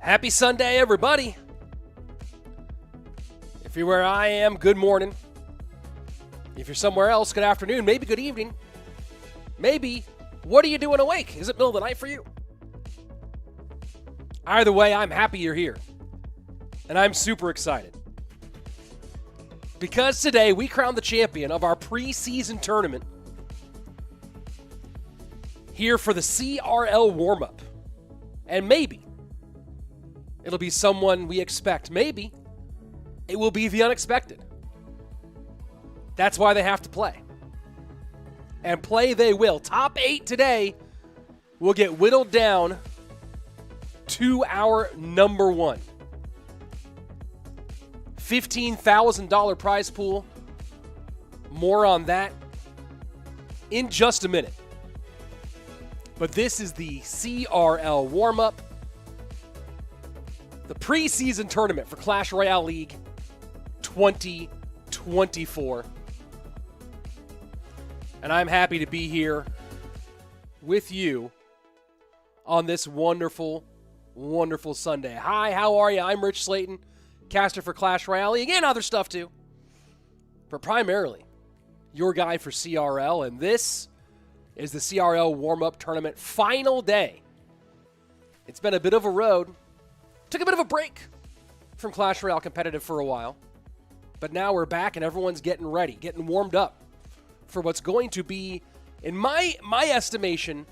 Happy Sunday, everybody. If you're where I am, good morning. If you're somewhere else, good afternoon, maybe good evening. Maybe, what are you doing awake? Is it middle of the night for you? Either way, I'm happy you're here. And I'm super excited. Because today we crown the champion of our preseason tournament here for the CRL Warmup. And maybe it'll be someone we expect. Maybe it will be the unexpected. That's why they have to play. And play they will. Top 8 today will get whittled down to our number 1. $15,000 prize pool. More on that in just a minute. But this is the CRL Warmup, the preseason tournament for Clash Royale League 2024. And I'm happy to be here with you on this wonderful, wonderful Sunday. Hi, how are you? I'm Rich Slaton, caster for Clash Royale League and other stuff too. But primarily, your guy for CRL, and this is the CRL Warm-Up Tournament final day. It's been a bit of a road. Took a bit of a break from Clash Royale competitive for a while. But now we're back and everyone's getting ready, getting warmed up for what's going to be, in my estimation,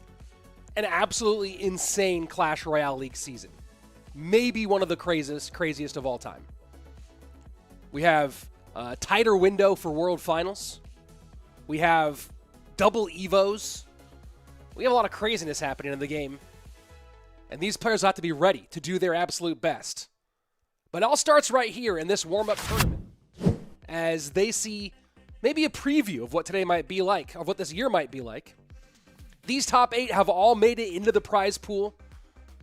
an absolutely insane Clash Royale League season. Maybe one of the craziest of all time. We have a tighter window for World Finals. We have double Evos. We have a lot of craziness happening in the game. And these players have to be ready to do their absolute best. But it all starts right here in this warm-up tournament as they see maybe a preview of what today might be like, of what this year might be like. These top 8 have all made it into the prize pool.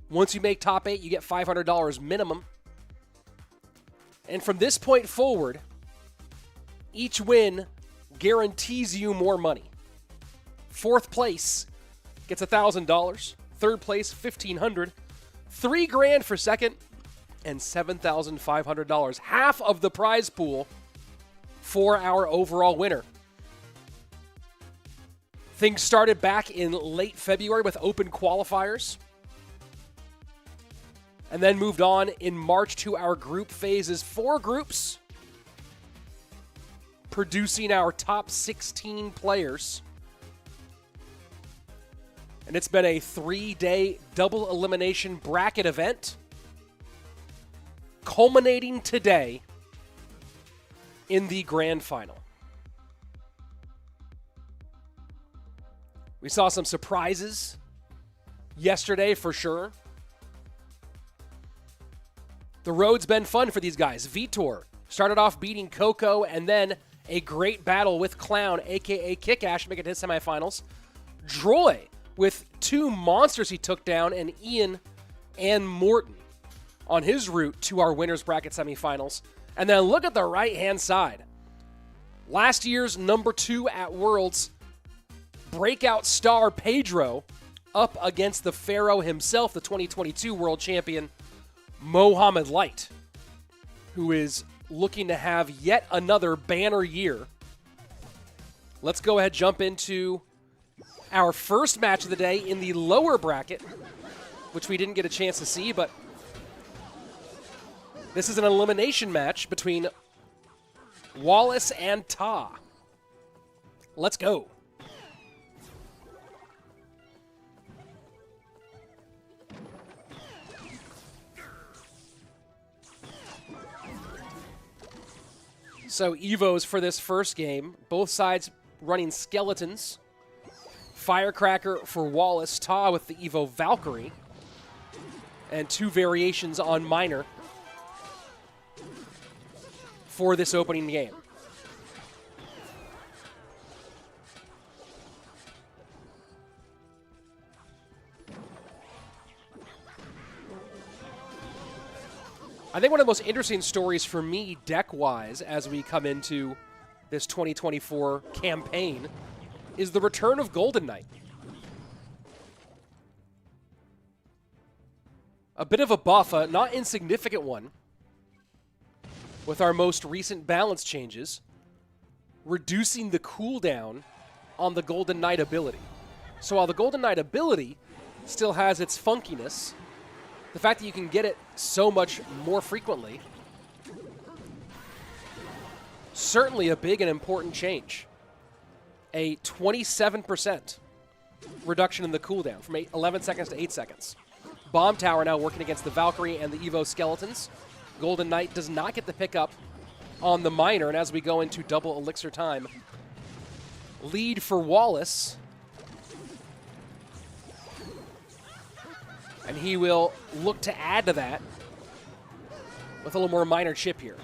Once you make top 8, you get $500 minimum. And from this point forward, each win guarantees you more money. 4th place gets $1,000. 3rd place, $1,500. $3,000 for 2nd, and $7,500. Half of the prize pool for our overall winner. Things started back in late February with open qualifiers, and then moved on in March to our group phases. 4 groups producing our top 16 players. And it's been a 3-day double elimination bracket event, culminating today in the grand final. We saw some surprises yesterday for sure. The road's been fun for these guys. Vitor started off beating Coco, and then a great battle with Clown, a.k.a. Kickash, to make it to his semifinals. Droy with 2 monsters he took down, and Ian and Morton on his route to our winner's bracket semifinals. And then look at the right-hand side. Last year's number 2 at Worlds, breakout star Pedro, up against the Pharaoh himself, the 2022 world champion, Mohamed Light, who is looking to have yet another banner year. Let's go ahead and jump into our first match of the day in the lower bracket, which we didn't get a chance to see, but this is an elimination match between Wallace and Ta. Let's go. So Evos for this first game, both sides running skeletons. Firecracker for Wallace, Ta with the Evo Valkyrie, and 2 variations on Miner for this opening game. I think one of the most interesting stories for me deck-wise as we come into this 2024 campaign is the return of Golden Knight. a bit of a buff, a not insignificant one, with our most recent balance changes, reducing the cooldown on the Golden Knight ability. So while the Golden Knight ability still has its funkiness, the fact that you can get it so much more frequently, certainly a big and important change. A 27% reduction in the cooldown from 11 seconds to 8 seconds. Bomb Tower now working against the Valkyrie and the Evo Skeletons. Golden Knight does not get the pickup on the Miner, and as we go into double elixir time, lead for Wallace. And he will look to add to that with a little more Miner chip here.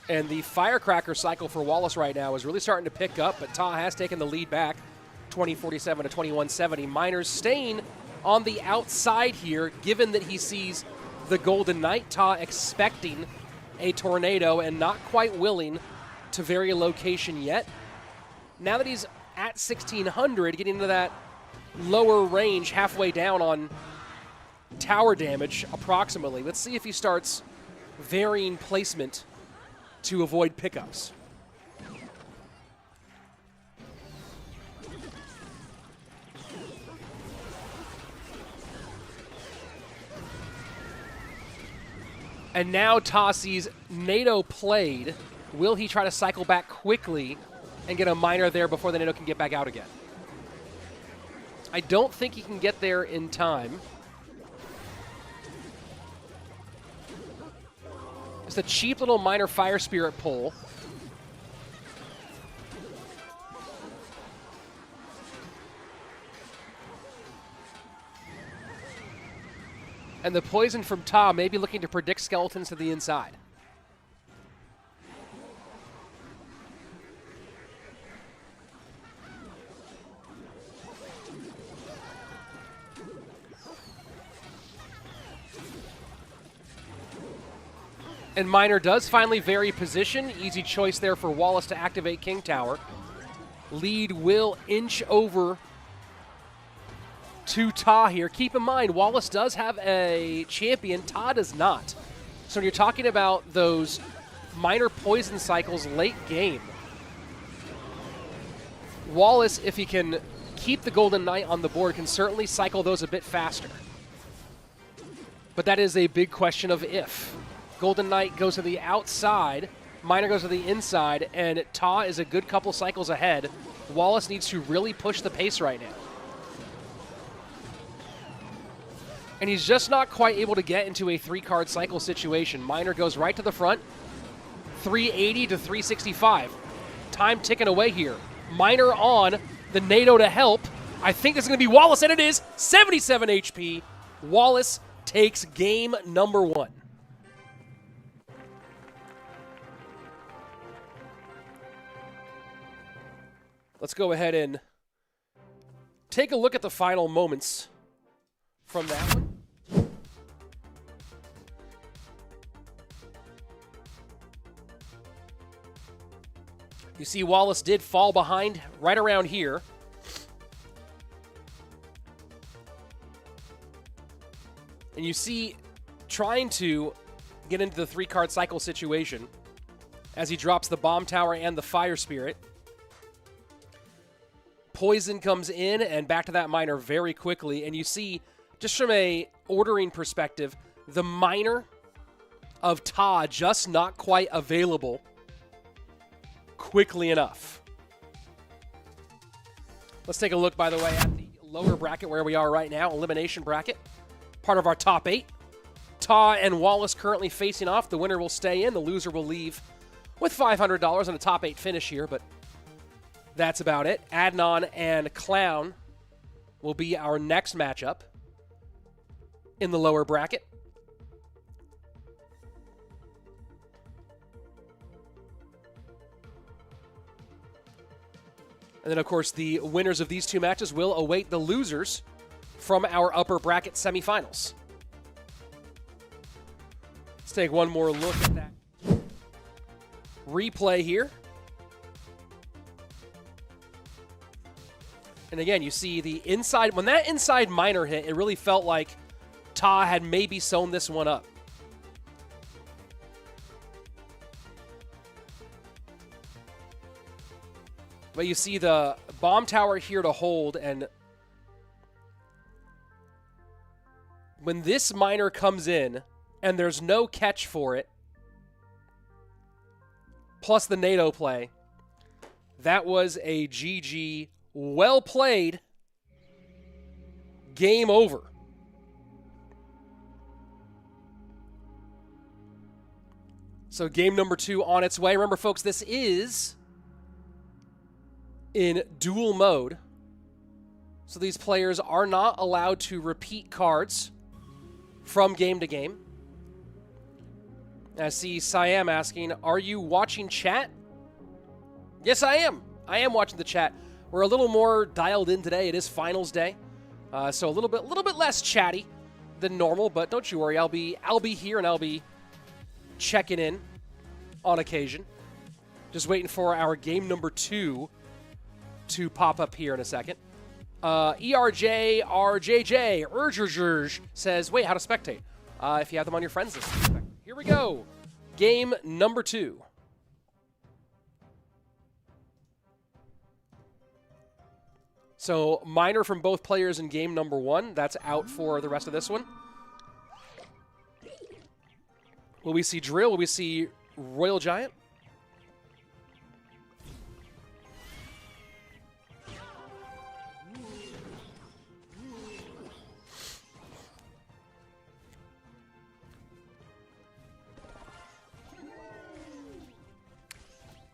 And the Firecracker cycle for Wallace right now is really starting to pick up, but Ta has taken the lead back, 2047 to 2170. Miners staying on the outside here, given that he sees the Golden Knight. Ta expecting a tornado and not quite willing to vary a location yet. Now that he's at 1600, getting into that lower range, halfway down on tower damage approximately. Let's see if he starts varying placement to avoid pickups. And now Ta sees NATO played. Will he try to cycle back quickly and get a Miner there before the NATO can get back out again? I don't think he can get there in time. It's a cheap little Miner Fire Spirit pull. And the poison from Ta may be looking to predict skeletons to the inside. And Miner does finally vary position. Easy choice there for Wallace to activate King Tower. Lead will inch over to Ta here. Keep in mind, Wallace does have a champion. Ta does not. So when you're talking about those Miner poison cycles late game, Wallace, if he can keep the Golden Knight on the board, can certainly cycle those a bit faster. But that is a big question of if. Golden Knight goes to the outside, Miner goes to the inside, and Ta is a good couple cycles ahead. Wallace needs to really push the pace right now. And he's just not quite able to get into a 3-card cycle situation. Miner goes right to the front, 380 to 365. Time ticking away here. Miner on, the NATO to help. I think this is going to be Wallace, and it is 77 HP. Wallace takes game number 1. Let's go ahead and take a look at the final moments from that one. You see Wallace did fall behind right around here. And you see trying to get into the 3-card cycle situation as he drops the Bomb Tower and the Fire Spirit. Poison comes in and back to that Miner very quickly. And you see, just from a ordering perspective, the Miner of Ta just not quite available quickly enough. Let's take a look, by the way, at the lower bracket where we are right now, elimination bracket, part of our top 8. Ta and Wallace currently facing off. The winner will stay in. The loser will leave with $500 on a top 8 finish here, but that's about it. Adnan and Clown will be our next matchup in the lower bracket. And then, of course, the winners of these two matches will await the losers from our upper bracket semifinals. take one more look at that replay here. And again, you see the inside. When that inside minor hit, it really felt like Ta had maybe sewn this one up. But you see the bomb tower here to hold, and when this miner comes in and there's no catch for it, plus the NATO play, that was a GG. Well played. Game over. So game number 2 on its way. Remember, folks, this is in duel mode. So these players are not allowed to repeat cards from game to game. I see Siam asking, are you watching chat? Yes, I am. I am watching the chat. We're a little more dialed in today. It is finals day, so a little bit less chatty than normal. But don't you worry, I'll be here and I'll be checking in on occasion. Just waiting for our game number 2 to pop up here in a second. ERJRJJ says, wait, how to spectate? If you have them on your friends list. Here we go. Game number 2. So, minor from both players in game number 1. That's out for the rest of this one. Will we see Drill? Will we see Royal Giant?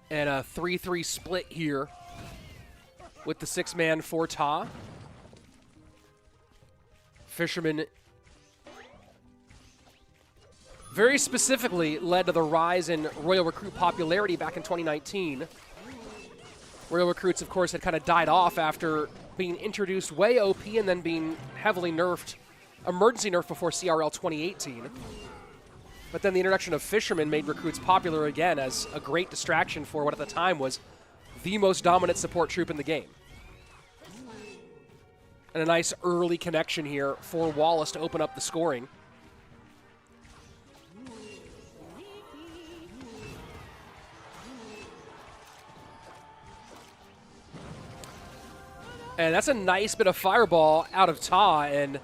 And a 3-3 split here with the 6-man for Ta. Fisherman very specifically led to the rise in Royal Recruit popularity back in 2019. Royal Recruits, of course, had kind of died off after being introduced way OP and then being heavily nerfed, emergency nerfed before CRL 2018. But then the introduction of Fisherman made Recruits popular again as a great distraction for what at the time was the most dominant support troop in the game. And a nice early connection here for Wallace to open up the scoring. And that's a nice bit of fireball out of Ta, and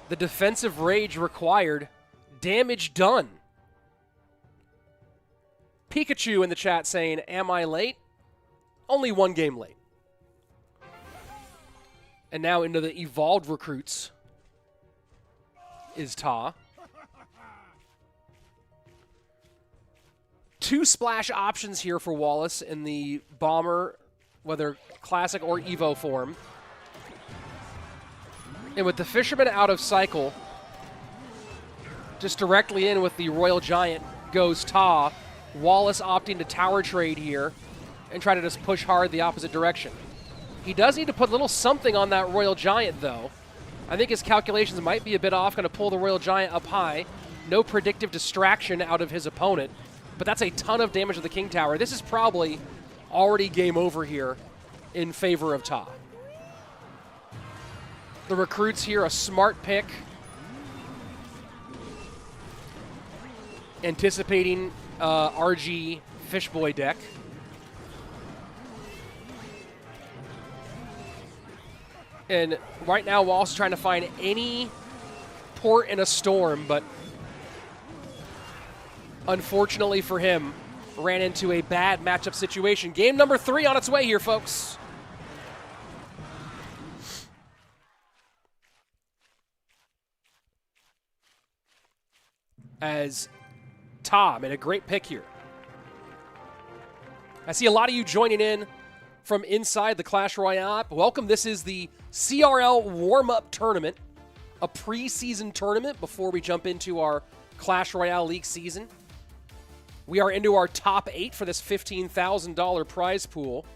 the defensive rage required. Damage done. Pikachu in the chat saying, am I late? Only one game late. And now into the evolved recruits is Ta. 2 splash options here for Wallace in the Bomber, whether Classic or Evo form. And with the Fisherman out of cycle, just directly in with the Royal Giant goes Ta. Wallace opting to tower trade here and try to just push hard the opposite direction. He does need to put a little something on that Royal Giant, though. I think his calculations might be a bit off. Going to pull the Royal Giant up high. No predictive distraction out of his opponent. But that's a ton of damage to the King Tower. This is probably already game over here in favor of Ta. The Recruits here, a smart pick. Anticipating RG Fishboy deck. And right now, Wallace is trying to find any port in a storm, but unfortunately for him, ran into a bad matchup situation. Game number 3 on its way here, folks. As Ta made a great pick here. I see a lot of you joining in from inside the Clash Royale app. Welcome. This is the CRL Warmup Tournament, a preseason tournament before we jump into our Clash Royale League season. We are into our top 8 for this $15,000 prize pool,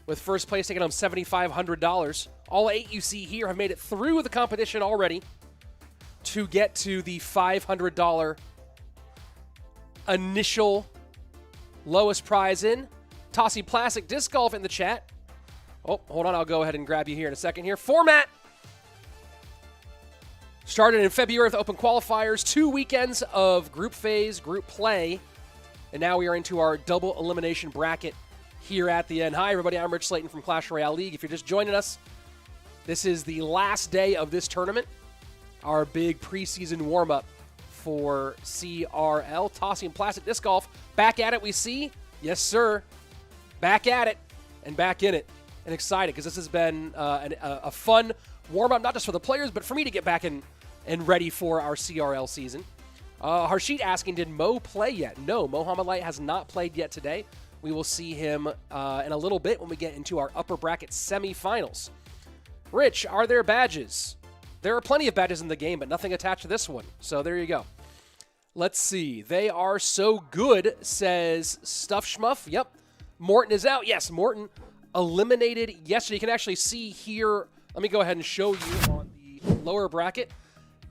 with first place taking home $7,500. All 8 you see here have made it through the competition already to get to the $500 initial lowest prize in. Tossy Plastic Disc Golf in the chat. Oh, hold on. I'll go ahead and grab you here in a second here. Format started in February with open qualifiers, 2 weekends of group phase, group play, and now we are into our double elimination bracket here at the end. Hi, everybody. I'm Rich Slaton from Clash Royale League. If you're just joining us, this is the last day of this tournament, our big preseason warm-up for CRL. Tossing Plastic Disc Golf. Back at it, we see. Yes, sir. Back at it and back in it. And excited because this has been a fun warm-up, not just for the players, but for me to get back and ready for our CRL season. Harshit asking, did Mo play yet? No, Mohamed Light has not played yet today. We will see him in a little bit when we get into our upper bracket semifinals. Rich, are there badges? There are plenty of badges in the game, but nothing attached to this one. So there you go. Let's see. They are so good, says Stuff Schmuff. Yep. Morton is out. Yes, Morton eliminated yesterday. You can actually see here. Let me go ahead and show you on the lower bracket.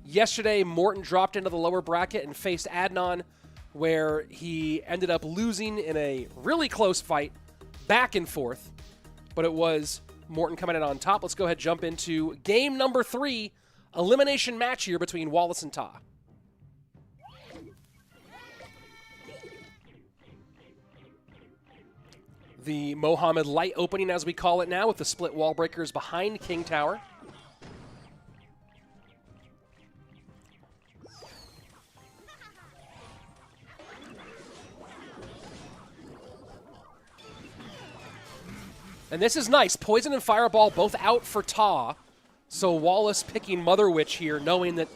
Yesterday, Morton dropped into the lower bracket and faced Adnan, where he ended up losing in a really close fight, back and forth. But it was Morton coming in on top. Let's go ahead and jump into game number 3, elimination match here between Wallace and Ta. The Mohamed Light opening, as we call it now, with the split wall breakers behind King Tower. And this is nice. Poison and Fireball both out for Ta. So Wallace picking Mother Witch here, knowing that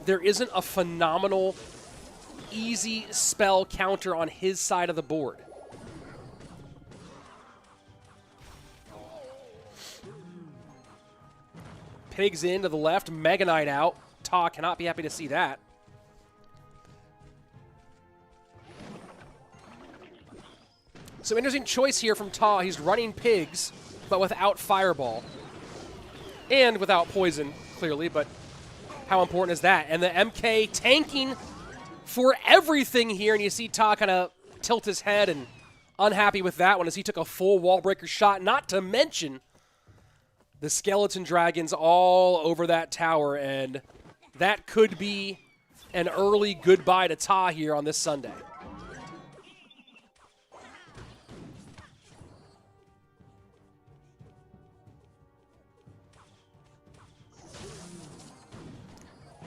there isn't a phenomenal, easy spell counter on his side of the board. Pigs in to the left, Mega Knight out. Ta cannot be happy to see that. So interesting choice here from Ta. He's running Pigs, but without Fireball. And without Poison, clearly, but how important is that? And the MK tanking for everything here, and you see Ta kind of tilt his head and unhappy with that one as he took a full wall breaker shot, not to mention the skeleton dragons all over that tower, and that could be an early goodbye to Ta here on this Sunday.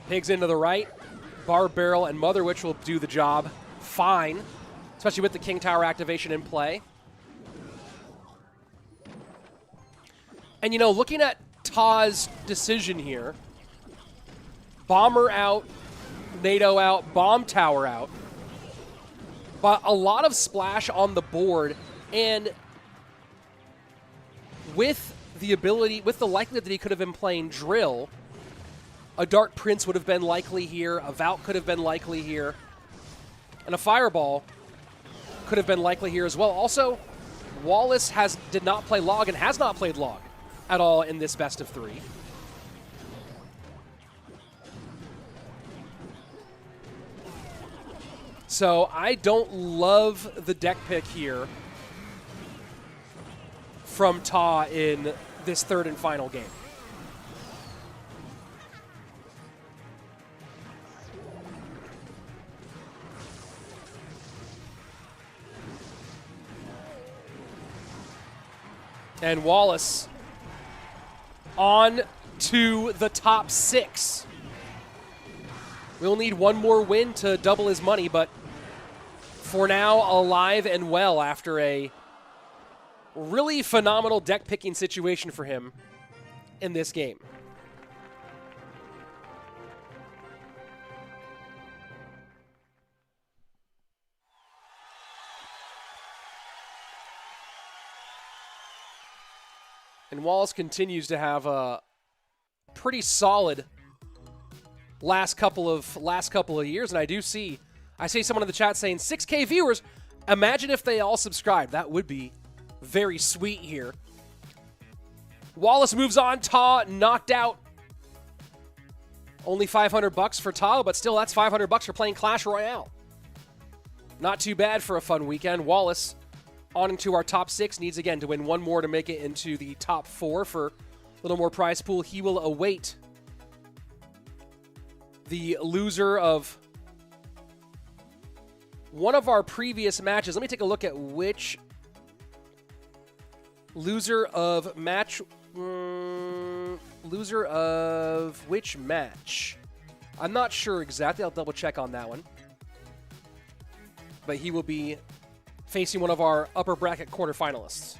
Pigs into the right. Barb Barrel and Mother Witch will do the job fine, especially with the King Tower activation in play. And, you know, looking at Ta's decision here, Bomber out, NATO out, Bomb Tower out, but a lot of splash on the board, and with the ability, with the likelihood that he could have been playing Drill, a Dark Prince would have been likely here, a Valk could have been likely here, and a Fireball could have been likely here as well. Also, Wallace did not play Log and has not played Log at all in this best of 3. So I don't love the deck pick here from Ta in this third and final game. And Wallace on to the top 6. We'll need one more win to double his money, but for now, alive and well after a really phenomenal deck picking situation for him in this game. And Wallace continues to have a pretty solid last couple of years, and I see someone in the chat saying 6K viewers. Imagine if they all subscribed. That would be very sweet here. Wallace moves on. Ta knocked out. Only 500 bucks for Tahoe, but still that's 500 bucks for playing Clash Royale. Not too bad for a fun weekend. Wallace on into our top 6. Needs, again, to win one more to make it into the top 4 for a little more prize pool. He will await the loser of one of our previous matches. Let me take a look at which loser of match... loser of which match? I'm not sure exactly. I'll double check on that one. But he will be facing one of our upper bracket quarterfinalists.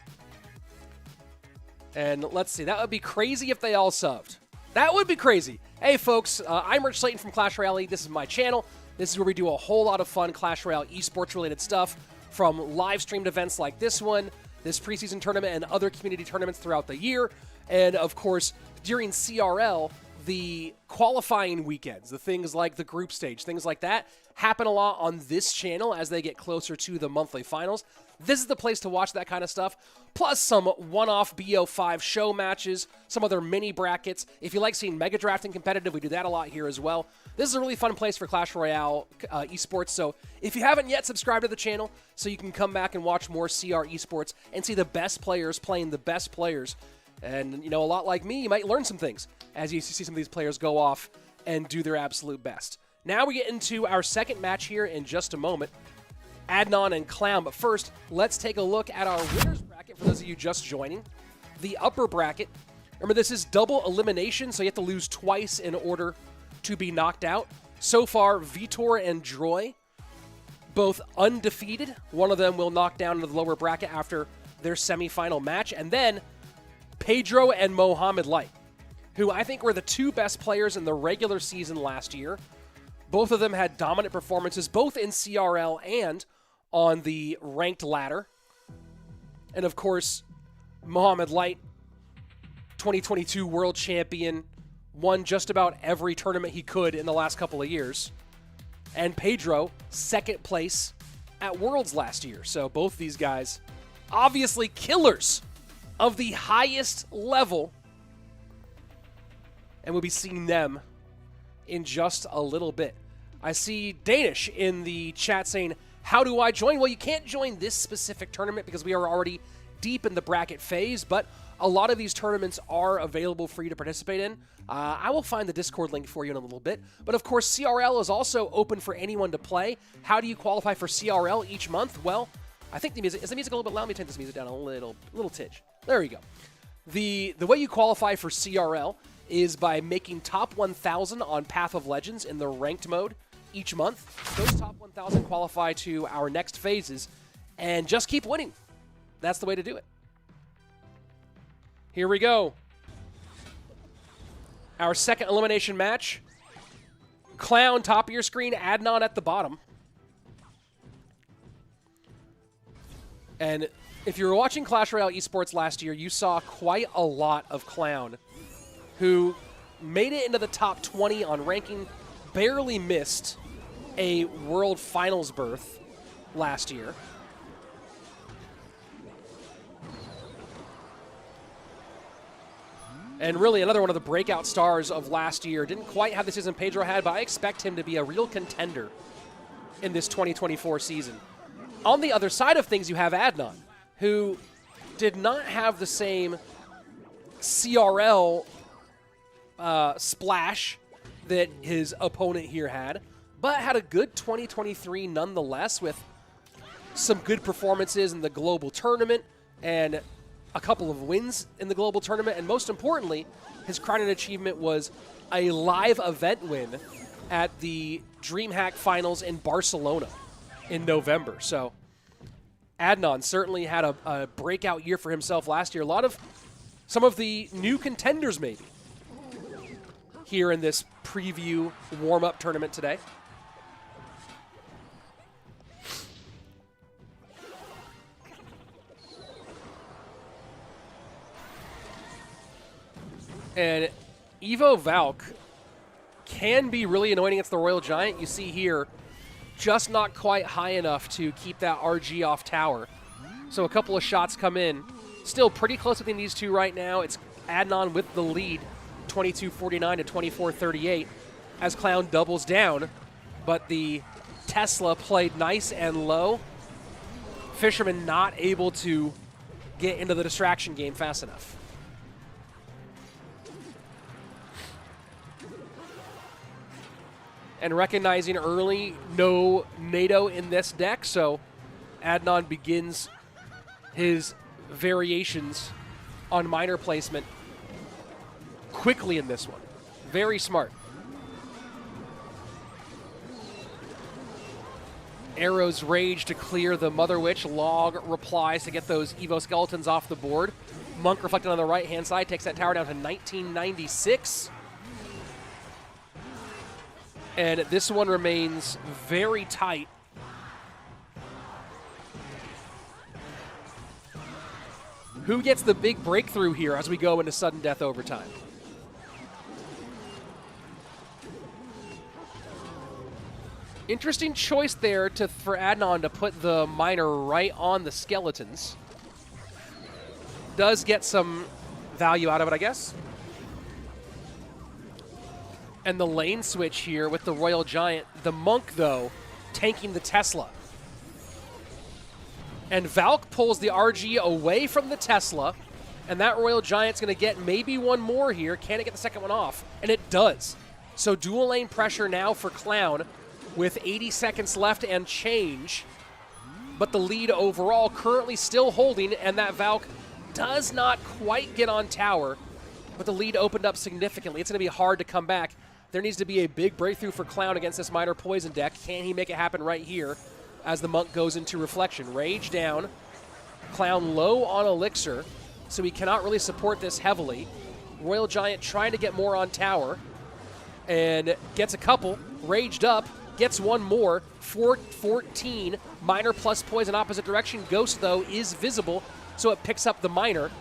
And let's see. That would be crazy if they all subbed. That would be crazy. Hey, folks. I'm Rich Slayton from Clash Royale League. This is my channel. This is where we do a whole lot of fun Clash Royale esports-related stuff, from live-streamed events like this one, this preseason tournament, and other community tournaments throughout the year. And, of course, during CRL, the qualifying weekends, the things like the group stage, things like that, happen a lot on this channel as they get closer to the monthly finals. This is the place to watch that kind of stuff, plus some one-off BO5 show matches, some other mini brackets. If you like seeing Mega Drafting competitive, we do that a lot here as well. This is a really fun place for Clash Royale esports, so if you haven't yet, subscribe to the channel so you can come back and watch more CR esports and see the best players playing the best players. And, you know, a lot like me, you might learn some things as you see some of these players go off and do their absolute best. Now we get into our second match here in just a moment. Adnan and Clown. But first, let's take a look at our winners bracket for those of you just joining. The upper bracket. Remember, this is double elimination, so you have to lose twice in order to be knocked out. So far, Vitor and Droy, both undefeated. One of them will knock down into the lower bracket after their semifinal match. And then Pedro and Mohamed Light, who I think were the two best players in the regular season last year. Both of them had dominant performances, both in CRL and on the ranked ladder. And of course, Mohamed Light, 2022 world champion, won just about every tournament he could in the last couple of years. And Pedro, second place at Worlds last year. So both these guys, obviously killers of the highest level. And we'll be seeing them in just a little bit. I see Danish in the chat saying, how do I join? Well, you can't join this specific tournament because we are already deep in the bracket phase, but a lot of these tournaments are available for you to participate in. I will find the Discord link for you in a little bit. But of course, CRL is also open for anyone to play. How do you qualify for CRL each month? Well, I think the music, is the music a little bit loud? Let me turn this music down a little tidge. There you go. The way you qualify for CRL is by making top 1,000 on Path of Legends in the ranked mode each month. Those top 1,000 qualify to our next phases, and just keep winning. That's the way to do it. Here we go. Our second elimination match. Clown, top of your screen, Adnan at the bottom. And if you were watching Clash Royale esports last year, you saw quite a lot of Clown, who made it into the top 20 on ranking, barely missed a World Finals berth last year. And really another one of the breakout stars of last year. Didn't quite have the season Pedro had, but I expect him to be a real contender in this 2024 season. On the other side of things, you have Adnan, who did not have the same CRL splash that his opponent here had, but had a good 2023 nonetheless, with some good performances in the global tournament and a couple of wins in the global tournament. And most importantly, his crowning achievement was a live event win at the DreamHack Finals in Barcelona in November. So Adnan certainly had a breakout year for himself last year. A lot of some of the new contenders maybe here in this preview warm-up tournament today. And Evo Valk can be really annoying against the Royal Giant. You see here, just not quite high enough to keep that RG off tower. So a couple of shots come in. Still pretty close between these two right now. It's Adnan with the lead, 22-49 to 24-38. as Clown doubles down, but the Tesla played nice and low. Fisherman not able to get into the distraction game fast enough. And recognizing early, no NATO in this deck, so Adnan begins his variations on miner placement quickly in this one. Very smart. Arrow's Rage to clear the Mother Witch. Log replies to get those Evo Skeletons off the board. Monk reflected on the right-hand side, takes that tower down to 1996. And this one remains very tight. Who gets the big breakthrough here as we go into sudden death overtime? Interesting choice there for Adnan to put the miner right on the skeletons. Does get some value out of it, I guess. And the lane switch here with the Royal Giant. The Monk, though, tanking the Tesla. And Valk pulls the RG away from the Tesla. And that Royal Giant's going to get maybe one more here. Can it get the second one off? And it does. So dual lane pressure now for Clown with 80 seconds left and change. But the lead overall currently still holding. And that Valk does not quite get on tower. But the lead opened up significantly. It's going to be hard to come back. There needs to be a big breakthrough for Clown against this Miner Poison deck. Can he make it happen right here as the Monk goes into Reflection? Rage down. Clown low on Elixir, so he cannot really support this heavily. Royal Giant trying to get more on tower and gets a couple. Raged up, gets one more. 414. Miner plus Poison opposite direction. Ghost, though, is visible, so it picks up the Miner.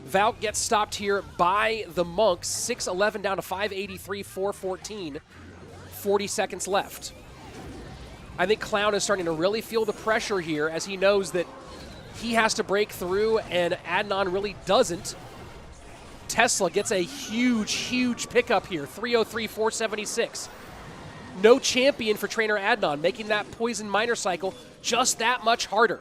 Valk gets stopped here by the Monks. 611 down to 583, 414. 40 seconds left. I think Clown is starting to really feel the pressure here as he knows that he has to break through and Adnan really doesn't. Tesla gets a huge, huge pickup here. 303, 476. No champion for trainer Adnan, making that Poison Miner cycle just that much harder.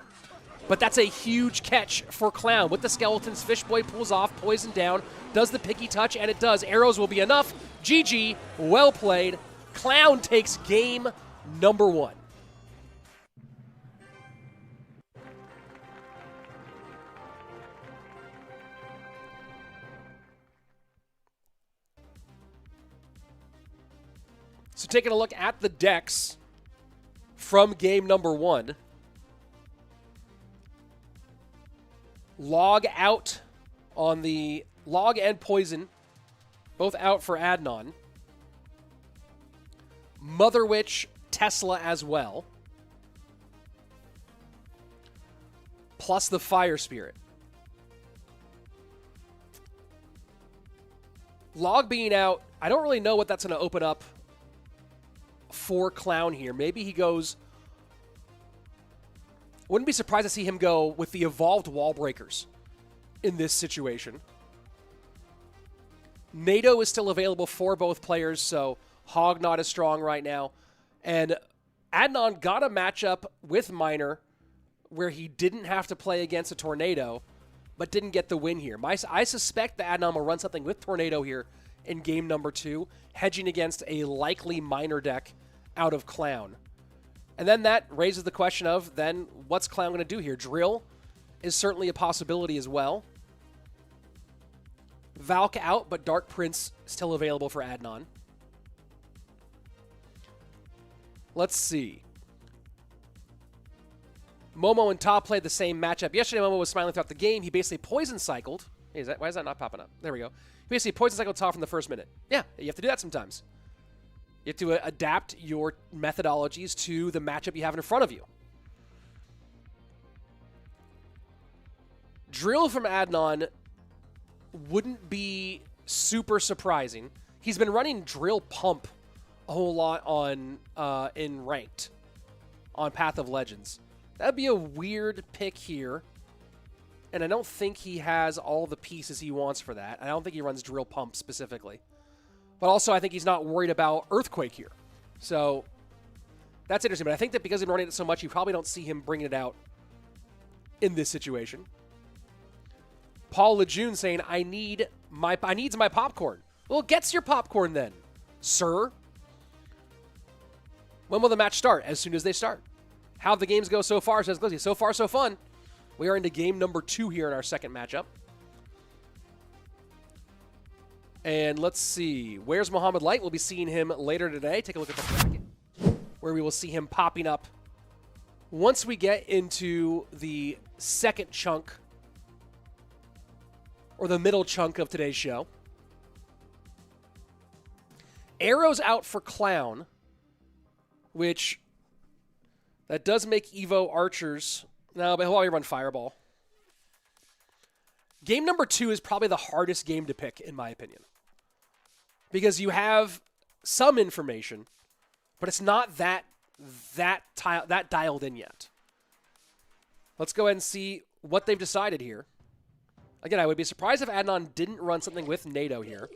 But that's a huge catch for Clown. With the Skeletons, Fishboy pulls off, Poison down, does the picky touch, and it does. Arrows will be enough. GG, well played. Clown takes game number 1. So taking a look at the decks from game number 1. Log out on the Log and Poison, both out for Adnan. Mother Witch, Tesla as well. Plus the Fire Spirit. Log being out, I don't really know what that's going to open up for Clown here. Maybe he goes... Wouldn't be surprised to see him go with the evolved wall breakers in this situation. NATO is still available for both players, so Hog not as strong right now. And Adnan got a matchup with Miner where he didn't have to play against a Tornado, but didn't get the win here. I suspect that Adnan will run something with Tornado here in game number 2, hedging against a likely Miner deck out of Clown. And then that raises the question of, then, what's Clown going to do here? Drill is certainly a possibility as well. Valk out, but Dark Prince still available for Adnan. Let's see. Momo and Ta played the same matchup. Yesterday, Momo was smiling throughout the game. He basically poison cycled. Hey, why is that not popping up? There we go. He basically poison cycled Ta from the first minute. Yeah, you have to do that sometimes. You have to adapt your methodologies to the matchup you have in front of you. Drill from Adnan wouldn't be super surprising. He's been running Drill Pump a whole lot on in Ranked on Path of Legends. That'd be a weird pick here. And I don't think he has all the pieces he wants for that. I don't think he runs Drill Pump specifically. But also, I think he's not worried about Earthquake here. So that's interesting. But I think that because he's been running it so much, you probably don't see him bringing it out in this situation. Paul Lejeune saying, I needs my popcorn. Well, gets your popcorn then, sir. When will the match start? As soon as they start. How the games go so far, says Glizzy. So far, so fun. We are into game number 2 here in our second matchup. And let's see. Where's Muhammad Light? We'll be seeing him later today. Take a look at the bracket, where we will see him popping up once we get into the second chunk, or the middle chunk of today's show. Arrow's out for Clown, which that does make Evo Archers. No, but he'll already run Fireball. Game number 2 is probably the hardest game to pick, in my opinion, because you have some information, but it's not that dialed in yet. Let's go ahead and see what they've decided here. Again, I would be surprised if Adnan didn't run something with NATO here.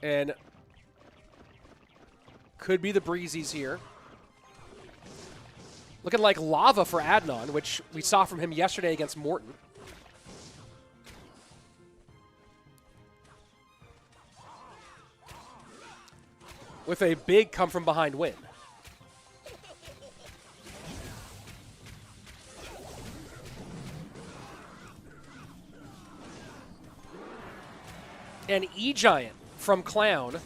And could be the Breezies here. Looking like Lava for Adnan, which we saw from him yesterday against Morton. With a big come-from-behind win. An E-Giant from Clown.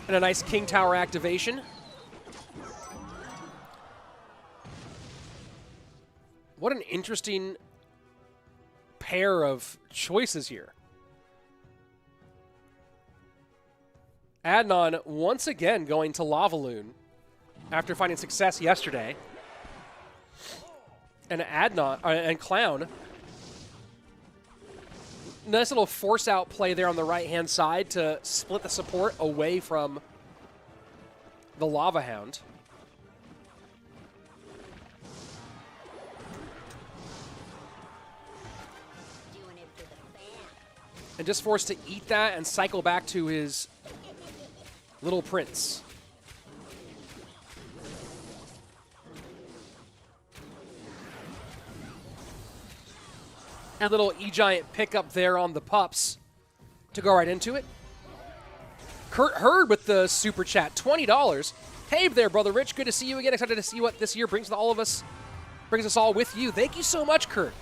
And a nice King Tower activation. What an interesting pair of choices here. Adnan once again going to Lavaloon after finding success yesterday. And Adnan and Clown. Nice little force out play there on the right-hand side to split the support away from the Lava Hound. And just forced to eat that and cycle back to his Little Prince. And a little E-Giant pickup there on the pups to go right into it. Kurt Hurd with the super chat, $20. Hey there, Brother Rich. Good to see you again. Excited to see what this year brings to all of us. Brings us all with you. Thank you so much, Kurt.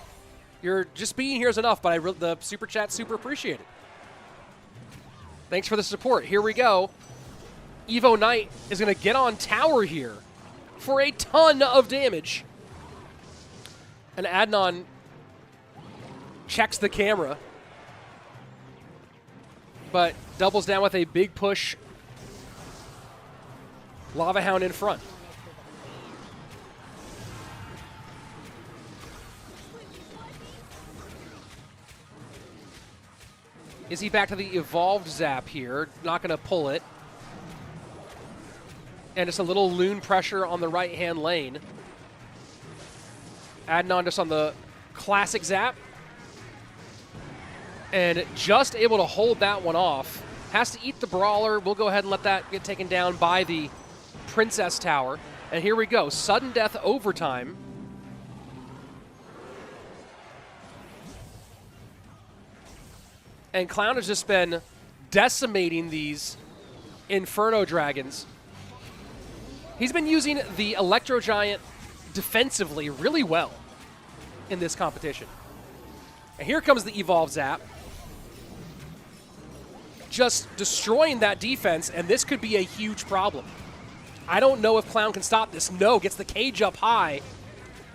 You're just being here is enough, but the super chat super appreciated. Thanks for the support. Here we go. Evo Knight is going to get on tower here for a ton of damage. And Adnan checks the camera, but doubles down with a big push. Lava Hound in front. Is he back to the evolved zap here? Not going to pull it. And just a little loon pressure on the right-hand lane. Adnan just on the classic zap. And just able to hold that one off. Has to eat the Brawler. We'll go ahead and let that get taken down by the Princess Tower. And here we go. Sudden death overtime. And Clown has just been decimating these Inferno Dragons. He's been using the Electro Giant defensively really well in this competition. And here comes the Evolve Zap. Just destroying that defense, and this could be a huge problem. I don't know if Clown can stop this. No, gets the cage up high.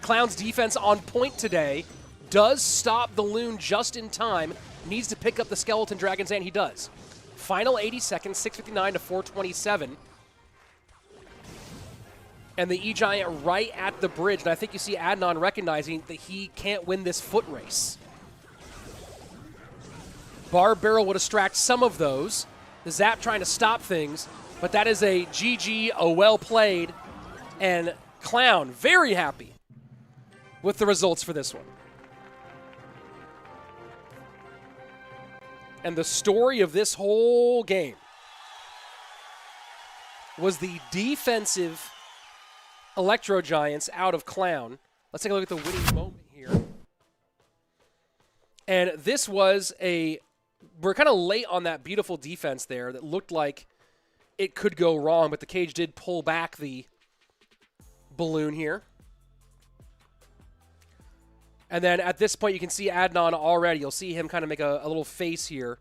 Clown's defense on point today. Does stop the Loon just in time. Needs to pick up the Skeleton Dragons, and he does. Final 80 seconds, 6:59 to 4:27. And the E-Giant right at the bridge. And I think you see Adnan recognizing that he can't win this foot race. Barb Barrel will distract some of those. The Zap trying to stop things. But that is a GG, a well played. And Clown, very happy with the results for this one. And the story of this whole game was the defensive Electro Giants out of Clown. Let's take a look at the winning moment here. And this was we're kind of late on that beautiful defense there that looked like it could go wrong, but the cage did pull back the balloon here. And then at this point, you can see Adnan already. You'll see him kind of make a little face here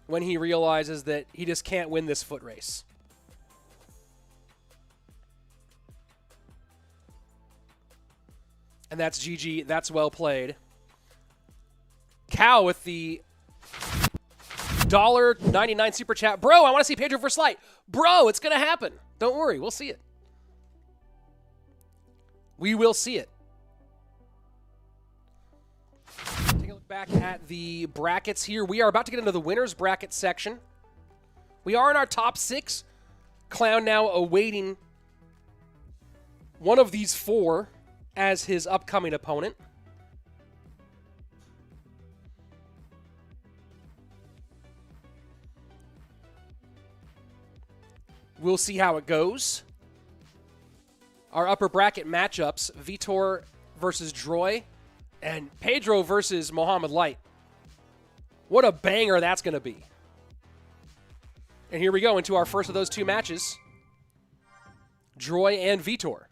when he realizes that he just can't win this foot race. And that's GG. That's well played. Cal with the $1.99 super chat. Bro, I want to see Pedro versus Light. Bro, it's going to happen. Don't worry. We'll see it. We will see it. Take a look back at the brackets here. We are about to get into the winners bracket section. We are in our top 6. Clown now awaiting one of these 4 as his upcoming opponent. We'll see how it goes. Our upper bracket matchups, Vitor versus Droy, and Pedro versus Mohamed Light. What a banger that's going to be. And here we go into our first of those 2 matches. Droy and Vitor.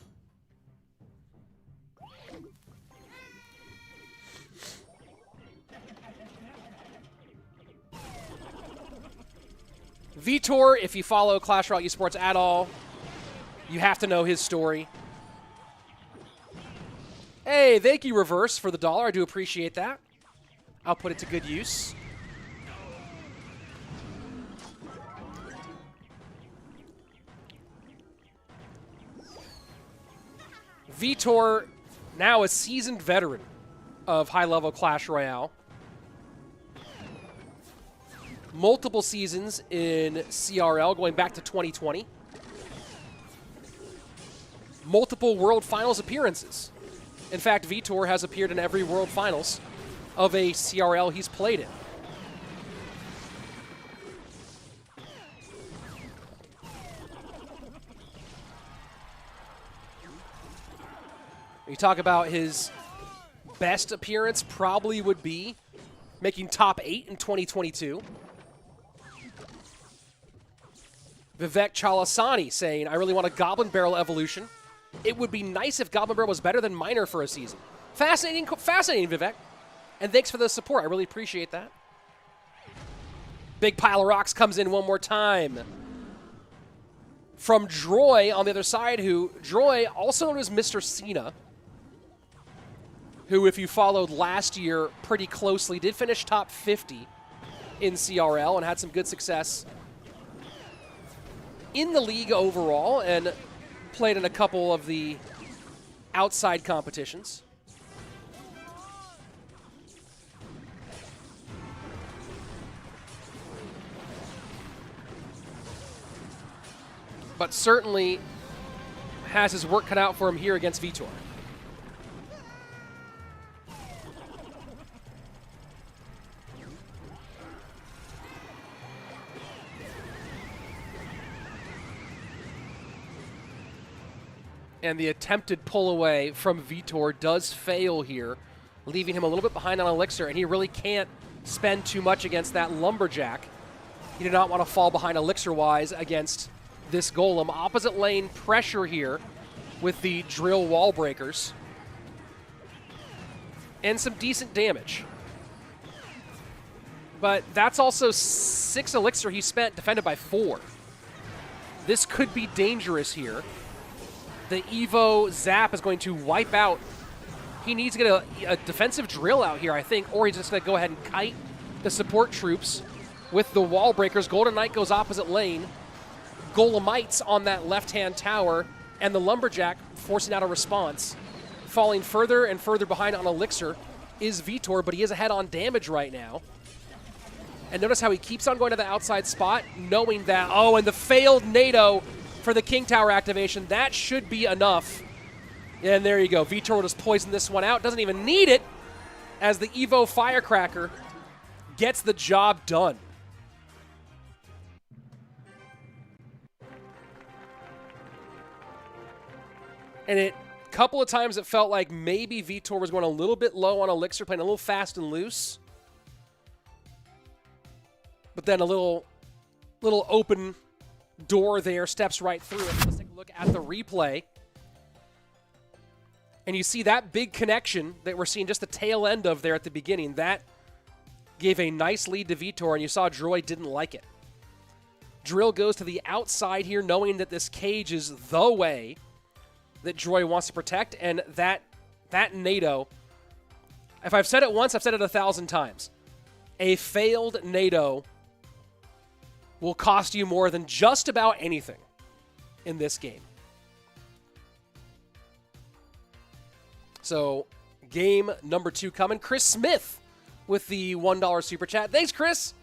Vitor, if you follow Clash Royale Esports at all, you have to know his story. Hey, thank you, Reverse, for the $1. I do appreciate that. I'll put it to good use. Vitor, now a seasoned veteran of high-level Clash Royale. Multiple seasons in CRL going back to 2020. Multiple World Finals appearances. In fact, Vitor has appeared in every World Finals of a CRL he's played in. You talk about his best appearance probably would be making top 8 in 2022. Vivek Chalasani saying, I really want a Goblin Barrel evolution. It would be nice if Goblin Barrel was better than Miner for a season. Fascinating, Vivek. And thanks for the support. I really appreciate that. Big pile of rocks comes in one more time. From Droy on the other side, Droy, also known as Mr. Cena, who, if you followed last year pretty closely, did finish top 50 in CRL and had some good success in the league overall and played in a couple of the outside competitions. But certainly has his work cut out for him here against Vitor. And the attempted pull away from Vitor does fail here, leaving him a little bit behind on Elixir, and he really can't spend too much against that Lumberjack. He did not want to fall behind Elixir-wise against this Golem. Opposite lane pressure here with the drill wall breakers. And some decent damage. But that's also 6 Elixir he spent, defended by 4. This could be dangerous here. The Evo Zap is going to wipe out. He needs to get a defensive drill out here, I think, or he's just going to go ahead and kite the support troops with the wall breakers. Golden Knight goes opposite lane. Golemites on that left-hand tower, and the Lumberjack forcing out a response. Falling further and further behind on Elixir is Vitor, but he is ahead on damage right now. And notice how he keeps on going to the outside spot, knowing that, oh, and the failed NATO for the King Tower activation. That should be enough. And there you go. Vitor will just poison this one out. Doesn't even need it as the Evo Firecracker gets the job done. And a couple of times it felt like maybe Vitor was going a little bit low on Elixir, playing a little fast and loose. But then a little open door there, steps right through it. Let's take a look at the replay. And you see that big connection that we're seeing just the tail end of there at the beginning. That gave a nice lead to Vitor, and you saw Droid didn't like it. Drill goes to the outside here, knowing that this cage is the way that Droid wants to protect, and that NATO, if I've said it once, I've said it 1,000 times. A failed NATO will cost you more than just about anything in this game. So, game number 2 coming. Chris Smith with the $1 Super Chat. Thanks, Chris.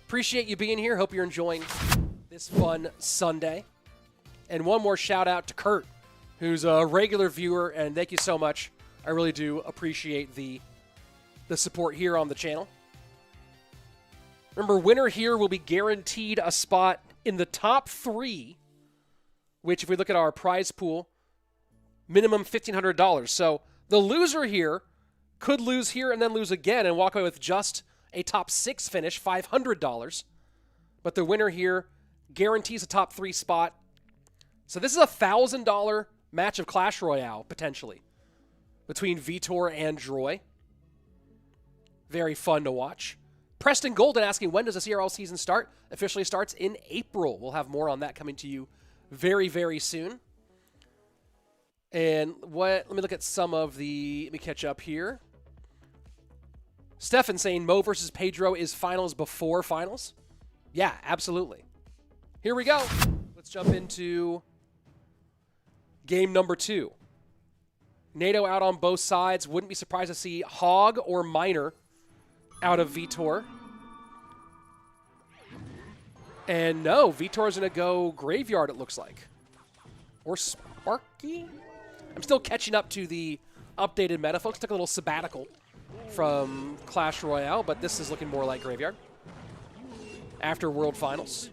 Appreciate you being here. Hope you're enjoying this fun Sunday. And one more shout out to Kurt, who's a regular viewer, and thank you so much. I really do appreciate the support here on the channel. Remember, winner here will be guaranteed a spot in the top 3, which if we look at our prize pool, minimum $1,500. So the loser here could lose here and then lose again and walk away with just a top 6 finish, $500. But the winner here guarantees a top 3 spot. So this is a $1,000 match of Clash Royale, potentially, between Vitor and Droy. Very fun to watch. Preston Golden asking, when does the CRL season start? Officially starts in April. We'll have more on that coming to you very, very soon. And let me look at some of the, let me catch up here. Stefan saying Mo versus Pedro is finals before finals. Yeah, absolutely. Here we go. Let's jump into game number 2. NATO out on both sides. Wouldn't be surprised to see Hog or Miner out of Vitor. And no, Vitor's going to go Graveyard, it looks like. Or Sparky? I'm still catching up to the updated meta, folks. Took a little sabbatical from Clash Royale, but this is looking more like Graveyard after World Finals.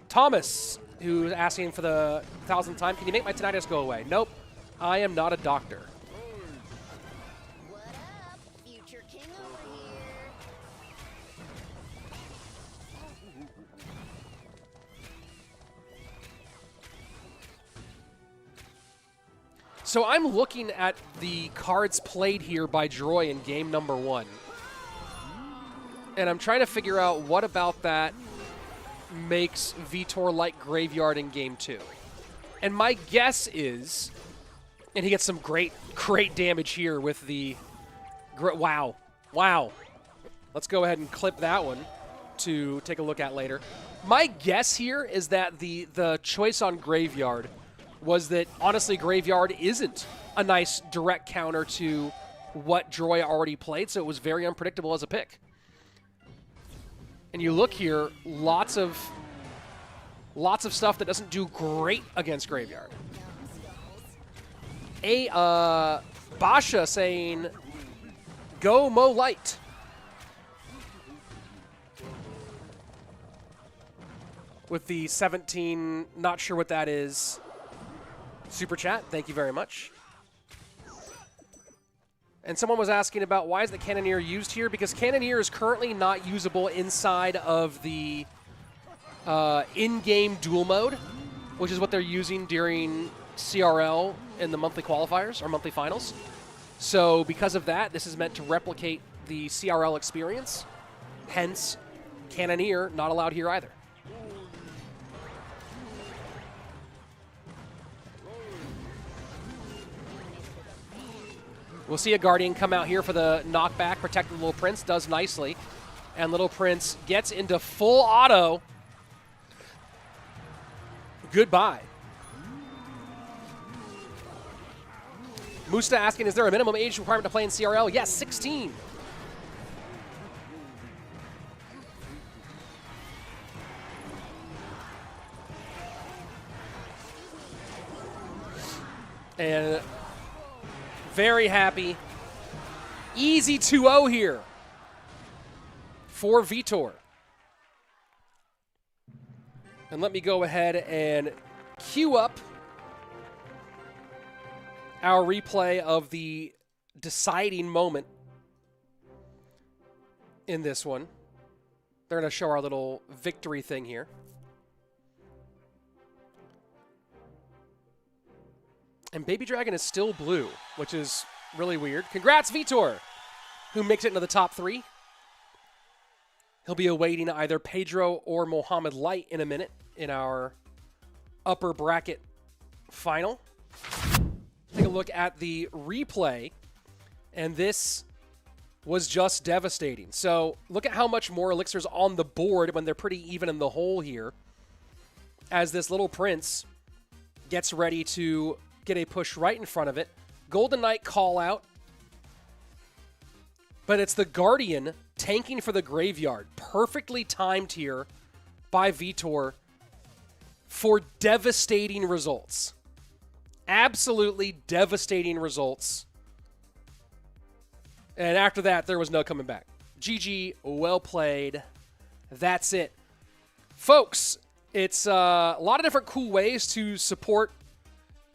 Thomas, who's asking for the 1,000th time, can you make my tinnitus go away? Nope, I am not a doctor. What up, future king over here? So I'm looking at the cards played here by Droy in game number 1. And I'm trying to figure out what about that makes Vitor like Graveyard in game 2. And my guess is, and he gets some great damage here with the, wow. Let's go ahead and clip that one to take a look at later. My guess here is that the choice on Graveyard was that, honestly, Graveyard isn't a nice direct counter to what Droy already played, so it was very unpredictable as a pick. And you look here, lots of stuff that doesn't do great against Graveyard. Basha saying, go Mo Light. With the 17, not sure what that is. Super chat, thank you very much. And someone was asking about why is the Cannoneer used here? Because Cannoneer is currently not usable inside of the in-game duel mode, which is what they're using during CRL in the monthly qualifiers or monthly finals. So because of that, this is meant to replicate the CRL experience. Hence, Cannoneer not allowed here either. We'll see a Guardian come out here for the knockback, protect the Little Prince, does nicely. And Little Prince gets into full auto. Goodbye. Musta asking, is there a minimum age requirement to play in CRL? Yes, 16. And very happy. Easy 2-0 here for Vitor. And let me go ahead and queue up our replay of the deciding moment in this one. They're going to show our little victory thing here. And Baby Dragon is still blue, which is really weird. Congrats, Vitor, who makes it into the top 3. He'll be awaiting either Pedro or Mohamed Light in a minute in our upper bracket final. Take a look at the replay, and this was just devastating. So look at how much more elixirs on the board when they're pretty even in the hole here, as this little prince gets ready to get a push right in front of it. Golden Knight call out, but it's the Guardian tanking for the graveyard. Perfectly timed here by Vitor for devastating results. Absolutely devastating results. And after that, there was no coming back. GG, well played. That's it. Folks, it's a lot of different cool ways to support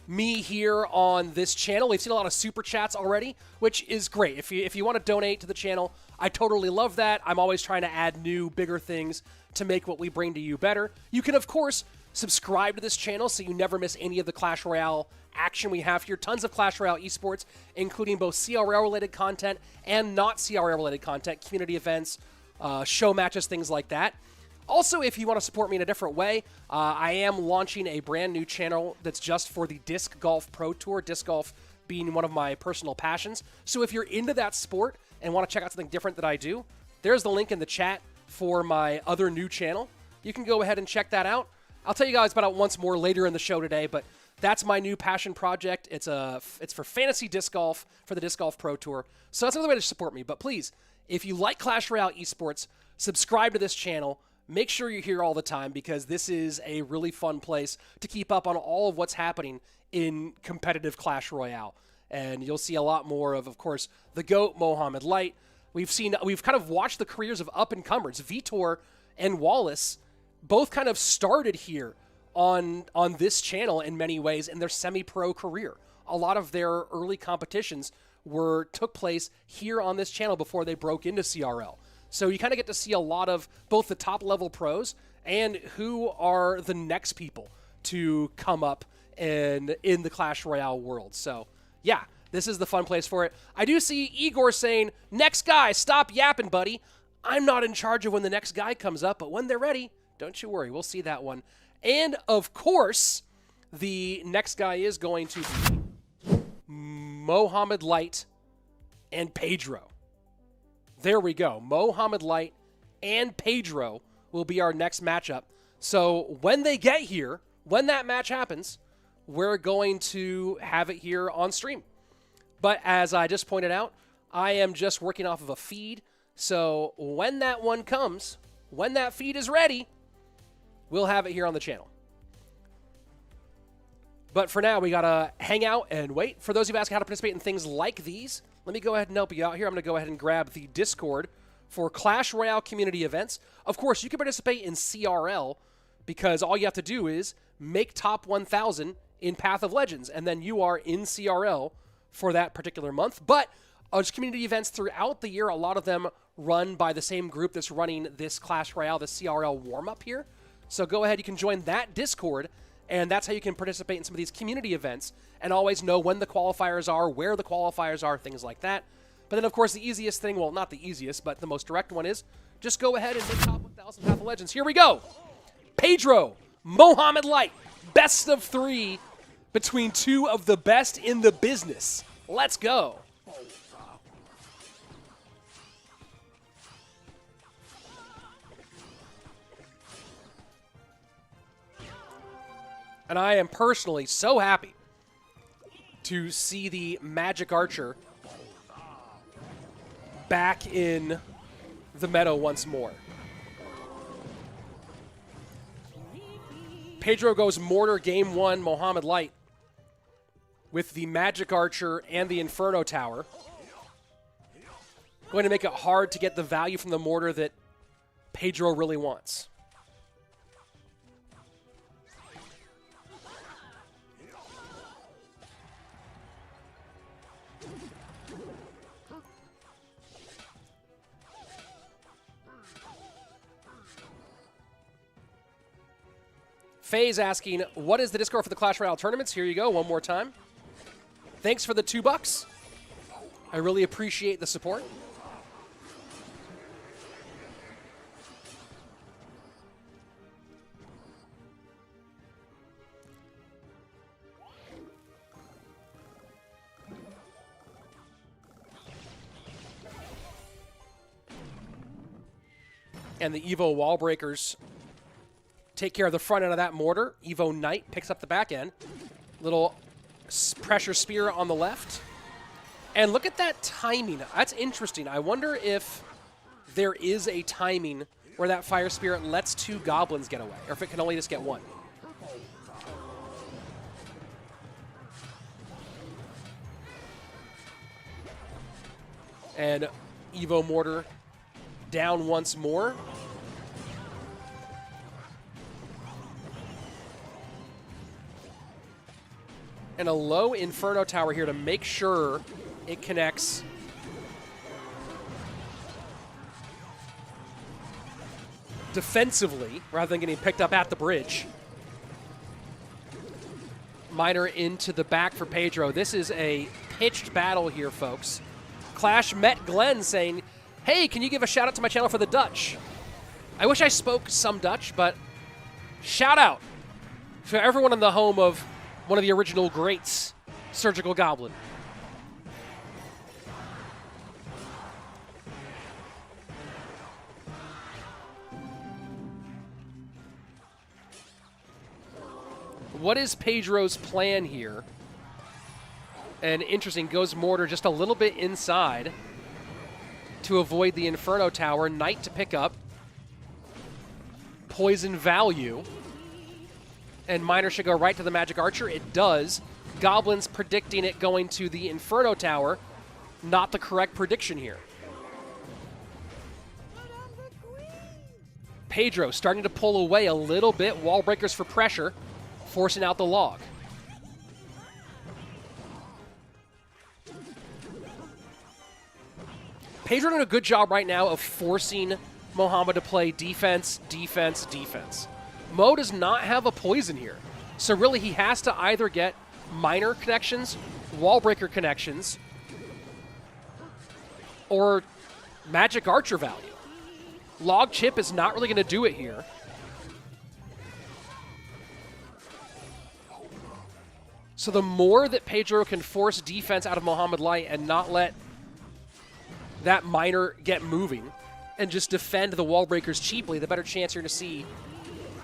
me here on this channel. We've seen a lot of super chats already, which is great. If you want to donate to the channel, I totally love that. I'm always trying to add new, bigger things to make what we bring to you better. You can, of course, subscribe to this channel so you never miss any of the Clash Royale action we have here. Tons of Clash Royale esports, including both CRL-related content and not CRL-related content, community events, show matches, things like that. Also, if you want to support me in a different way, I am launching a brand new channel that's just for the Disc Golf Pro Tour, disc golf being one of my personal passions. So if you're into that sport and want to check out something different that I do, there's the link in the chat for my other new channel. You can go ahead and check that out. I'll tell you guys about it once more later in the show today, but that's my new passion project. It's for fantasy disc golf for the Disc Golf Pro Tour. So that's another way to support me. But please, if you like Clash Royale esports, subscribe to this channel. Make sure you're here all the time because this is a really fun place to keep up on all of what's happening in competitive Clash Royale. And you'll see a lot more of course, the GOAT, Mohamed Light. We've kind of watched the careers of up-and-comers. Vitor and Wallace both kind of started here on this channel in many ways in their semi-pro career. A lot of their early competitions took place here on this channel before they broke into CRL. So you kind of get to see a lot of both the top-level pros and who are the next people to come up in the Clash Royale world. So, yeah, this is the fun place for it. I do see Igor saying, next guy, stop yapping, buddy. I'm not in charge of when the next guy comes up, but when they're ready, don't you worry. We'll see that one. And, of course, the next guy is going to be Mohamed Light and Pedro. There we go. Mohamed Light and Pedro will be our next matchup. So when they get here, when that match happens, we're going to have it here on stream. But as I just pointed out, I am just working off of a feed. So when that one comes, when that feed is ready, we'll have it here on the channel. But for now, we got to hang out and wait. For those of you asking how to participate in things like these, let me go ahead and help you out here. I'm going to go ahead and grab the Discord for Clash Royale community events. Of course, you can participate in CRL because all you have to do is make top 1,000 in Path of Legends, and then you are in CRL for that particular month. But just community events throughout the year, a lot of them run by the same group that's running this Clash Royale, the CRL warm-up here. So go ahead, you can join that Discord, and that's how you can participate in some of these community events and always know when the qualifiers are, where the qualifiers are, things like that. But then, of course, the easiest thing, well, not the easiest, but the most direct one is just go ahead and make top 1,000 Path of Legends. Here we go. Pedro, Mohamed Light, best of 3 between two of the best in the business. Let's go. And I am personally so happy to see the Magic Archer back in the meadow once more. Pedro goes Mortar game 1, Mohamed Light. with the Magic Archer and the Inferno Tower. Going to make it hard to get the value from the mortar that Pedro really wants. Faye's asking, what is the Discord for the Clash Royale tournaments? Here you go, one more time. Thanks for the $2. I really appreciate the support. And the Evo wall breakers take care of the front end of that mortar. Evo Knight picks up the back end. Little pressure spear on the left. And look at that timing. That's interesting. I wonder if there is a timing where that Fire Spirit lets 2 goblins get away, or if it can only just get 1. And Evo Mortar down once more. And a low Inferno Tower here to make sure it connects. Defensively, rather than getting picked up at the bridge. Miner into the back for Pedro. This is a pitched battle here, folks. Clash met Glenn saying, hey, can you give a shout out to my channel for the Dutch? I wish I spoke some Dutch, but shout out to everyone in the home of one of the original greats, Surgical Goblin. What is Pedro's plan here? And interesting, goes Mortar just a little bit inside to avoid the Inferno Tower. Knight to pick up. Poison value. And Miner should go right to the Magic Archer. It does. Goblins predicting it going to the Inferno Tower. Not the correct prediction here. Pedro starting to pull away a little bit. Wall breakers for pressure, forcing out the log. Pedro doing a good job right now of forcing Mohamed to play defense, defense, defense. Mo does not have a poison here. So really he has to either get Miner connections, wall breaker connections, or Magic Archer value. Log Chip is not really going to do it here. So the more that Pedro can force defense out of Mohamed Light and not let that Miner get moving and just defend the wall breakers cheaply, the better chance you're going to see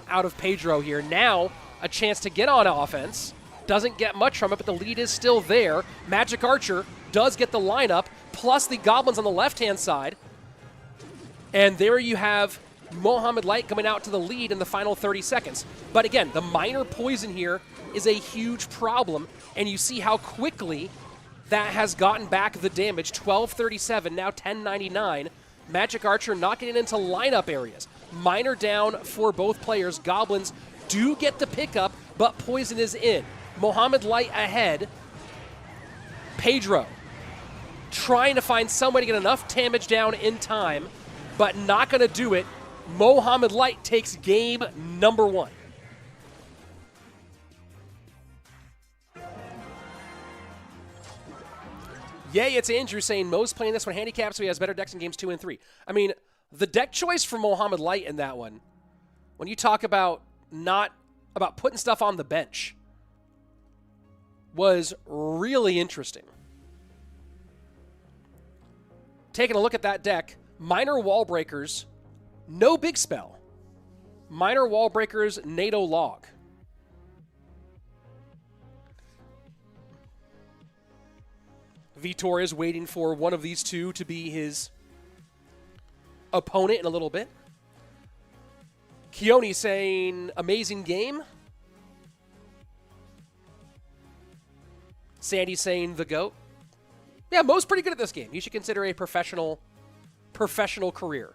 out of Pedro here. Now, a chance to get on offense. Doesn't get much from it, but the lead is still there. Magic Archer does get the lineup, plus the Goblins on the left-hand side. And there you have Mohamed Light coming out to the lead in the final 30 seconds. But again, the Miner poison here is a huge problem, and you see how quickly that has gotten back the damage. 1237, now 1099. Magic Archer not getting into lineup areas. Miner down for both players. Goblins do get the pickup, but poison is in. Mohamed Light ahead. Pedro trying to find some way to get enough damage down in time, but not going to do it. Mohamed Light takes game number 1. Yay, it's Andrew saying Mo's playing this one handicapped, so he has better decks in games 2 and 3. I mean, the deck choice for Mohamed Light in that one, when you talk about putting stuff on the bench, was really interesting. Taking a look at that deck, Miner Wall Breakers, no big spell. Miner Wall Breakers, NATO Log. Vitor is waiting for one of these two to be his opponent in a little bit. Keone saying, amazing game. Sandy's saying the GOAT. Yeah, Mo's pretty good at this game. You should consider a professional career.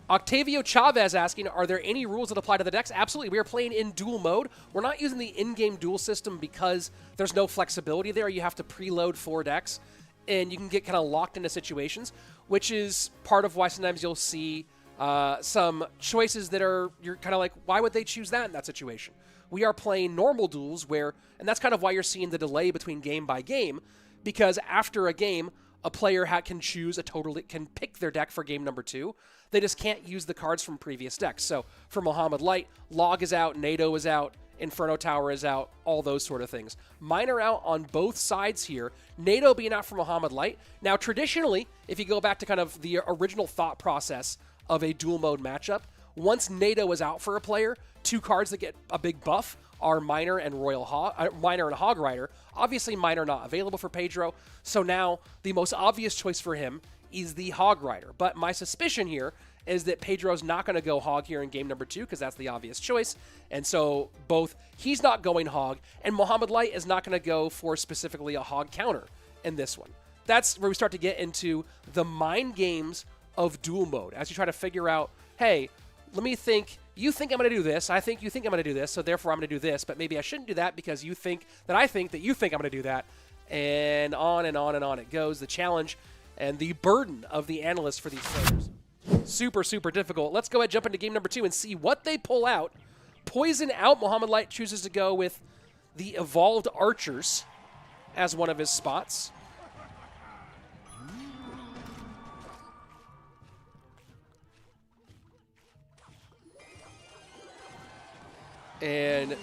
Octavio Chavez asking, are there any rules that apply to the decks? Absolutely. We are playing in duel mode. We're not using the in-game duel system because there's no flexibility there. You have to preload 4 decks, and you can get kind of locked into situations, which is part of why sometimes you'll see some choices that you're kind of like, why would they choose that in that situation? We are playing normal duels and that's kind of why you're seeing the delay between game by game, because after a game, a player can can pick their deck for game number 2. They just can't use the cards from previous decks. So for Mohamed Light, Log is out, NATO is out, Inferno Tower is out, all those sort of things. Mine are out on both sides here, NATO being out for Mohamed Light. Now, traditionally, if you go back to kind of the original thought process of a dual mode matchup, once NATO is out for a player, 2 cards that get a big buff are Miner and Miner and Hog Rider. Obviously, Miner not available for Pedro, so now the most obvious choice for him is the Hog Rider. But my suspicion here is that Pedro's not going to go Hog here in game number 2 because that's the obvious choice. And so he's not going Hog, and Mohamed Light is not going to go for specifically a Hog counter in this one. That's where we start to get into the mind games of duel mode as you try to figure out, hey, let me think. You think I'm going to do this. I think you think I'm going to do this, so therefore I'm going to do this. But maybe I shouldn't do that because you think that I think that you think I'm going to do that. And on and on and on it goes. The challenge and the burden of the analyst for these players. Super, super difficult. Let's go ahead and jump into game number 2 and see what they pull out. Poison out. Mohamed Light chooses to go with the Evolved Archers as one of his spots. And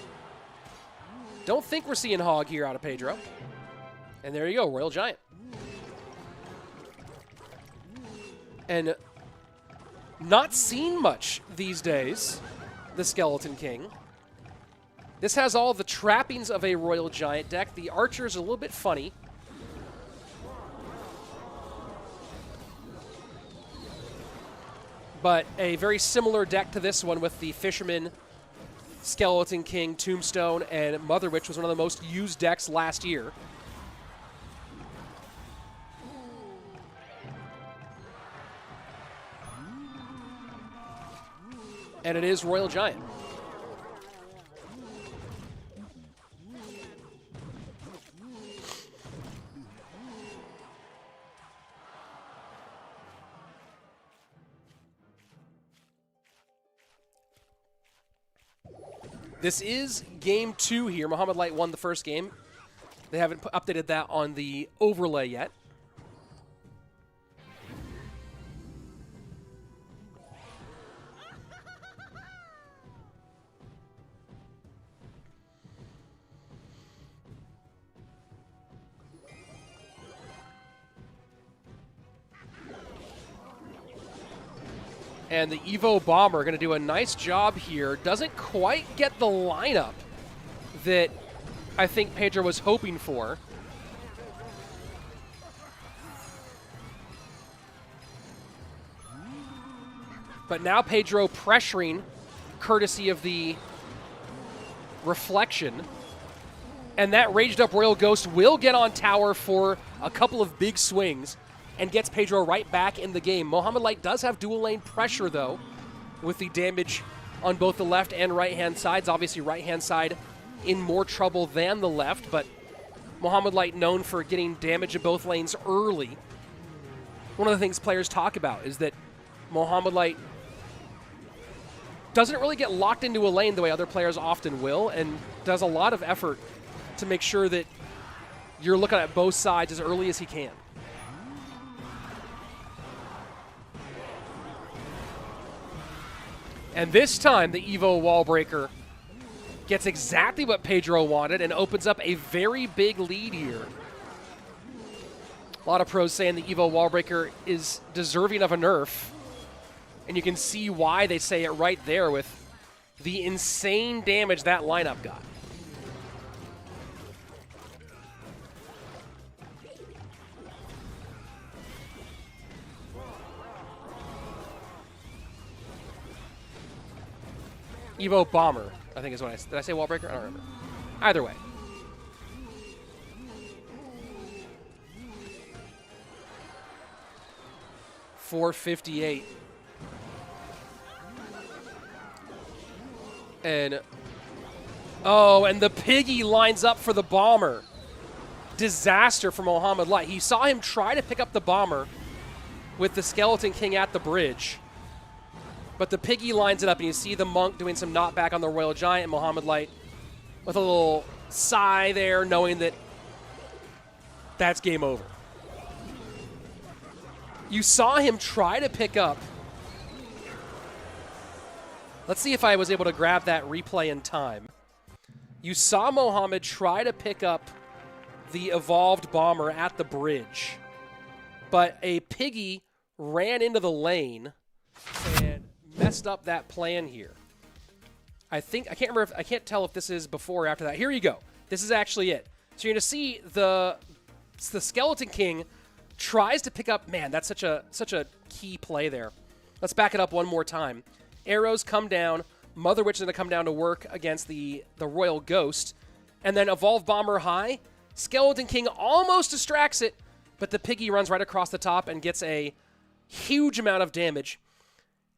don't think we're seeing Hog here out of Pedro. And there you go, Royal Giant. And not seen much these days, the Skeleton King. This has all the trappings of a Royal Giant deck. The Archer's a little bit funny. But a very similar deck to this one with the Fisherman, Skeleton King, Tombstone, and Mother Witch was one of the most used decks last year. And it is Royal Giant. This is game 2 here. Mohamed Light won the first game. They haven't updated that on the overlay yet. And the Evo Bomber going to do a nice job here. Doesn't quite get the lineup that I think Pedro was hoping for. But now Pedro pressuring, courtesy of the reflection. And that raged up Royal Ghost will get on tower for a couple of big swings and gets Pedro right back in the game. Mohamed Light does have dual lane pressure, though, with the damage on both the left and right-hand sides. Obviously, right-hand side in more trouble than the left, but Mohamed Light known for getting damage in both lanes early. One of the things players talk about is that Mohamed Light doesn't really get locked into a lane the way other players often will, and does a lot of effort to make sure that you're looking at both sides as early as he can. And this time, the Evo Wallbreaker gets exactly what Pedro wanted and opens up a very big lead here. A lot of pros saying the Evo Wallbreaker is deserving of a nerf. And you can see why they say it right there with the insane damage that lineup got. Evo Bomber, I think is what did I say Wallbreaker? I don't remember. Either way. 458. And, oh, and the piggy lines up for the bomber. Disaster for Mohamed Light. He saw him try to pick up the bomber with the Skeleton King at the bridge. But the piggy lines it up, and you see the monk doing some knockback on the Royal Giant, and Mohamed Light with a little sigh there, knowing that that's game over. You saw him try to pick up. Let's see if I was able to grab that replay in time. You saw Mohamed try to pick up the evolved bomber at the bridge, but a piggy ran into the lane and messed up that plan here. I can't tell if this is before or after that. Here you go. This is actually it. So you're going to see the Skeleton King tries to pick up. Man, that's such a key play there. Let's back it up one more time. Arrows come down. Mother Witch is going to come down to work against the Royal Ghost, and then evolve bomber high. Skeleton King almost distracts it, but the piggy runs right across the top and gets a huge amount of damage.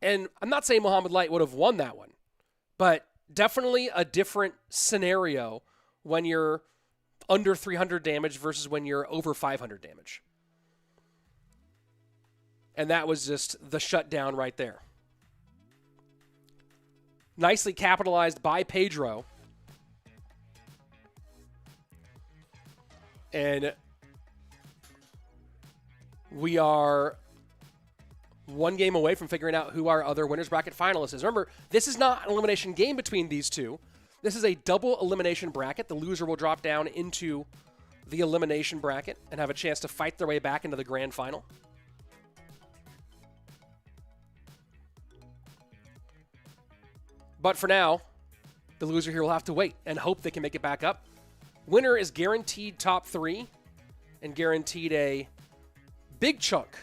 And I'm not saying Mohamed Light would have won that one, but definitely a different scenario when you're under 300 damage versus when you're over 500 damage. And that was just the shutdown right there. Nicely capitalized by Pedro. And we are one game away from figuring out who our other winners bracket finalists is. Remember, this is not an elimination game between these two. This is a double elimination bracket. The loser will drop down into the elimination bracket and have a chance to fight their way back into the grand final. But for now, the loser here will have to wait and hope they can make it back up. Winner is guaranteed top 3 and guaranteed a big chunk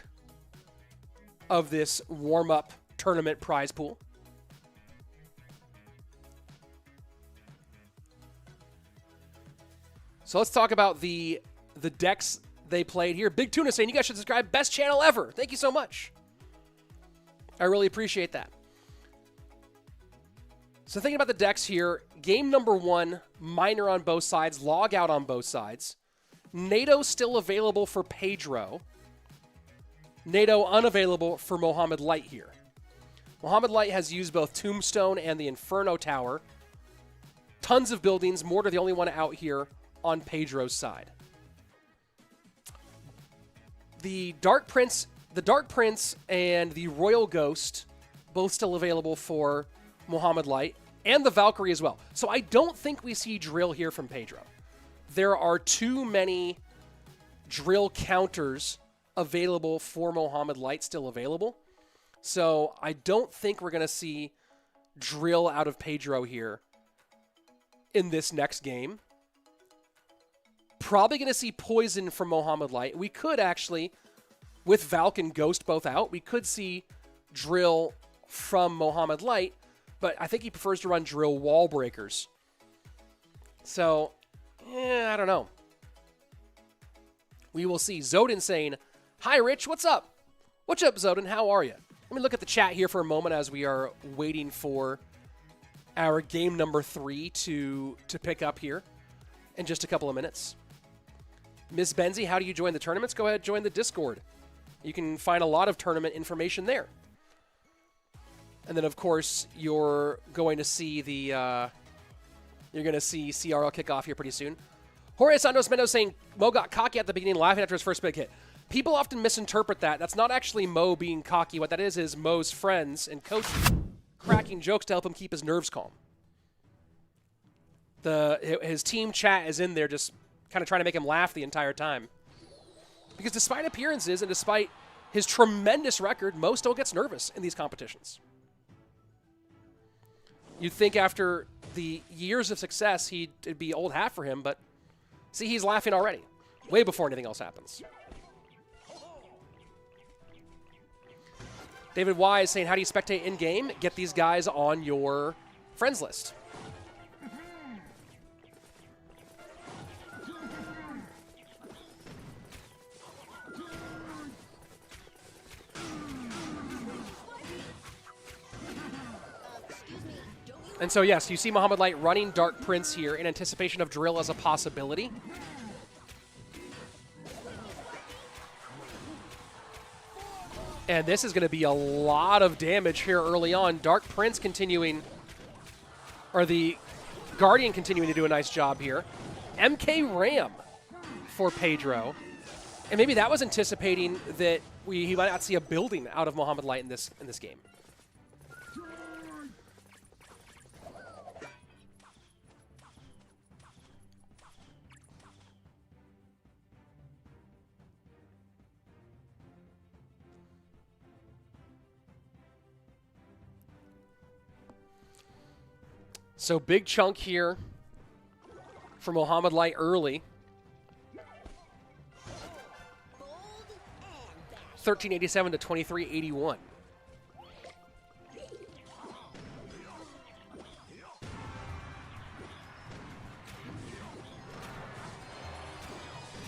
of this warm-up tournament prize pool. So let's talk about the decks they played here. Big Tuna saying, you guys should subscribe. Best channel ever. Thank you so much. I really appreciate that. So thinking about the decks here, game number 1, minor on both sides, log out on both sides. NATO still available for Pedro. NATO unavailable for Mohamed Light here. Mohamed Light has used both Tombstone and the Inferno Tower. Tons of buildings. Mortar the only one out here on Pedro's side. The Dark Prince and the Royal Ghost both still available for Mohamed Light, and the Valkyrie as well. So I don't think we see drill here from Pedro. There are too many drill counters available for Mohamed Light still available. So I don't think we're going to see drill out of Pedro here in this next game. Probably going to see poison from Mohamed Light. We could actually, with Valk and Ghost both out, we could see drill from Mohamed Light, but I think he prefers to run drill wall breakers. So, I don't know. We will see. Zodin saying, hi, Rich, what's up? What's up, Zodin? How are you? Let me look at the chat here for a moment as we are waiting for our game number 3 to pick up here in just a couple of minutes. Miss Benzie, how do you join the tournaments? Go ahead, join the Discord. You can find a lot of tournament information there. And then, of course, you're going to see CRL kick off here pretty soon. Jorge Santos Mendoza saying Mo got cocky at the beginning, laughing after his first big hit. People often misinterpret that. That's not actually Mo being cocky. What that is Mo's friends and coaches cracking jokes to help him keep his nerves calm. His team chat is in there just kind of trying to make him laugh the entire time. Because despite appearances and despite his tremendous record, Mo still gets nervous in these competitions. You'd think after the years of success, it'd be old hat for him, but see, he's laughing already, way before anything else happens. David Y is saying, how do you spectate in-game? Get these guys on your friends list. And so, yes, you see Muhammad Light running Dark Prince here in anticipation of Drill as a possibility. And this is going to be a lot of damage here early on. Dark Prince continuing, or the Guardian continuing to do a nice job here. MK Ram for Pedro. And maybe that was anticipating that he might not see a building out of Muhammad Light in this game. So big chunk here for Muhammad Light early. 1387 to 2381.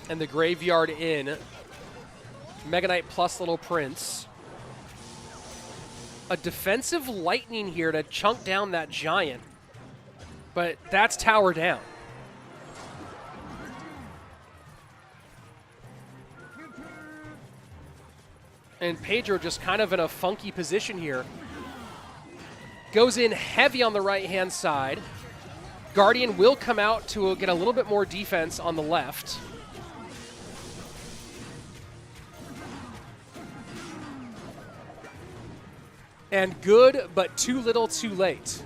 And the Graveyard in. Mega Knight plus Little Prince. A defensive Lightning here to chunk down that Giant. But that's tower down. And Pedro just kind of in a funky position here. Goes in heavy on the right-hand side. Guardian will come out to get a little bit more defense on the left. And good, but too little, too late.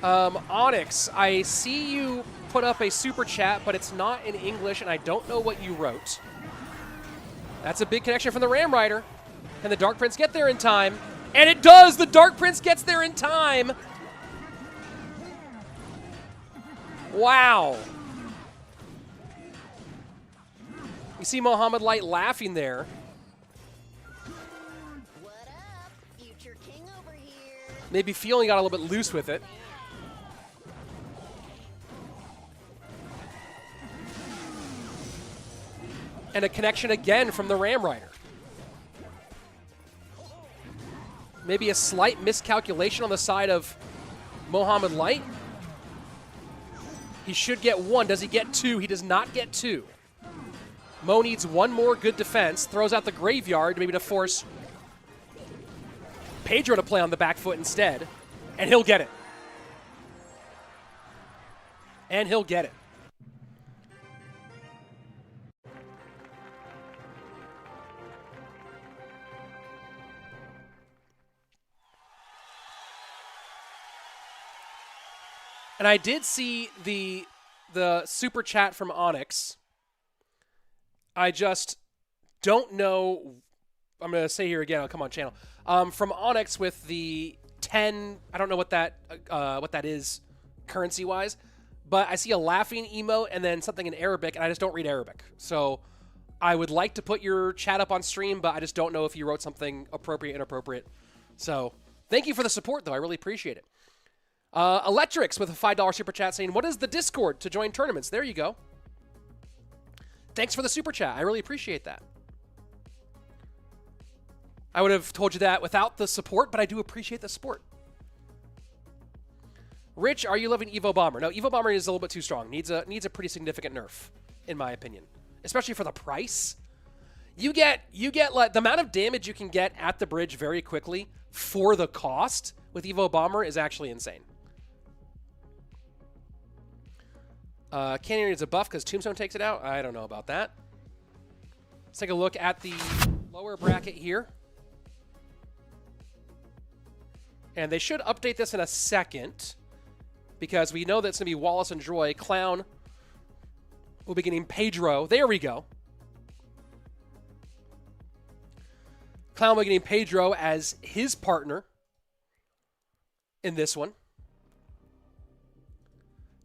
Onyx, I see you put up a super chat, but it's not in English, and I don't know what you wrote. That's a big connection from the Ram Rider. Can the Dark Prince get there in time? And it does! The Dark Prince gets there in time! Wow. You see Muhammad Light laughing there. What up? Future King over here. Maybe feeling got a little bit loose with it. And a connection again from the Ram Rider. Maybe a slight miscalculation on the side of Muhammad Light. He should get one. Does he get two? He does not get two. Mo needs one more good defense. Throws out the Graveyard, maybe to force Pedro to play on the back foot instead. And he'll get it. And he'll get it. And I did see the super chat from Onyx. I just don't know. I'm going to say here again. I'll come on channel. From Onyx with the 10. I don't know what that is currency wise, but I see a laughing emote and then something in Arabic, and I just don't read Arabic. So I would like to put your chat up on stream, but I just don't know if you wrote something appropriate, inappropriate. So thank you for the support, though. I really appreciate it. Electrics with a $5 super chat saying, what is the Discord to join tournaments? There you go. Thanks for the super chat. I really appreciate that. I would have told you that without the support, but I do appreciate the support. Rich, are you loving Evo Bomber? No, Evo Bomber is a little bit too strong. Needs a pretty significant nerf, in my opinion. Especially for the price. You get like the amount of damage you can get at the bridge very quickly for the cost with Evo Bomber is actually insane. Canyon needs a buff because Tombstone takes it out. I don't know about that. Let's take a look at the lower bracket here. And they should update this in a second because we know that it's going to be Wallace and Joy. Clown will be getting Pedro. There we go. Clown will be getting Pedro as his partner in this one.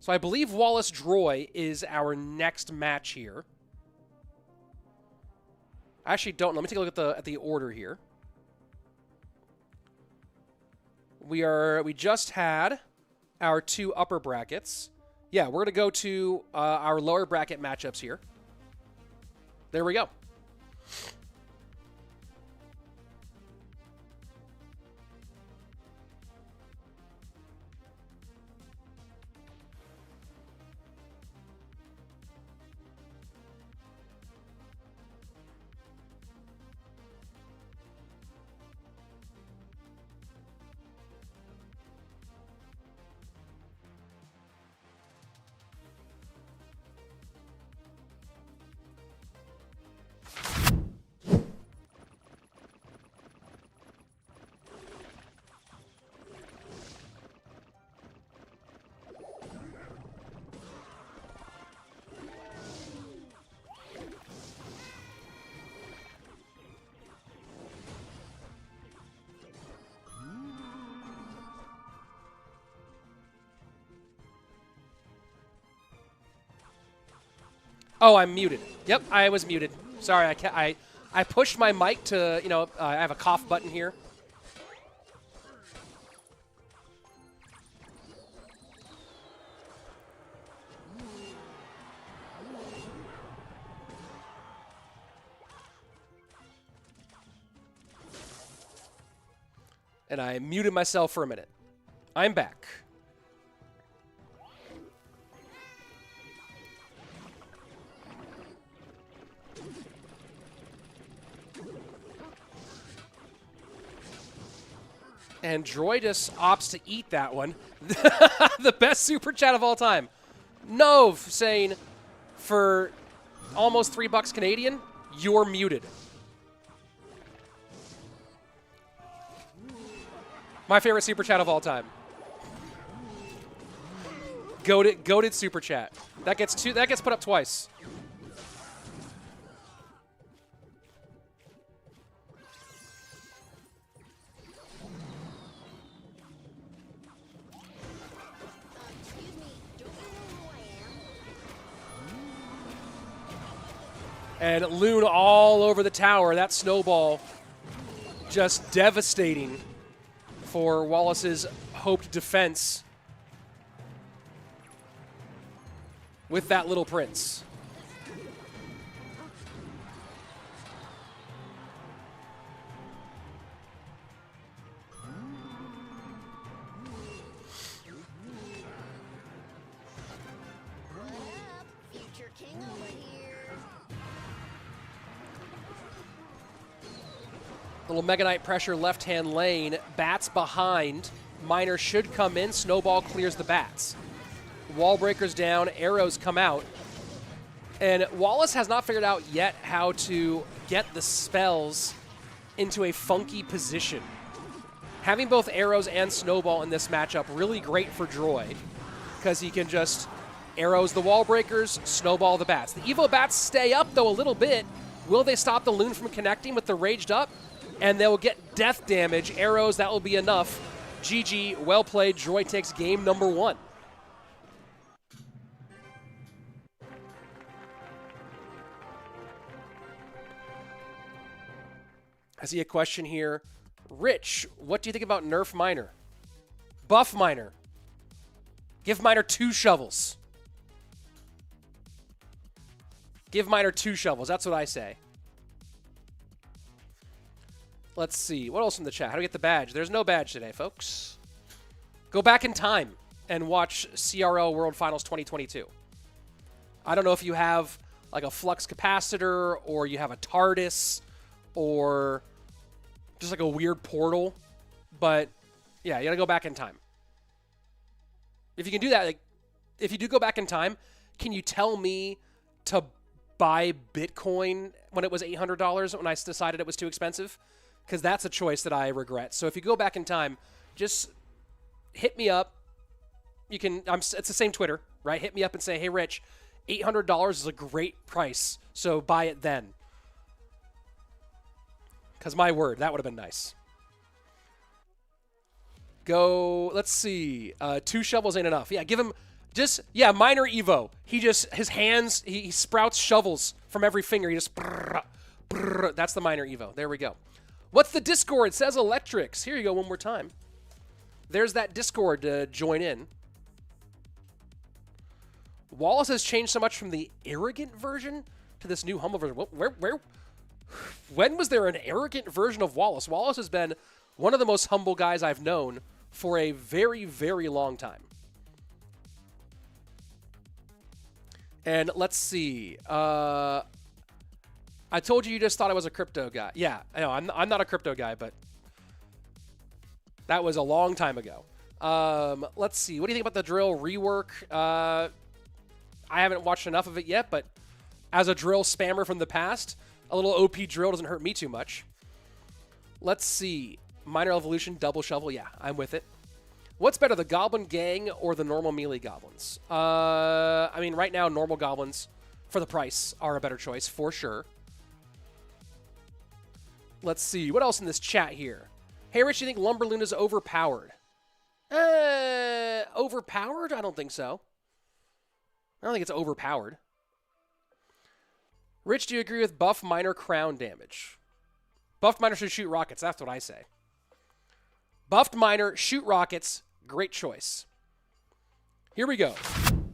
So I believe Wallace Droy is our next match here. I actually don't know. Let me take a look at the order here. We just had our two upper brackets. Yeah, we're going to go to our lower bracket matchups here. There we go. Oh, I'm muted. Yep, I was muted. Sorry, I pushed my mic to, you know, I have a cough button here. And I muted myself for a minute. I'm back. And Droid just opts to eat that one. The best super chat of all time. Nove saying, for almost $3 Canadian, you're muted. My favorite super chat of all time. Goated super chat. That gets put up twice. Excuse me, don't you know who I am? And Loon all over the tower. That snowball just devastating for Wallace's hoped defense with that little prince. What up? Future king over here. Little Mega Knight pressure left-hand lane. Bats behind. Miner should come in. Snowball clears the bats. Wall breakers down. Arrows come out. And Wallace has not figured out yet how to get the spells into a funky position. Having both arrows and snowball in this matchup, really great for Droid, because he can just arrows the wall breakers, snowball the bats. The Evo bats stay up, though, a little bit. Will they stop the Loon from connecting with the raged up? And they'll get death damage. Arrows, that will be enough. GG, well played. Droid takes game number 1. I see a question here. Rich, what do you think about nerf Miner? Buff Miner. Give Miner 2 shovels. Give Miner 2 shovels. That's what I say. Let's see. What else in the chat? How do we get the badge? There's no badge today, folks. Go back in time and watch CRL World Finals 2022. I don't know if you have like a flux capacitor or you have a TARDIS or just like a weird portal. But yeah, you got to go back in time. If you can do that, like if you do go back in time, can you tell me to buy Bitcoin when it was $800 when I decided it was too expensive? Because that's a choice that I regret. So if you go back in time, just hit me up. You can. It's the same Twitter, right? Hit me up and say, "Hey, Rich, $800 is a great price, so buy it then." Because my word, that would have been nice. Go. Let's see. 2 shovels ain't enough. Yeah, give him Miner Evo. His hands. He sprouts shovels from every finger. He just. That's the Miner Evo. There we go. What's the Discord? It says Electrics. Here you go one more time. There's that Discord to join in. Wallace has changed so much from the arrogant version to this new humble version. When was there an arrogant version of Wallace? Wallace has been one of the most humble guys I've known for a very, very long time. And let's see. I told you just thought I was a crypto guy. Yeah, I know. I'm not a crypto guy, but that was a long time ago. Let's see. What do you think about the drill rework? I haven't watched enough of it yet, but as a drill spammer from the past, a little OP drill doesn't hurt me too much. Let's see. Minor Evolution, double shovel. Yeah, I'm with it. What's better, the Goblin Gang or the normal melee goblins? I mean, right now, normal goblins, for the price, are a better choice, for sure. Let's see. What else in this chat here? Hey, Rich, you think Lumberloon is overpowered? Overpowered? I don't think so. I don't think it's overpowered. Rich, do you agree with buff minor crown damage? Buffed minor should shoot rockets. That's what I say. Buffed minor, shoot rockets. Great choice. Here we go.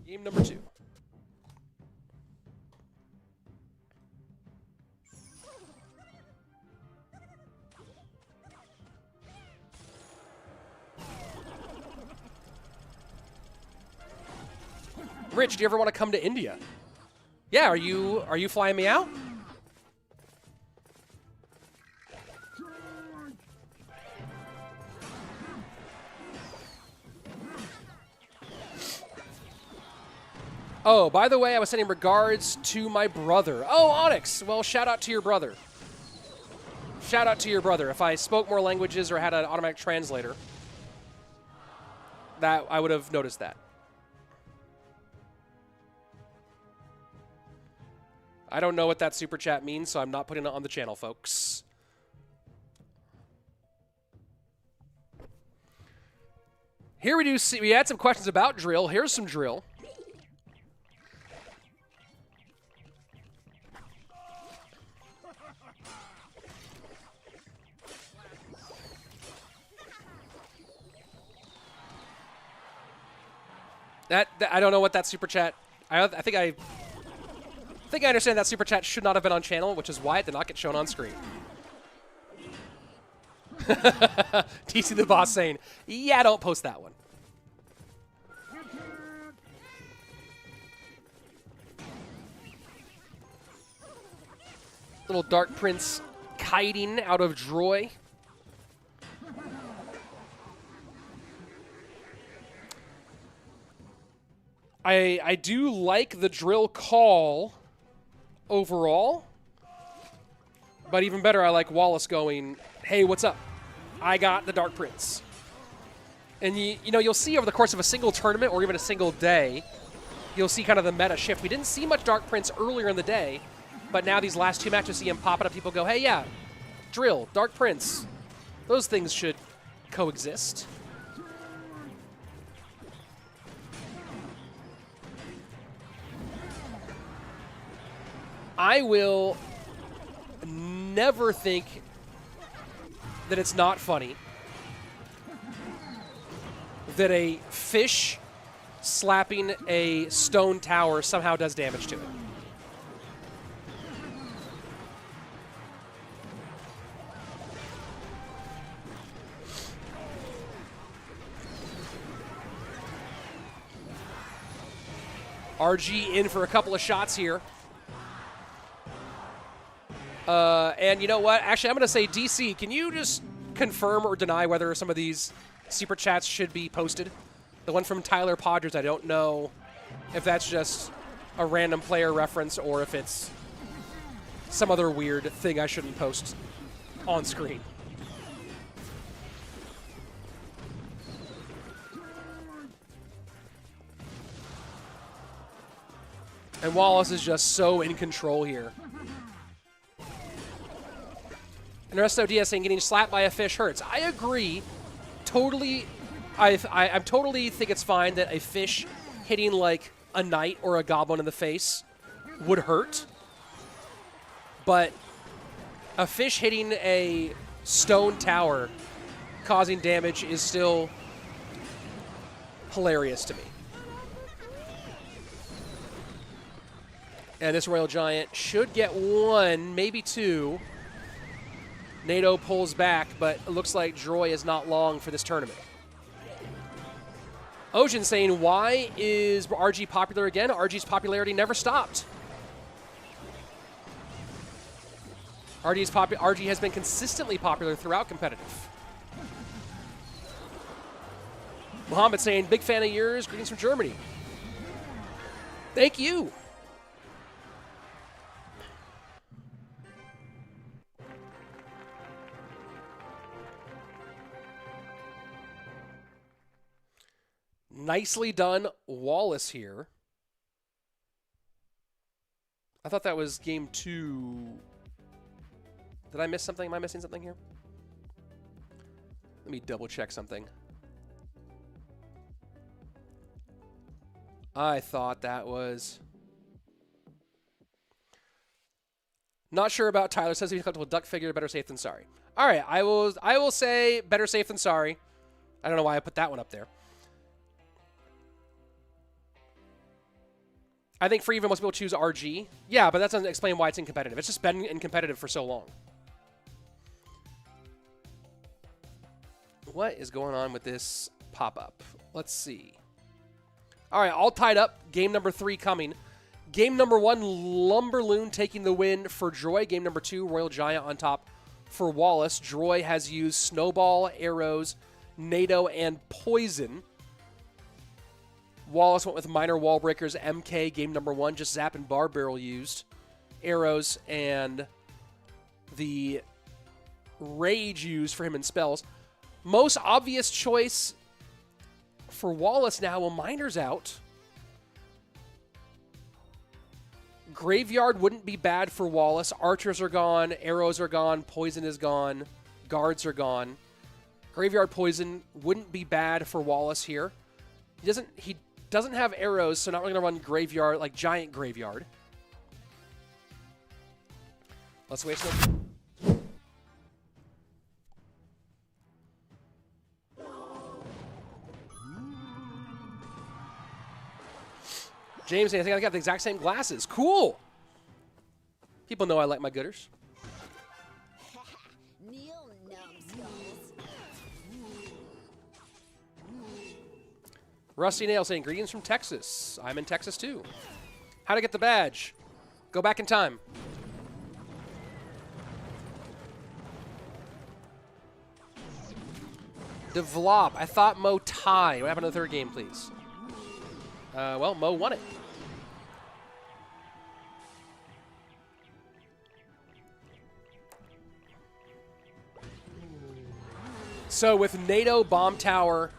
Game number 2. Rich, do you ever want to come to India? Yeah, are you flying me out? Oh, by the way, I was sending regards to my brother. Oh, Onyx. Well, shout out to your brother. Shout out to your brother. If I spoke more languages or had an automatic translator, that I would have noticed that. I don't know what that super chat means, so I'm not putting it on the channel, folks. Here we do see, we had some questions about drill. Here's some drill. That I don't know what that super chat. I think I understand that super chat should not have been on channel, which is why it did not get shown on screen. TC the boss saying, "Yeah, don't post that one." Little Dark Prince kiting out of Droy. I do like the drill call overall, but even better, I like Wallace going, "Hey, what's up? I got the Dark Prince." And you know, you'll see over the course of a single tournament or even a single day, you'll see kind of the meta shift. We didn't see much Dark Prince earlier in the day, but now these last 2 matches, see him popping up. People go, "Hey, yeah, drill, Dark Prince." Those things should coexist. I will never think that it's not funny that a fish slapping a stone tower somehow does damage to it. RG in for a couple of shots here. And you know what? Actually, I'm going to say, DC, can you just confirm or deny whether some of these super chats should be posted? The one from Tyler Podgers, I don't know if that's just a random player reference or if it's some other weird thing I shouldn't post on screen. And Wallace is just so in control here. And Resto Diaz saying getting slapped by a fish hurts. I agree. Totally. I totally think it's fine that a fish hitting like a knight or a goblin in the face would hurt. But a fish hitting a stone tower causing damage is still hilarious to me. And this Royal Giant should get 1, maybe 2. NATO pulls back, but it looks like Droy is not long for this tournament. Ocean saying, why is RG popular again? RG's popularity never stopped. RG has been consistently popular throughout competitive. Muhammad saying, big fan of yours. Greetings from Germany. Thank you. Nicely done, Wallace here. I thought that was game 2. Did I miss something? Am I missing something here? Let me double check something. I thought that was... Not sure about Tyler. Says he's comfortable with duck figure. Better safe than sorry. All right, I will say better safe than sorry. I don't know why I put that one up there. I think for even most people choose RG. Yeah, but that doesn't explain why it's incompetitive. It's just been incompetitive for so long. What is going on with this pop-up? Let's see. All right, all tied up. Game number 3 coming. Game number 1, Lumberloon taking the win for Droy. Game number 2, Royal Giant on top for Wallace. Droy has used Snowball, Arrows, NATO, and Poison. Wallace went with Minor Wall Breakers, MK, game number 1. Just Zap and Bar Barrel used. Arrows and the Rage used for him in spells. Most obvious choice for Wallace now, well, Miner's out. Graveyard wouldn't be bad for Wallace. Archers are gone. Arrows are gone. Poison is gone. Guards are gone. Graveyard Poison wouldn't be bad for Wallace here. He doesn't have arrows, so not really going to run Graveyard, like Giant Graveyard. Let's waste no... James, I think I got the exact same glasses. Cool! People know I like my gooders. Neil numbskulls. Rusty Nail saying, greetings from Texas. I'm in Texas too. How to get the badge? Go back in time. Devlop. I thought Mo tie. What happened to the third game, please? Well, Mo won it. So with NATO, Bomb Tower,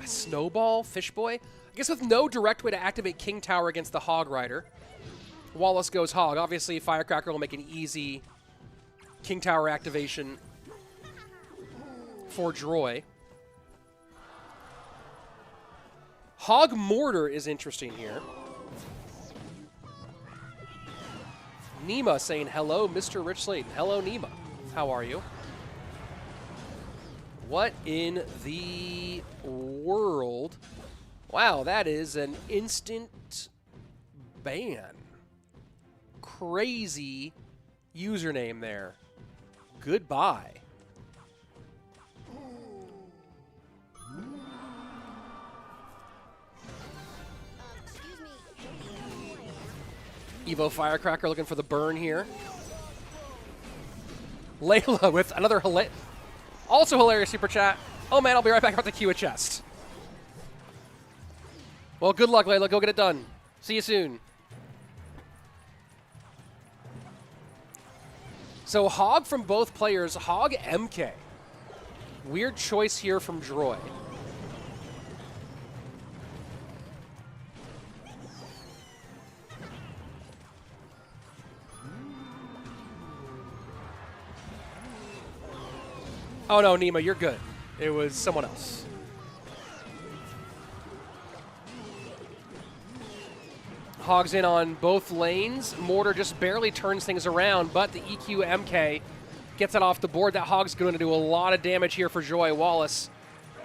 Snowball, Fishboy, I guess with no direct way to activate King Tower against the Hog Rider, Wallace goes Hog. Obviously, Firecracker will make an easy King Tower activation for Droy. Hog Mortar is interesting here. Nima saying, hello, Mr. Rich Slayton. Hello, Nima. How are you? What in the world? Wow, that is an instant ban. Crazy username there. Goodbye. Excuse me. Evo Firecracker looking for the burn here. Layla with another also hilarious super chat. Oh man, I'll be right back about the queue a chest. Well, good luck, Layla. Go get it done. See you soon. So Hog from both players. Hog MK. Weird choice here from Droy. Oh no, Nima, you're good. It was someone else. Hog's in on both lanes. Mortar just barely turns things around, but the EQ MK gets it off the board. That Hog's going to do a lot of damage here for Droy. Wallace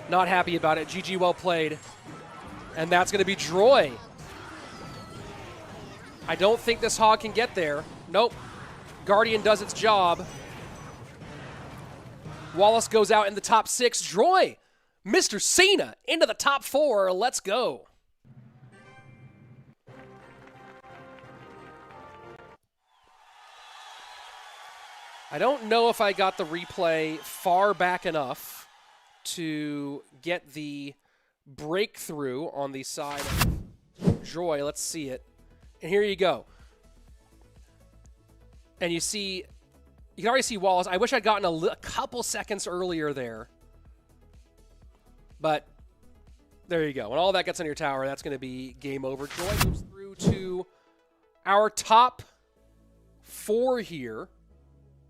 not happy about it. GG, well played. And that's going to be Droy. I don't think this Hog can get there. Nope. Guardian does its job. Wallace goes out in the top 6. Droy, Mr. Cena, into the top 4. Let's go. I don't know if I got the replay far back enough to get the breakthrough on the side of Droy. Let's see it. And here you go. And you see... You can already see Wallace. I wish I'd gotten a couple seconds earlier there. But there you go. When all that gets on your tower, that's going to be game over. Droy moves through to our top 4 here.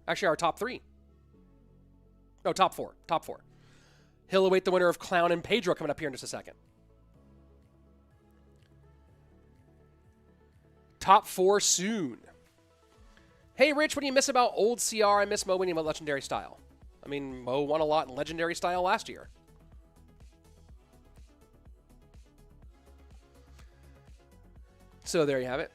Actually, our top 3. No, top 4. Top 4. He'll await the winner of Clown and Pedro coming up here in just a second. Top 4 soon. Hey, Rich, what do you miss about old CR? I miss Mo winning about Legendary Style. I mean, Mo won a lot in Legendary Style last year. So there you have it.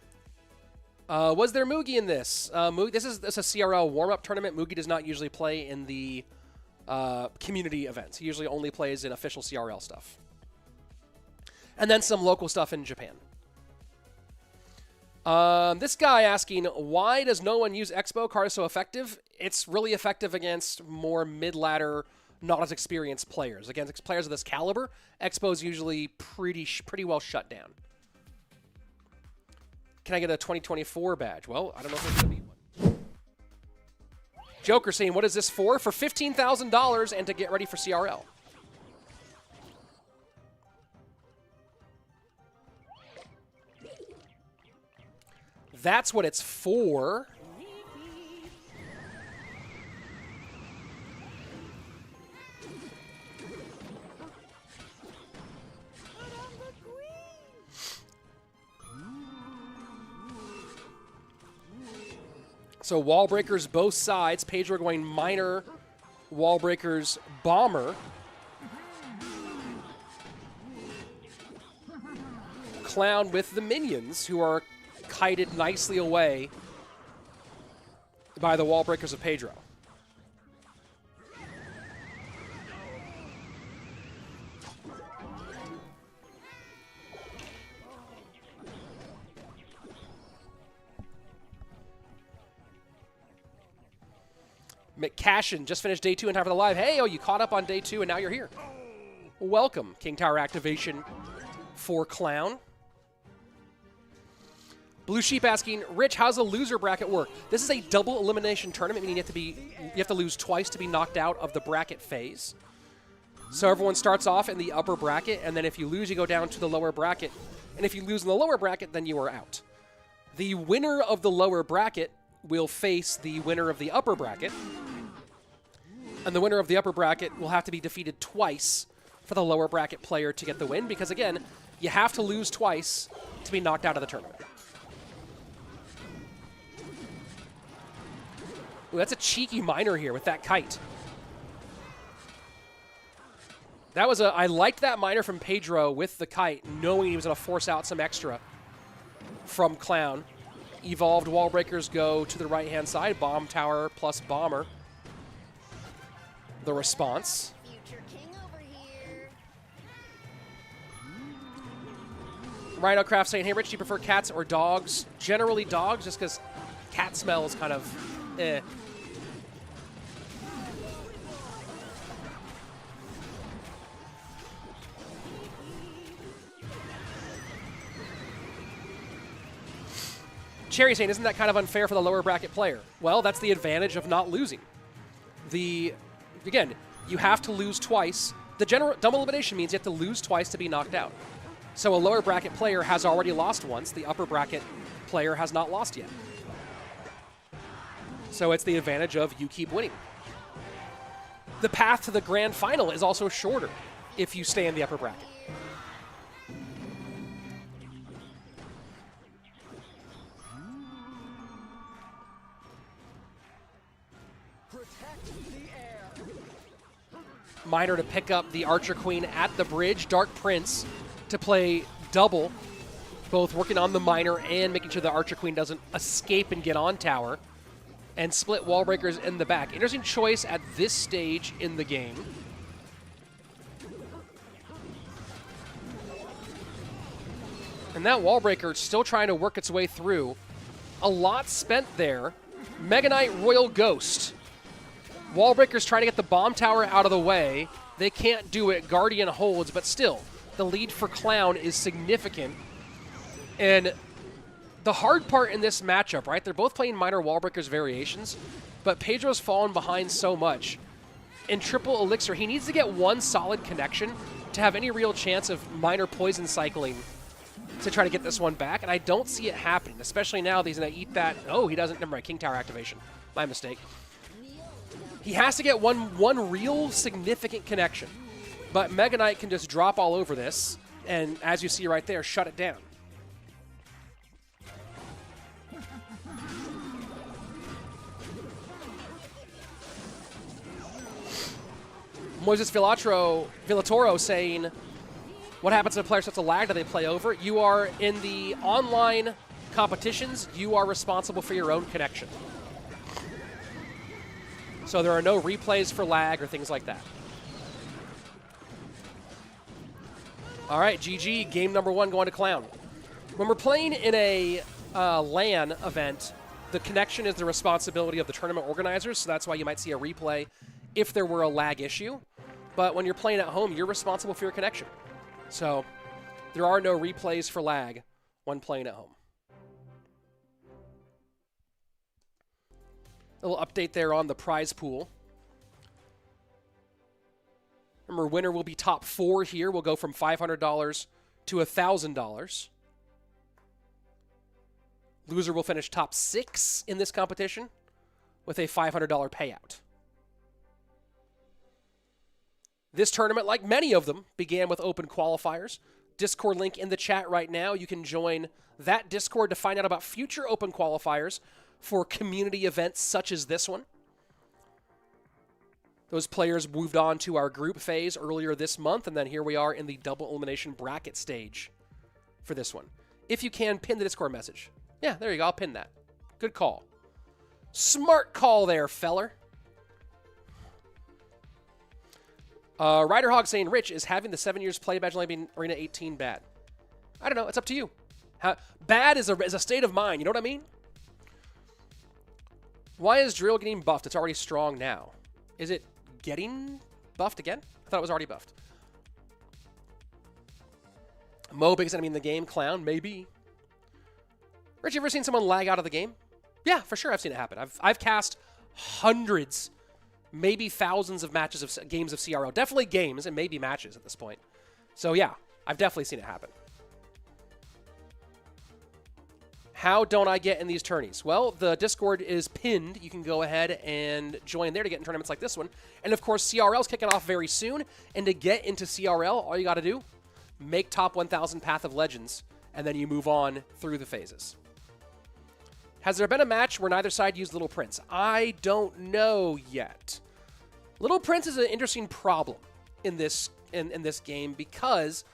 Was there Moogie in this? This is a CRL warm-up tournament. Moogie does not usually play in the community events. He usually only plays in official CRL stuff. And then some local stuff in Japan. This guy asking, why does no one use Expo? Card is so effective. It's really effective against more mid-ladder, not as experienced players. Against players of this caliber, Expo is usually pretty well shut down. Can I get a 2024 badge? Well, I don't know if there's going to be one. Joker saying, what is this for? For $15,000 and to get ready for CRL. That's what it's for. So wall breakers both sides. Pedro going minor, wall breakers bomber. Clown with the minions, who are kited nicely away by the wall breakers of Pedro. McCashin just finished day 2 and half of the live. Hey, oh, you caught up on day 2 and now you're here. Welcome. King Tower activation for Clown. Blue Sheep asking, Rich, how's the loser bracket work? This is a double elimination tournament, meaning you have to lose twice to be knocked out of the bracket phase. So everyone starts off in the upper bracket, and then if you lose, you go down to the lower bracket. And if you lose in the lower bracket, then you are out. The winner of the lower bracket will face the winner of the upper bracket. And the winner of the upper bracket will have to be defeated twice for the lower bracket player to get the win, because again, you have to lose twice to be knocked out of the tournament. Ooh, that's a cheeky minor here with that kite. That was I liked that minor from Pedro with the kite, knowing he was going to force out some extra from Clown. Evolved wall breakers go to the right-hand side. Bomb tower plus bomber. The response. Future king over here. Rhino Craft saying, hey, Rich, do you prefer cats or dogs? Generally dogs, just because cat smell is kind of eh. Cherry saying, isn't that kind of unfair for the lower bracket player? Well, that's the advantage of not losing. Again, you have to lose twice. The general double elimination means you have to lose twice to be knocked out. So a lower bracket player has already lost once. The upper bracket player has not lost yet. So it's the advantage of you keep winning. The path to the grand final is also shorter if you stay in the upper bracket. Minor to pick up the Archer Queen at the bridge. Dark Prince to play double, both working on the minor and making sure the Archer Queen doesn't escape and get on tower. And split wall breakers in the back. Interesting choice at this stage in the game. And that wall breaker still trying to work its way through. A lot spent there. Mega Knight Royal Ghost. Wallbreaker's trying to get the bomb tower out of the way. They can't do it. Guardian holds, but still, the lead for Clown is significant. And the hard part in this matchup, right? They're both playing minor Wallbreakers variations, but Pedro's fallen behind so much. In triple elixir, he needs to get one solid connection to have any real chance of minor poison cycling to try to get this one back, and I don't see it happening, especially now that he's going to eat that. Oh, he doesn't. Never mind. King Tower activation. My mistake. He has to get one real significant connection. But Mega Knight can just drop all over this, and as you see right there, shut it down. Moises Villatoro saying, what happens if a player starts to lag? Do they play over? You are in the online competitions, you are responsible for your own connection. So there are no replays for lag or things like that. All right, GG, game number 1 going to Clown. When we're playing in a LAN event, the connection is the responsibility of the tournament organizers, so that's why you might see a replay if there were a lag issue. But when you're playing at home, you're responsible for your connection. So there are no replays for lag when playing at home. A little update there on the prize pool. Remember, winner will be top 4 here. We'll go from $500 to $1,000. Loser will finish top 6 in this competition with a $500 payout. This tournament, like many of them, began with open qualifiers. Discord link in the chat right now. You can join that Discord to find out about future open qualifiers for community events such as this one. Those players moved on to our group phase earlier this month, and then here we are in the double elimination bracket stage for this one. If you can, pin the Discord message. Yeah, there you go. I'll pin that. Good call. Smart call there, feller. Rider Hog saying, Rich, is having the 7 years play badge only being Arena 18 bad? I don't know. It's up to you. Bad is a state of mind. You know what I mean? Why is Drill getting buffed? It's already strong now. Is it getting buffed again? I thought it was already buffed. Mo, biggest enemy in the game. Clown, maybe. Rich, you ever seen someone lag out of the game? Yeah, for sure I've seen it happen. I've cast hundreds, maybe thousands of matches of games of CRL. Definitely games and maybe matches at this point. So yeah, I've definitely seen it happen. How don't I get in these tourneys? Well, the Discord is pinned. You can go ahead and join there to get in tournaments like this one. And of course, CRL is kicking off very soon. And to get into CRL, all you got to do, make top 1,000 Path of Legends, and then you move on through the phases. Has there been a match where neither side used Little Prince? I don't know yet. Little Prince is an interesting problem in this game because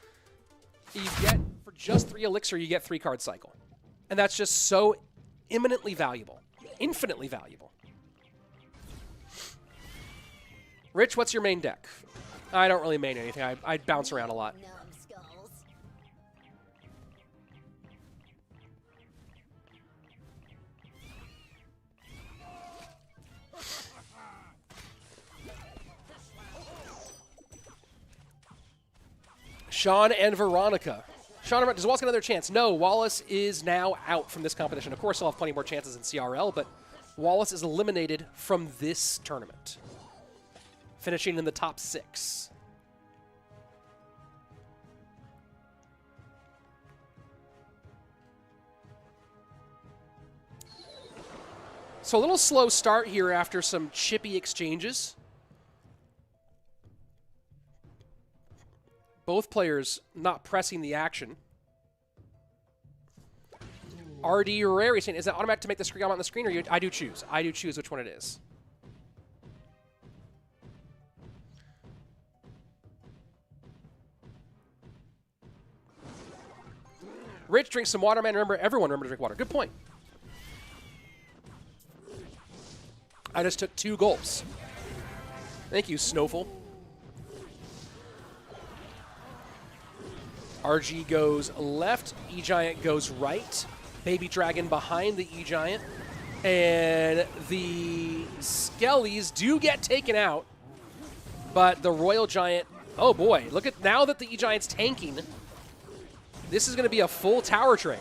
you get, for just 3 elixir, you get 3 card cycle. And that's just so eminently valuable. Infinitely valuable. Rich, what's your main deck? I don't really main anything. I bounce around a lot. Numbskulls. Sean and Veronica. Sean, does Wallace get another chance? No, Wallace is now out from this competition. Of course, he'll have plenty more chances in CRL, but Wallace is eliminated from this tournament, finishing in the top 6. So a little slow start here after some chippy exchanges. Both players not pressing the action. RD Rary saying, is that automatic to make the screen on the screen, or I do choose? I do choose which one it is. Rich, drink some water, man. Remember, everyone remember to drink water. Good point. I just took 2 gulps. Thank you, Snowful. RG goes left, E-Giant goes right. Baby Dragon behind the E-Giant. And the Skellies do get taken out. But the Royal Giant, oh boy, look at, now that the E-Giant's tanking, this is going to be a full tower trade.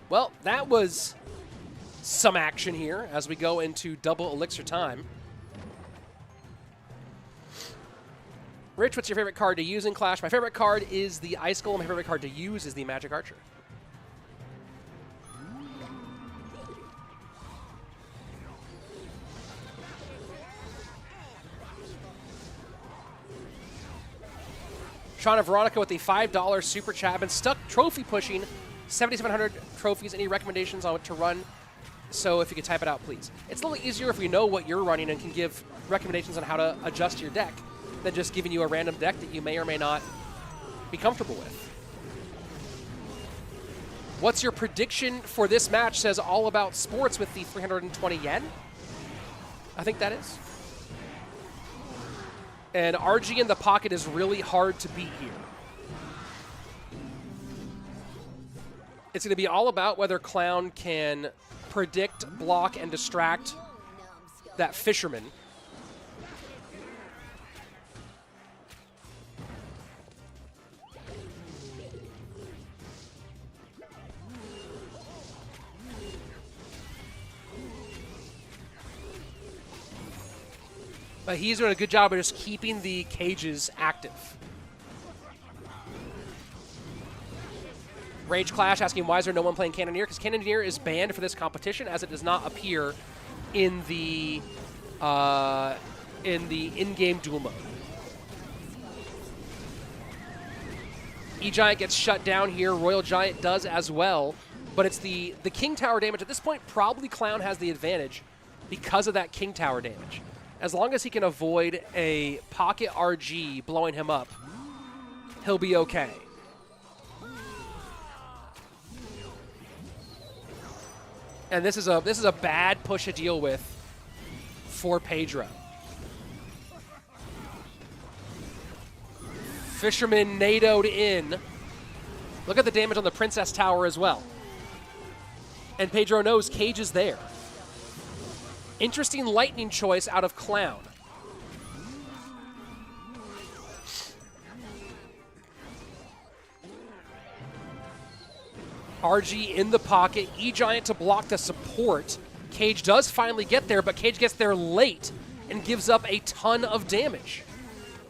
Well, that was some action here as we go into double elixir time. Rich, what's your favorite card to use in Clash? My favorite card is the Ice Golem. My favorite card to use is the Magic Archer. Sean and Veronica with the $5 super chat. Been stuck trophy pushing 7,700 trophies. Any recommendations on what to run? So if you could type it out, please. It's a little easier if we know what you're running and can give recommendations on how to adjust your deck than just giving you a random deck that you may or may not be comfortable with. What's your prediction for this match? Says All About Sports with the 320 yen. I think that is. And RG in the pocket is really hard to beat here. It's going to be all about whether Clown can predict, block, and distract that Fisherman. But he's doing a good job of just keeping the cages active. Rage Clash asking, why is there no one playing Cannoneer? Because Cannoneer is banned for this competition as it does not appear in the in-game duel mode. E-Giant gets shut down here. Royal Giant does as well. But it's the King Tower damage. At this point, probably Clown has the advantage because of that King Tower damage. As long as he can avoid a pocket RG blowing him up, he'll be okay. And this is a bad push to deal with for Pedro. Fisherman NATO'd in. Look at the damage on the Princess Tower as well. And Pedro knows Cage is there. Interesting lightning choice out of Clown. RG in the pocket, E-Giant to block the support. Cage does finally get there, but Cage gets there late and gives up a ton of damage.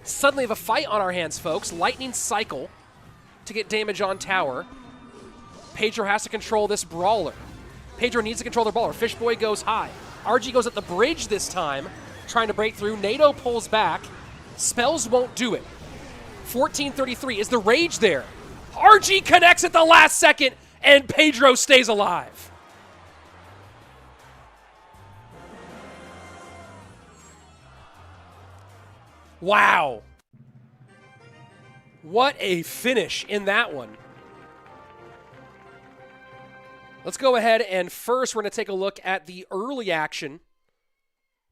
Suddenly we have a fight on our hands, folks. Lightning cycle to get damage on tower. Pedro has to control this brawler. Pedro needs to control the brawler. Fishboy goes high. RG goes at the bridge this time, trying to break through. NATO pulls back. Spells won't do it. 1433. Is the rage there? RG connects at the last second, and Pedro stays alive. Wow. What a finish in that one. Let's go ahead and first we're going to take a look at the early action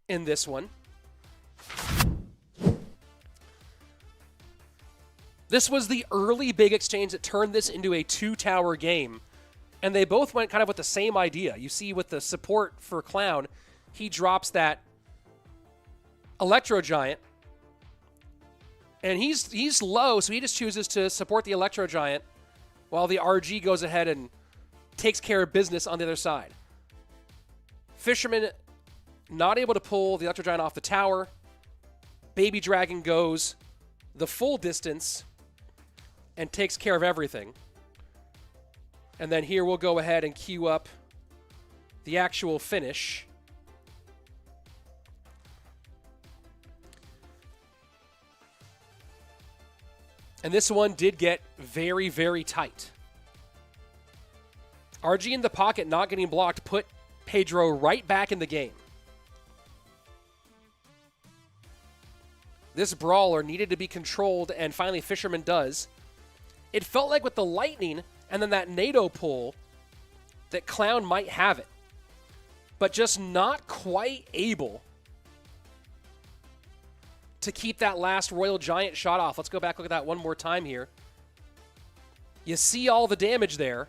in this one. This was the early big exchange that turned this into a two-tower game. And they both went kind of with the same idea. You see with the support for Clown, he drops that Electro Giant. And he's low, so he just chooses to support the Electro Giant while the RG goes ahead and takes care of business on the other side. Fisherman not able to pull the Electro Giant off the tower. Baby Dragon goes the full distance and takes care of everything. And then here we'll go ahead and queue up the actual finish. And this one did get very, very tight. RG in the pocket not getting blocked put Pedro right back in the game. This brawler needed to be controlled, and finally Fisherman does. It felt like with the lightning and then that NATO pull that Clown might have it, but just not quite able to keep that last Royal Giant shot off. Let's go back, look at that one more time here. You see all the damage there.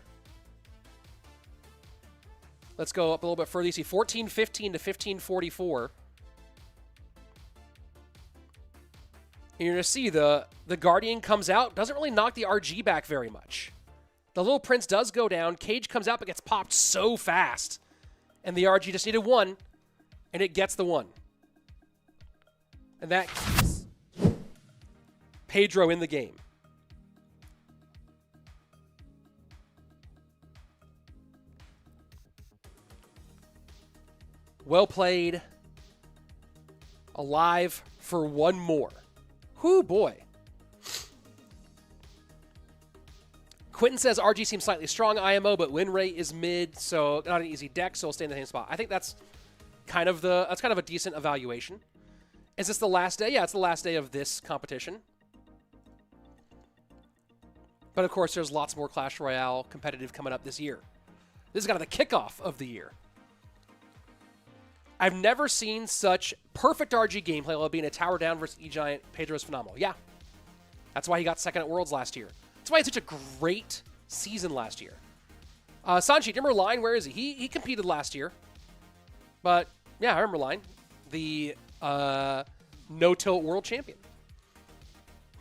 Let's go up a little bit further. You see 1415 to 1544. And you're going to see the Guardian comes out. Doesn't really knock the RG back very much. The little Prince does go down. Cage comes out but gets popped so fast. And the RG just needed one. And it gets the one. And that keeps Pedro in the game. Well played. Alive for one more. Whoo, boy. Quentin says RG seems slightly strong IMO, but win rate is mid, so not an easy deck, so it'll stay in the same spot. I think that's kind of a decent evaluation. Is this the last day? Yeah, it's the last day of this competition. But of course, there's lots more Clash Royale competitive coming up this year. This is kind of the kickoff of the year. I've never seen such perfect RG gameplay while being a tower down versus E-Giant. Pedro's phenomenal. Yeah. That's why he got second at Worlds last year. That's why he had such a great season last year. Sanchi, do you remember Line? Where is he? He competed last year. But, yeah, I remember Line. The no-tilt world champion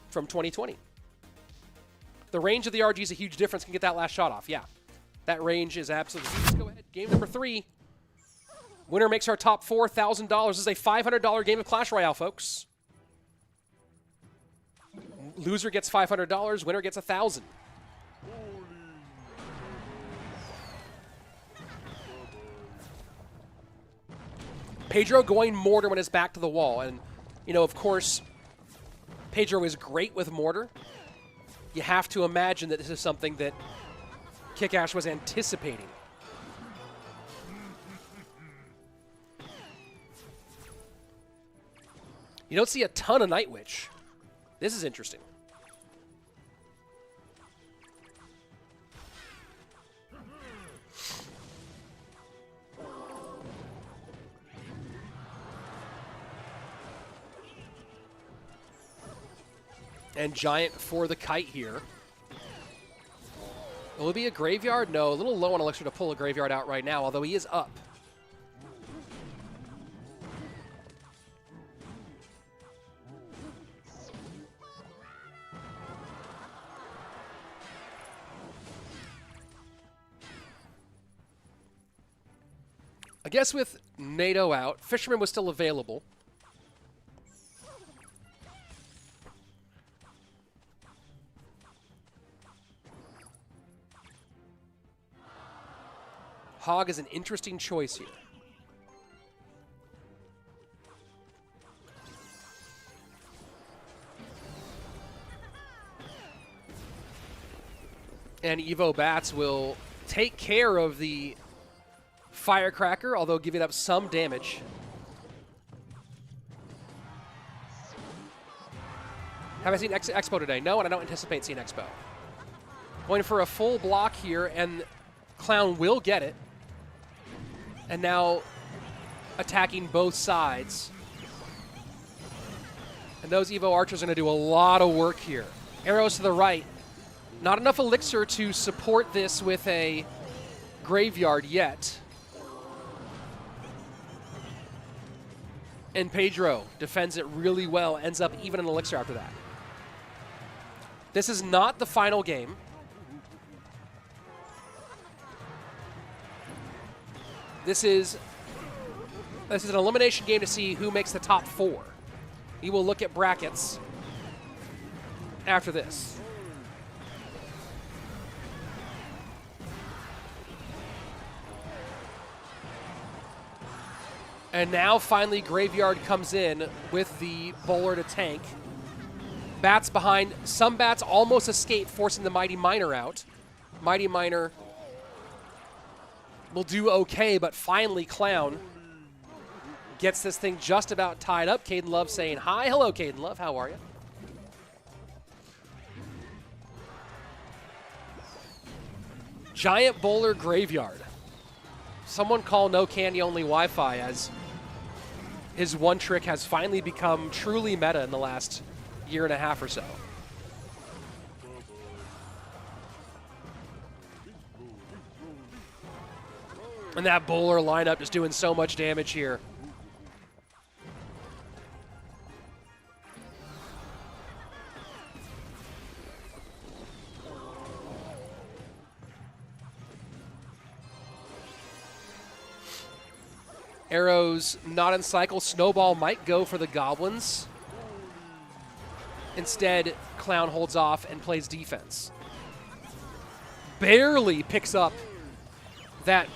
from 2020. The range of the RG is a huge difference. Can get that last shot off. Yeah. That range is absolutely huge. Let's go ahead. Game number 3. Winner makes our top $4,000. This is a $500 game of Clash Royale, folks. Loser gets $500. Winner gets $1,000. Pedro going Mortar when it's back to the wall. And, you know, of course, Pedro is great with Mortar. You have to imagine that this is something that Kickash was anticipating. You don't see a ton of Night Witch. This is interesting. And Giant for the kite here. Will it be a graveyard? No, a little low on Elixir to pull a graveyard out right now, although he is up. I guess with NATO out, Fisherman was still available. Hog is an interesting choice here. And Evo Bats will take care of the Firecracker, although giving up some damage. Have I seen Expo today? No, and I don't anticipate seeing Expo. Going for a full block here, and Clown will get it. And now attacking both sides. And those Evo Archers are going to do a lot of work here. Arrows to the right. Not enough Elixir to support this with a graveyard yet. And Pedro defends it really well, ends up even an Elixir after that. This is not the final game. This is an elimination game to see who makes the top 4. We will look at brackets after this. And now finally Graveyard comes in with the bowler to tank. Bats behind. Some bats almost escape, forcing the Mighty Miner out. Mighty Miner will do okay, but finally Clown gets this thing just about tied up. Caden Love saying hi. Hello, Caden Love. How are you? Giant Bowler Graveyard. Someone call No Candy Only Wi-Fi, as his one trick has finally become truly meta in the last year and a half or so. And that bowler lineup is doing so much damage here. Arrows not in cycle. Snowball might go for the Goblins. Instead, Clown holds off and plays defense. Barely picks up that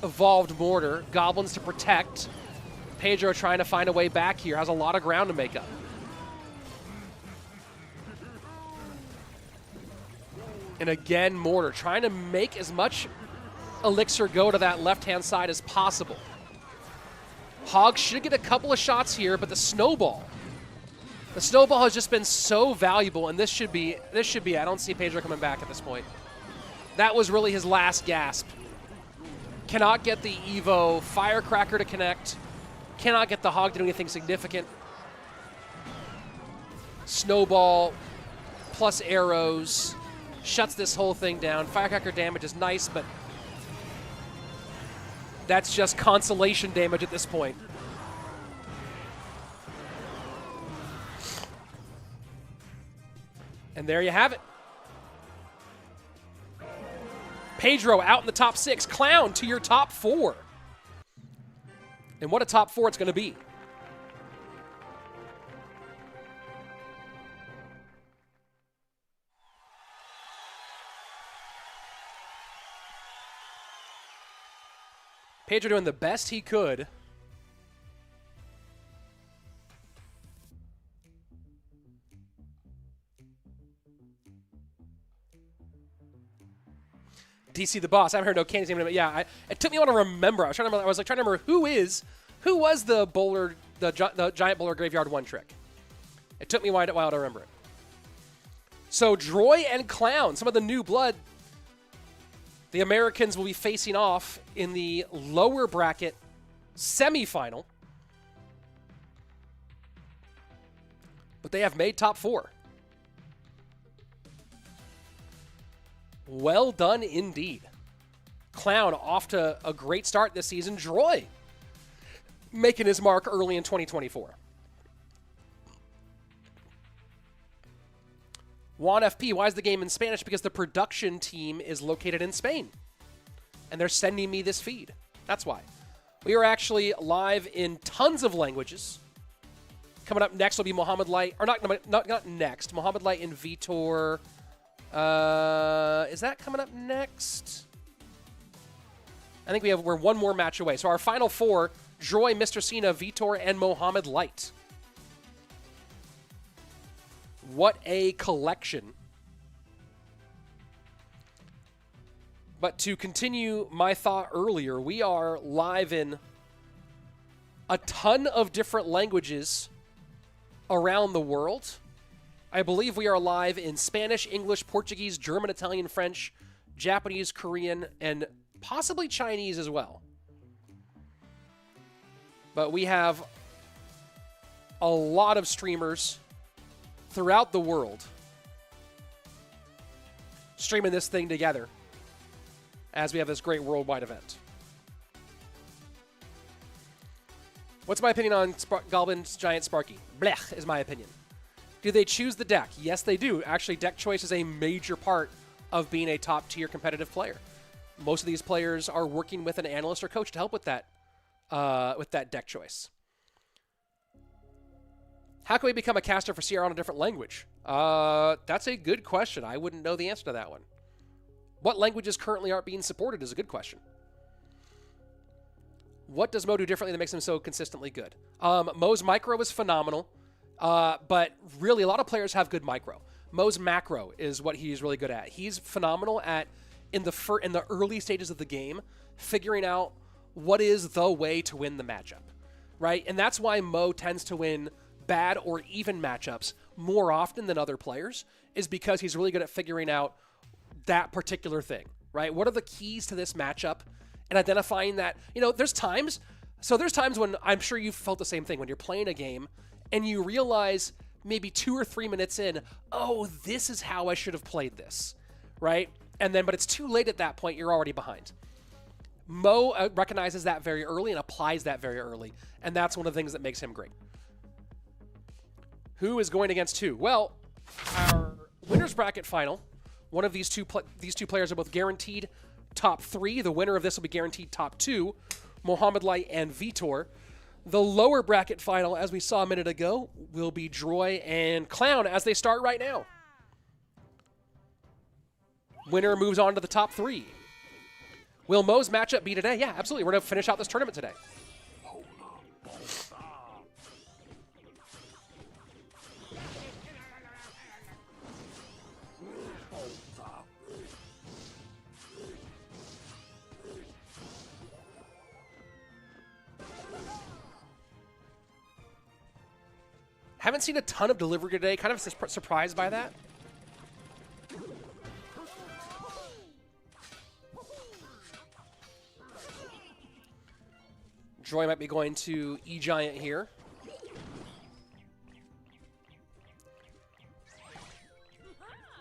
evolved Mortar. Goblins to protect. Pedro trying to find a way back here. Has a lot of ground to make up. And again, Mortar trying to make as much elixir go to that left-hand side as possible. Hog should get a couple of shots here, but the snowball has just been so valuable, and this should be, I don't see Pedro coming back at this point. That was really his last gasp. Cannot get the Evo Firecracker to connect. Cannot get the Hog to do anything significant. Snowball plus arrows shuts this whole thing down. Firecracker damage is nice, but that's just consolation damage at this point. And there you have it. Pedro out in the top 6. Clown to your top 4. And what a top 4 it's going to be. Pedro doing the best he could. DC the boss. I haven't heard no Candy's name, but yeah, it took me a while to remember. I was trying to remember who was the bowler, the giant bowler graveyard 1 trick. It took me a while to remember it. So Droy and Clown, some of the new blood. The Americans will be facing off in the lower bracket semifinal. But they have made top 4. Well done indeed. Clown off to a great start this season. Droy making his mark early in 2024. Juan FP, why is the game in Spanish? Because the production team is located in Spain. And they're sending me this feed. That's why. We are actually live in tons of languages. Coming up next will be Mohamed Light, or not next. Mohamed Light and Vitor. Is that coming up next? I think we're one more match away. So our final 4, Droy, Mr. Cena, Vitor, and Mohamed Light. What a collection. But to continue my thought earlier, we are live in a ton of different languages around the world. I believe we are live in Spanish, English, Portuguese, German, Italian, French, Japanese, Korean, and possibly Chinese as well. But we have a lot of streamers throughout the world streaming this thing together as we have this great worldwide event. What's my opinion on Goblin's Giant Sparky? Blech is my opinion. Do they choose the deck? Yes, they do. Actually, deck choice is a major part of being a top-tier competitive player. Most of these players are working with an analyst or coach to help with that deck choice. How can we become a caster for CRL in a different language? That's a good question. I wouldn't know the answer to that one. What languages currently aren't being supported is a good question. What does Mo do differently that makes him so consistently good? Mo's micro is phenomenal, but really a lot of players have good micro. Mo's macro is what he's really good at. He's phenomenal at, in the early stages of the game, figuring out what is the way to win the matchup, right? And that's why Mo tends to win bad or even matchups more often than other players, is because he's really good at figuring out that particular thing, right? What are the keys to this matchup and identifying that, there's times when I'm sure you've felt the same thing when you're playing a game and you realize maybe 2 or 3 minutes in, oh, this is how I should have played this, right? But it's too late at that point, you're already behind. Mo recognizes that very early and applies that very early, and that's one of the things that makes him great. Who is going against who? Well, our winner's bracket final, one of these two players are both guaranteed top 3. The winner of this will be guaranteed top 2, Mohamed Light and Vitor. The lower bracket final, as we saw a minute ago, will be Droy and Clown as they start right now. Winner moves on to the top 3. Will Mo's matchup be today? Yeah, absolutely. We're going to finish out this tournament today. Haven't seen a ton of delivery today. Kind of surprised by that. Joy might be going to E-Giant here.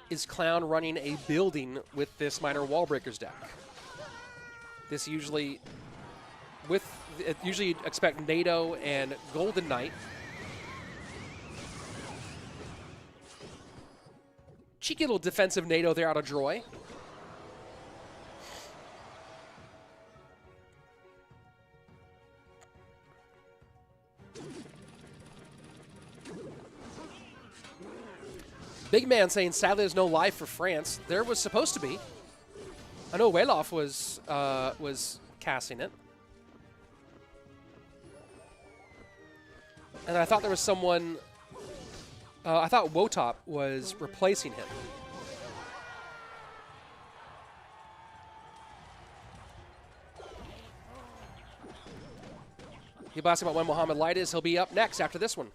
Is Clown running a building with this Minor Wall Breakers deck? This usually, usually expect NATO and Golden Knight. Cheeky little defensive NATO there out of Droy. Big Man saying, sadly, there's no live for France. There was supposed to be. I know Weloff was casting it. And I thought there was someone... I thought Wotop was replacing him. People asking about when Mohamed Light is. He'll be up next after this one.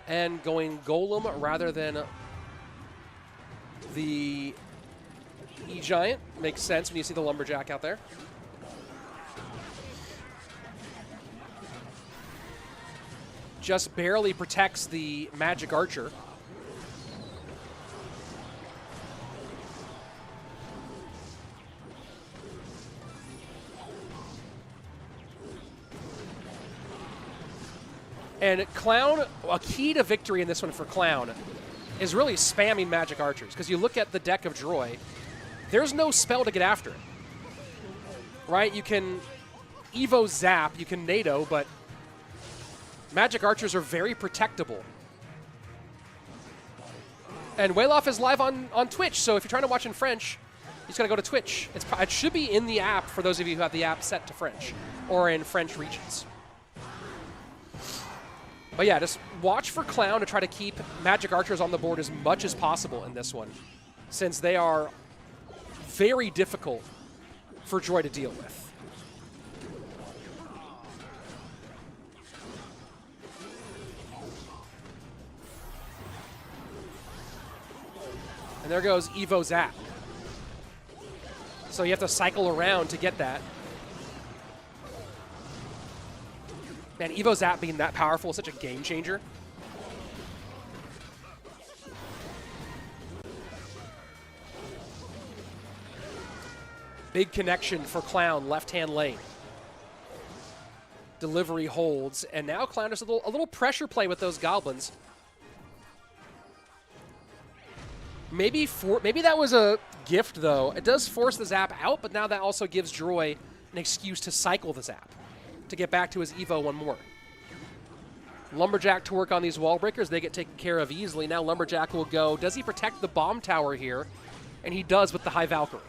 And going Golem rather than the E-Giant. Makes sense when you see the Lumberjack out there. Just barely protects the Magic Archer. And Clown, a key to victory in this one for Clown is really spamming Magic Archers. Because you look at the deck of Droy, there's no spell to get after it. Right? You can Evo Zap, you can NATO, but Magic Archers are very protectable. And Weloff is live on Twitch, so if you're trying to watch in French, you just got to go to Twitch. It should be in the app for those of you who have the app set to French or in French regions. But yeah, just watch for Clown to try to keep Magic Archers on the board as much as possible in this one, since they are very difficult for Joy to deal with. And there goes Evo Zap. So you have to cycle around to get that. Man, Evo Zap being that powerful is such a game changer. Big connection for Clown, left-hand lane. Delivery holds, and now Clown does a little pressure play with those goblins. Maybe that was a gift, though. It does force the Zap out, but now that also gives Droy an excuse to cycle the Zap, to get back to his Evo one more. Lumberjack to work on these wall breakers. They get taken care of easily. Now Lumberjack will go. Does he protect the bomb tower here? And he does with the High Valkyrie.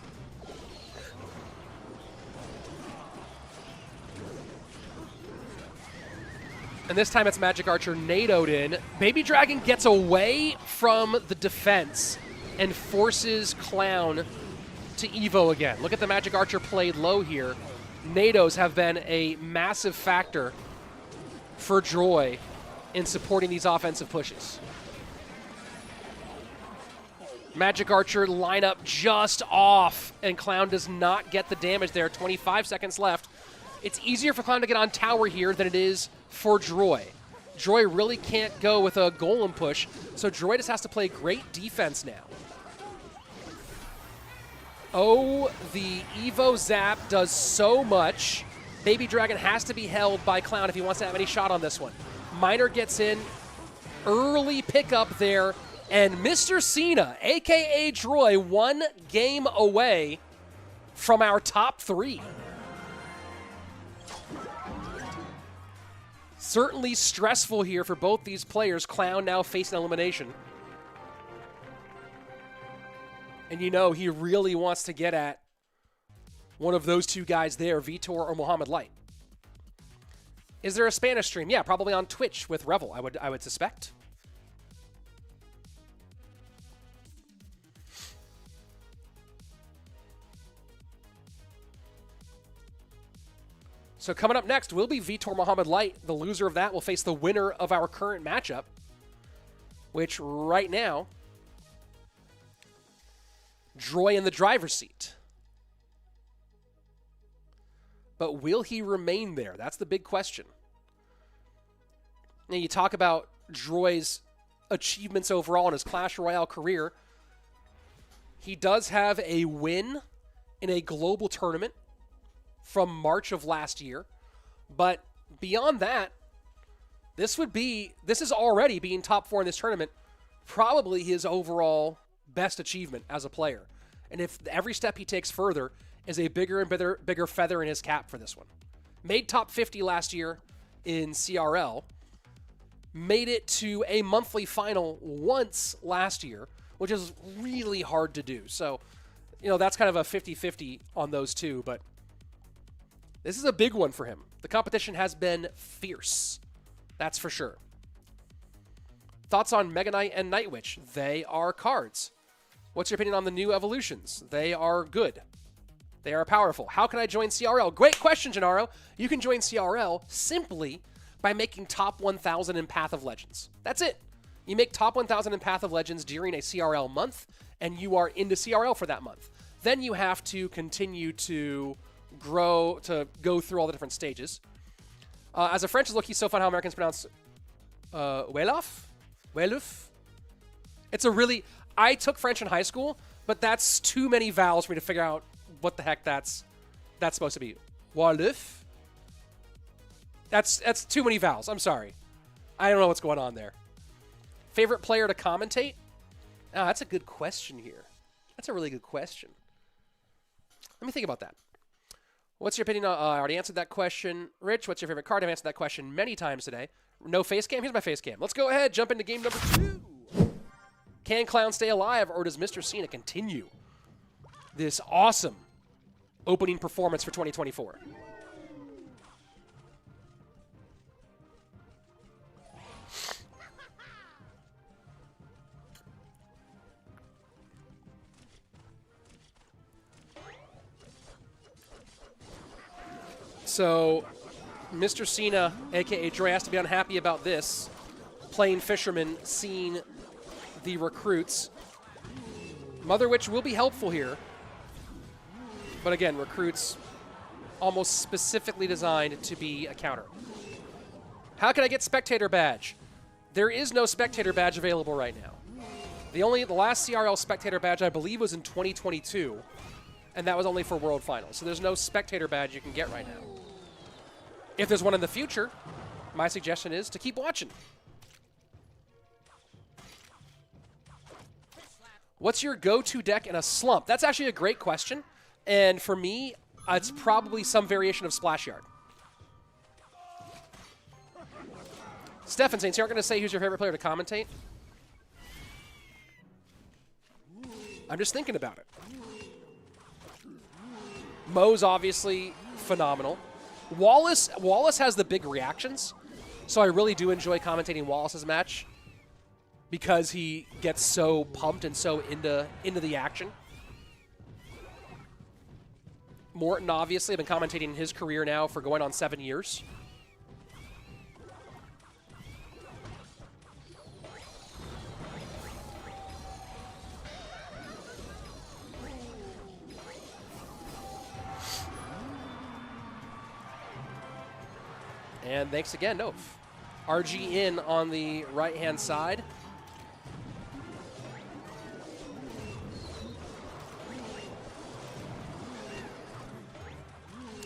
And this time it's Magic Archer NATO'd in. Baby Dragon gets away from the defense and forces Clown to Evo again. Look at the Magic Archer played low here. NATOs have been a massive factor for Droy in supporting these offensive pushes. Magic Archer lineup just off, and Clown does not get the damage there. 25 seconds left. It's easier for Clown to get on tower here than it is for Droy. Droy really can't go with a Golem push, so Droy just has to play great defense now. Oh, the Evo Zap does so much. Baby Dragon has to be held by Clown if he wants to have any shot on this one. Miner gets in, early pickup there, and Mr. Cena, a.k.a. Droy, 1 game away from our top 3. Certainly stressful here for both these players. Clown now facing elimination. And you know he really wants to get at one of those two guys there, Vitor or Mohamed Light. Is there a Spanish stream? Yeah, probably on Twitch with Revel, I would suspect. So coming up next will be Vitor Muhammad Light. The loser of that will face the winner of our current matchup, which right now, Droy in the driver's seat. But will he remain there? That's the big question. Now you talk about Droy's achievements overall in his Clash Royale career. He does have a win in a global tournament from March of last year. But beyond that, this is already being top 4 in this tournament, probably his overall best achievement as a player. And if every step he takes further is a bigger and bigger feather in his cap for this one. Made top 50 last year in CRL. Made it to a monthly final once last year, which is really hard to do. So, that's kind of a 50-50 on those two, but this is a big one for him. The competition has been fierce. That's for sure. Thoughts on Mega Knight and Night Witch? They are cards. What's your opinion on the new evolutions? They are good. They are powerful. How can I join CRL? Great question, Gennaro. You can join CRL simply by making top 1,000 in Path of Legends. That's it. You make top 1,000 in Path of Legends during a CRL month, and you are into CRL for that month. Then you have to continue to grow, to go through all the different stages. As a French look, he's so fun how Americans pronounce Welaf? It's a really... I took French in high school, but that's too many vowels for me to figure out what the heck that's supposed to be. Waluf? That's too many vowels. I'm sorry. I don't know what's going on there. Favorite player to commentate? Oh, that's a good question here. That's a really good question. Let me think about that. What's your opinion? I already answered that question. Rich, what's your favorite card? I've answered that question many times today. No face cam? Here's my face cam. Let's go ahead. Jump into game number 2. Can Clown stay alive, or does Mr. Cena continue this awesome opening performance for 2024? So, Mr. Cena, a.k.a. Droy, has to be unhappy about this. Playing Fisherman, seeing the recruits. Mother Witch will be helpful here. But again, recruits almost specifically designed to be a counter. How can I get Spectator Badge? There is no Spectator Badge available right now. The last CRL Spectator Badge, I believe, was in 2022. And that was only for World Finals. So there's no Spectator Badge you can get right now. If there's one in the future, my suggestion is to keep watching. What's your go-to deck in a slump? That's actually a great question. And for me, it's probably some variation of Splash Yard. Stefan saying, so you're not going to say who's your favorite player to commentate? I'm just thinking about it. Mo's obviously phenomenal. Wallace has the big reactions, so I really do enjoy commentating Wallace's match because he gets so pumped and so into the action. Morton, obviously, I've been commentating his career now for going on 7 years. And thanks again, Nov. RG in on the right-hand side.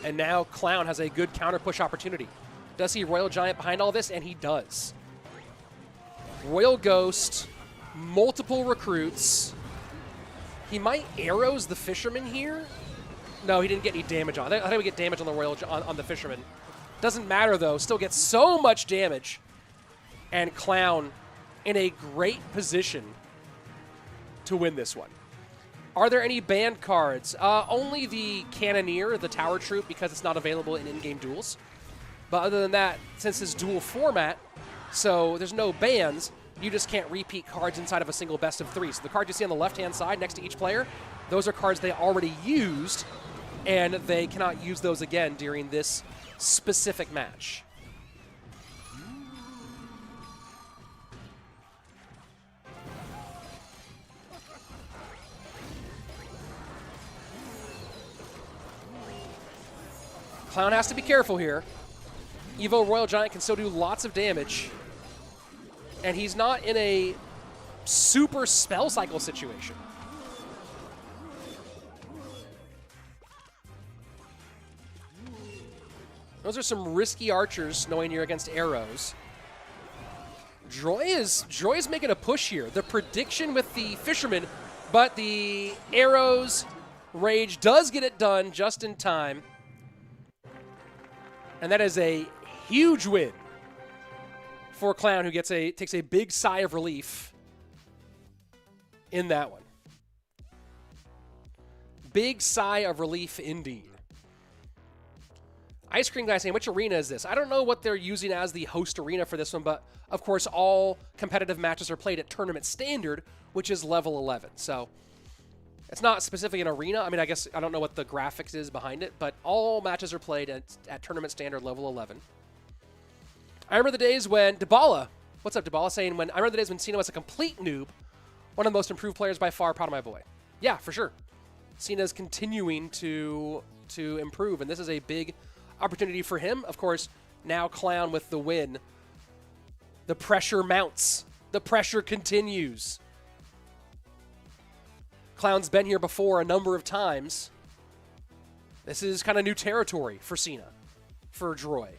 And now Clown has a good counter push opportunity. Does he Royal Giant behind all this? And he does. Royal Ghost, multiple recruits. He might arrows the Fisherman here. No, he didn't get any damage on. I think we get damage on the on the Fisherman. Doesn't matter, though. Still gets so much damage. And Clown in a great position to win this one. Are there any banned cards? Only the Cannoneer, the Tower Troop, because it's not available in in-game duels. But other than that, since it's dual format, so there's no bans, you just can't repeat cards inside of a single best of 3. So the card you see on the left-hand side next to each player, those are cards they already used and they cannot use those again during this specific match. Clown has to be careful here. Evo Royal Giant can still do lots of damage. And he's not in a super spell cycle situation. Those are some risky archers, knowing you're against arrows. Droy is making a push here. The prediction with the Fisherman, but the arrows rage does get it done just in time. And that is a huge win for Clown, who takes a big sigh of relief in that one. Big sigh of relief indeed. Ice Cream Guy saying, which arena is this? I don't know what they're using as the host arena for this one, but of course all competitive matches are played at tournament standard, which is level 11. So it's not specifically an arena. I mean, I guess I don't know what the graphics is behind it, but all matches are played at tournament standard level 11. I remember the days when Dybala, what's up Dybala, saying I remember the days when Cena was a complete noob, one of the most improved players by far, proud of my boy. Yeah, for sure. Cena's continuing to improve, and this is a big opportunity for him. Of course, now Clown with the win. The pressure mounts. The pressure continues. Clown's been here before a number of times. This is kind of new territory for Cena, for Droy.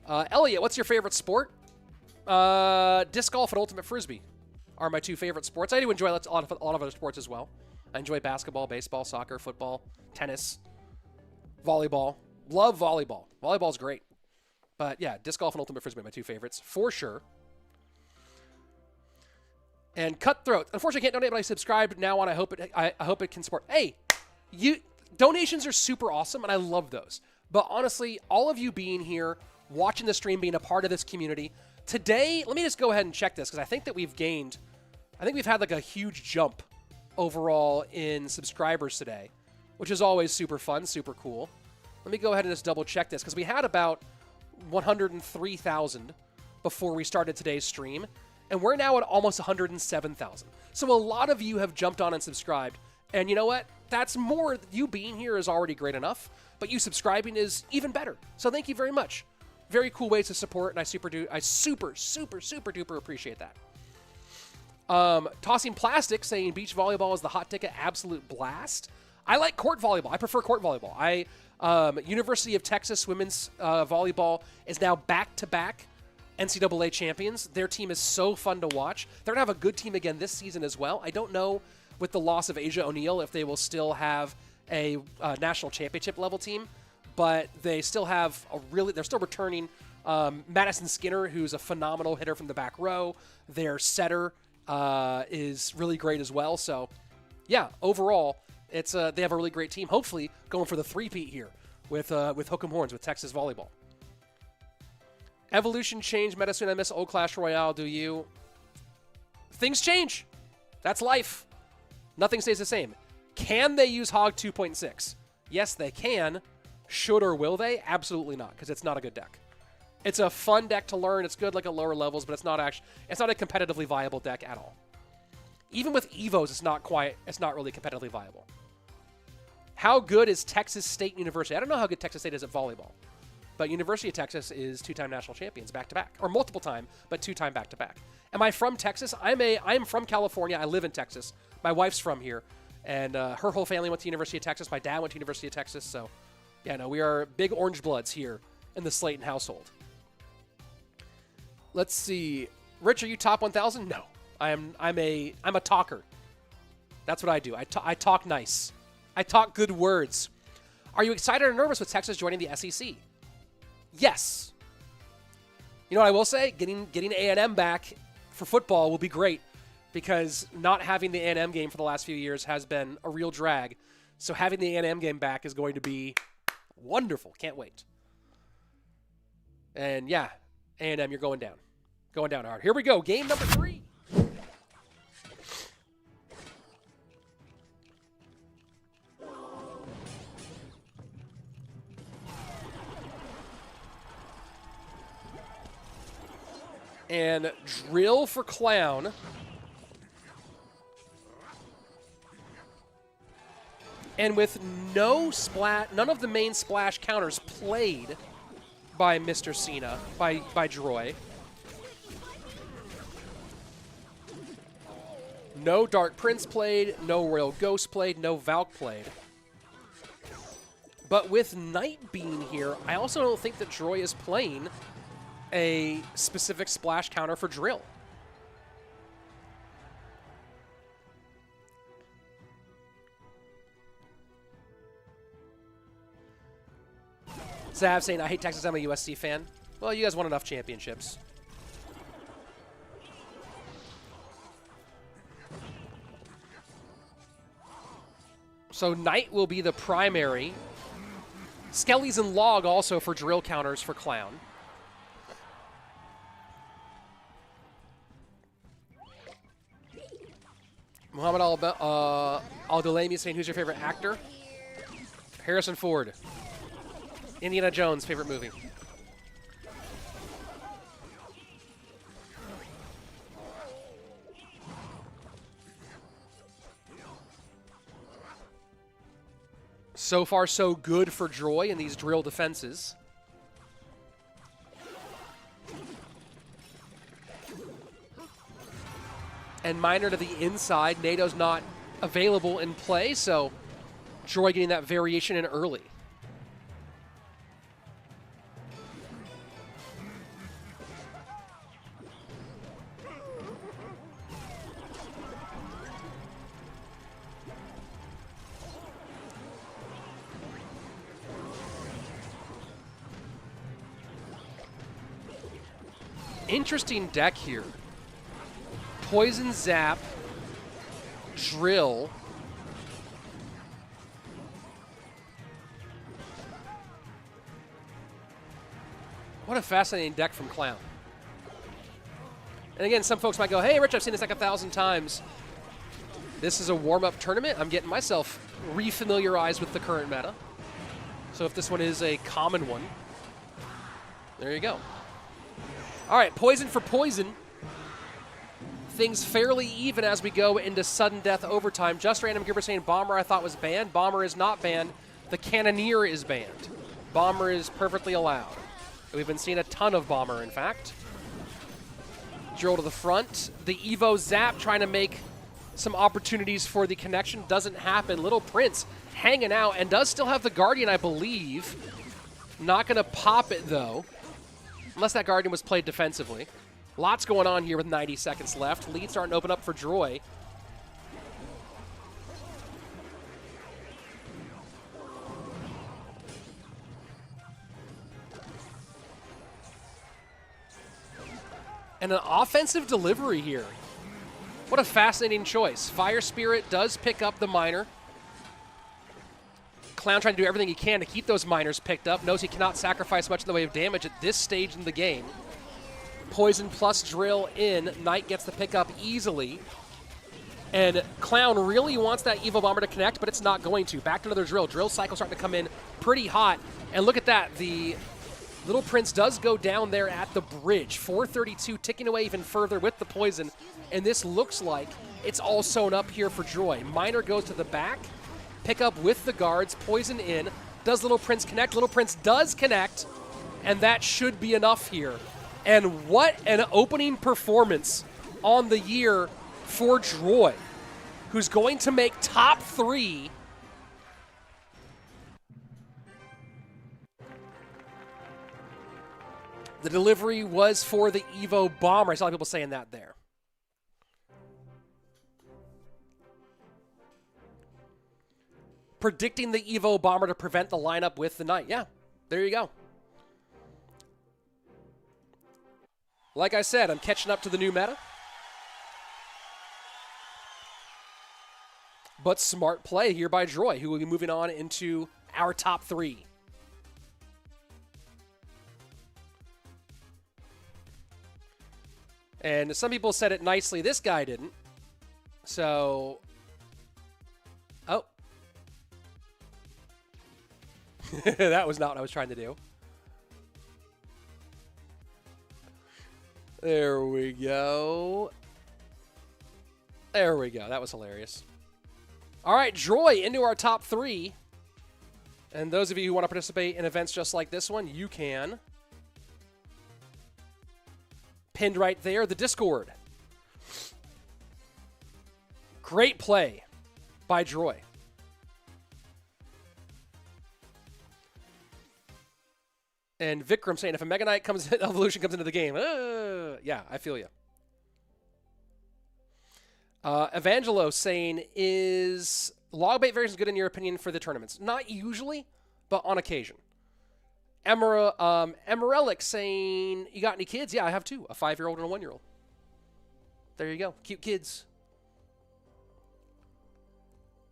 Elliot, what's your favorite sport? Disc golf and ultimate frisbee are my two favorite sports. I do enjoy a lot of other sports as well. I enjoy basketball, baseball, soccer, football, tennis, volleyball. Love volleyball. Volleyball's great. But yeah, disc golf and ultimate frisbee are my two favorites, for sure. And Cutthroat. Unfortunately, I can't donate, but I subscribed now on. I hope it can support. Hey, donations are super awesome, and I love those. But honestly, all of you being here, watching the stream, being a part of this community today. Let me just go ahead and check this because I think that we've had like a huge jump overall in subscribers today, which is always super fun, super cool. Let me go ahead and just double check this because we had about 103,000 before we started today's stream, and we're now at almost 107,000. So a lot of you have jumped on and subscribed, and you know what? That's more. You being here is already great enough, but you subscribing is even better. So thank you very much. Very cool ways to support, and I super duper appreciate that. Tossing Plastic saying beach volleyball is the hot ticket, absolute blast. I like court volleyball. I prefer court volleyball. University of Texas women's volleyball is now back-to-back NCAA champions. Their team is so fun to watch. They're going to have a good team again this season as well. I don't know with the loss of Asia O'Neal if they will still have a national championship level team, but they still have they're still returning Madison Skinner, who's a phenomenal hitter from the back row. Their setter is really great as well. So yeah, overall, it's they have a really great team. Hopefully, going for the three-peat here with Hook'em Horns with Texas volleyball. Evolution changed meta soon. I miss old Clash Royale. Do you? Things change. That's life. Nothing stays the same. Can they use Hog 2.6? Yes, they can. Should or will they? Absolutely not, because it's not a good deck. It's a fun deck to learn. It's good like at lower levels, but it's not a competitively viable deck at all. Even with Evos, it's not really competitively viable. How good is Texas State University? I don't know how good Texas State is at volleyball, but University of Texas is two-time national champions back-to-back, or multiple-time, but two-time back-to-back. Am I from Texas? I'm from California. I live in Texas. My wife's from here, and her whole family went to University of Texas. My dad went to University of Texas, so yeah, no, we are big orange bloods here in the Slayton household. Let's see. Rich, are you top 1,000? No. I'm a talker. That's what I do. I talk nice. I talk good words. Are you excited or nervous with Texas joining the SEC? Yes. You know what I will say? Getting A&M back for football will be great because not having the A&M game for the last few years has been a real drag. So having the A&M game back is going to be wonderful. Can't wait. And yeah, A&M, you're going down. Going down hard. Here we go. Game number 3. And drill for Clown. And with none of the main splash counters played by Mr. Cena, by Droy. No Dark Prince played, no Royal Ghost played, no Valk played. But with Knight being here, I also don't think that Droy is playing a specific splash counter for drill. Zav saying, I hate Texas, I'm a USC fan. Well, you guys won enough championships. So Knight will be the primary. Skelly's and Log also for drill counters for Clown. Muhammad Al-Dulami saying, who's your favorite actor? Harrison Ford. Indiana Jones, favorite movie. So far, so good for Droy in these drill defenses. And Miner to the inside. NATO's not available in play, so Droy getting that variation in early. Interesting deck here. Poison Zap, Drill. What a fascinating deck from Clown. And again, some folks might go, hey, Rich, I've seen this deck 1,000 times. This is a warm-up tournament. I'm getting myself refamiliarized with the current meta. So if this one is a common one, there you go. All right, Poison for Poison. Things fairly even as we go into sudden death overtime. Just Random Giver saying Bomber I thought was banned. Bomber is not banned. The Cannoneer is banned. Bomber is perfectly allowed. We've been seeing a ton of Bomber, in fact. Drill to the front. The Evo Zap trying to make some opportunities for the connection. Doesn't happen. Little Prince hanging out and does still have the Guardian, I believe. Not going to pop it, though. Unless that Guardian was played defensively. Lots going on here with 90 seconds left. Lead starting to open up for Droy. And an offensive delivery here. What a fascinating choice. Fire Spirit does pick up the Miner. Clown trying to do everything he can to keep those Miners picked up. Knows he cannot sacrifice much in the way of damage at this stage in the game. Poison plus Drill in. Knight gets the pickup easily. And Clown really wants that Evo Bomber to connect, but it's not going to. Back to another Drill. Drill cycle starting to come in pretty hot. And look at that. The Little Prince does go down there at the bridge. 432 ticking away even further with the Poison. And this looks like it's all sewn up here for Droy. Miner goes to the back. Pick up with the guards. Poison in. Does Little Prince connect? Little Prince does connect. And that should be enough here. And what an opening performance on the year for Droy, who's going to make top 3. The delivery was for the Evo Bomber. I saw people saying that there. Predicting the Evo Bomber to prevent the lineup with the Knight. Yeah, there you go. Like I said, I'm catching up to the new meta. But smart play here by Droy, who will be moving on into our top 3. And some people said it nicely. This guy didn't. So, oh. That was not what I was trying to do. There we go. There we go. That was hilarious. All right, Droy into our top 3. And those of you who want to participate in events just like this one, you can. Pinned right there, the Discord. Great play by Droy. And Vikram saying, if a Mega Knight evolution comes into the game, yeah, I feel you. Evangelo saying, is log bait version good in your opinion for the tournaments? Not usually, but on occasion. Emerelic saying, you got any kids? Yeah, I have 2, a 5-year-old and a 1-year-old. There you go. Cute kids.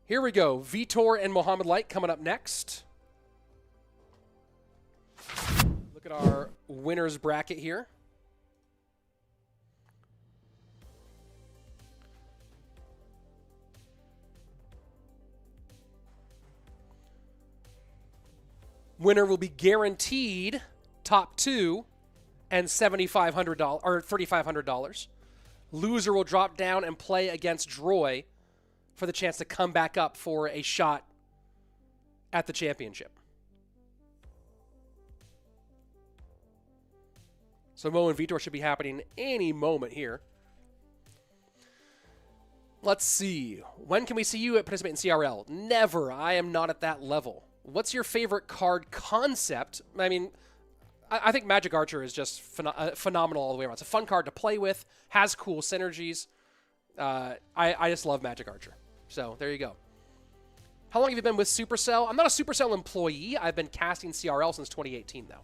Here we go. Vitor and Mohamed Light coming up next. Look at our winners bracket here. Winner will be guaranteed top 2 and $7,500 or $3,500. Loser will drop down and play against Droy for the chance to come back up for a shot at the championship. So Mo and Vitor should be happening any moment here. Let's see. When can we see you participate in CRL? Never. I am not at that level. What's your favorite card concept? I mean, I think Magic Archer is just phenomenal all the way around. It's a fun card to play with, has cool synergies. I just love Magic Archer. So there you go. How long have you been with Supercell? I'm not a Supercell employee. I've been casting CRL since 2018, though.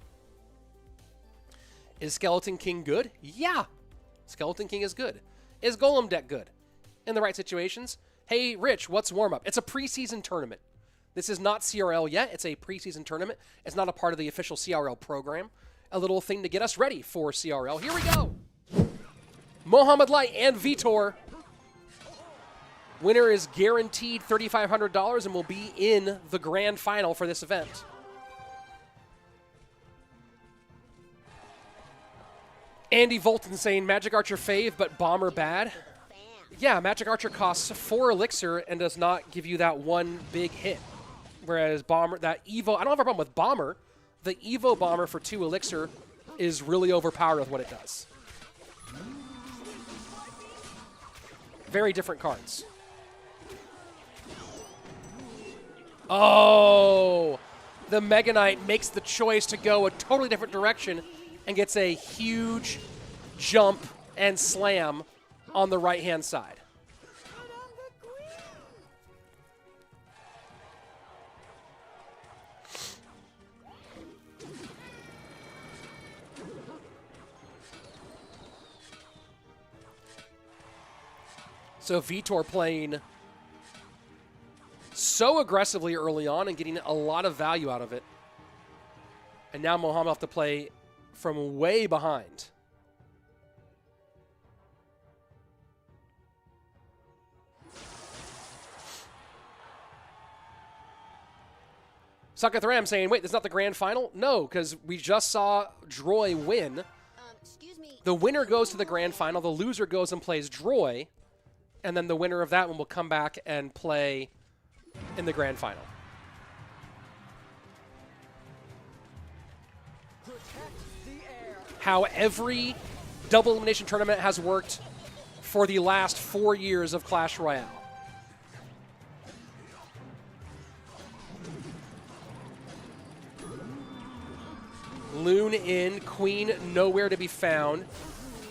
Is Skeleton King good? Yeah. Skeleton King is good. Is Golem deck good? In the right situations. Hey, Rich, what's Warmup? It's a preseason tournament. This is not CRL yet. It's a preseason tournament. It's not a part of the official CRL program. A little thing to get us ready for CRL. Here we go. Mohamed Light and Vitor. Winner is guaranteed $3,500 and will be in the grand final for this event. Andy Volton saying Magic Archer fave, but Bomber bad. Yeah, Magic Archer costs 4 elixir and does not give you that one big hit. Whereas Bomber, that Evo, I don't have a problem with Bomber. The Evo Bomber for 2 elixir is really overpowered with what it does. Very different cards. Oh, the Mega Knight makes the choice to go a totally different direction and gets a huge jump and slam on the right-hand side. So Vitor playing so aggressively early on and getting a lot of value out of it. And now Mohamed will have to play from way behind. Sucketh Ram saying, wait, this is not the grand final? No, because we just saw Droy win. Excuse me. The winner goes to the grand final. The loser goes and plays Droy. And then the winner of that one will come back and play in the grand final. How every double elimination tournament has worked for the last 4 years of Clash Royale. Loon in, Queen nowhere to be found.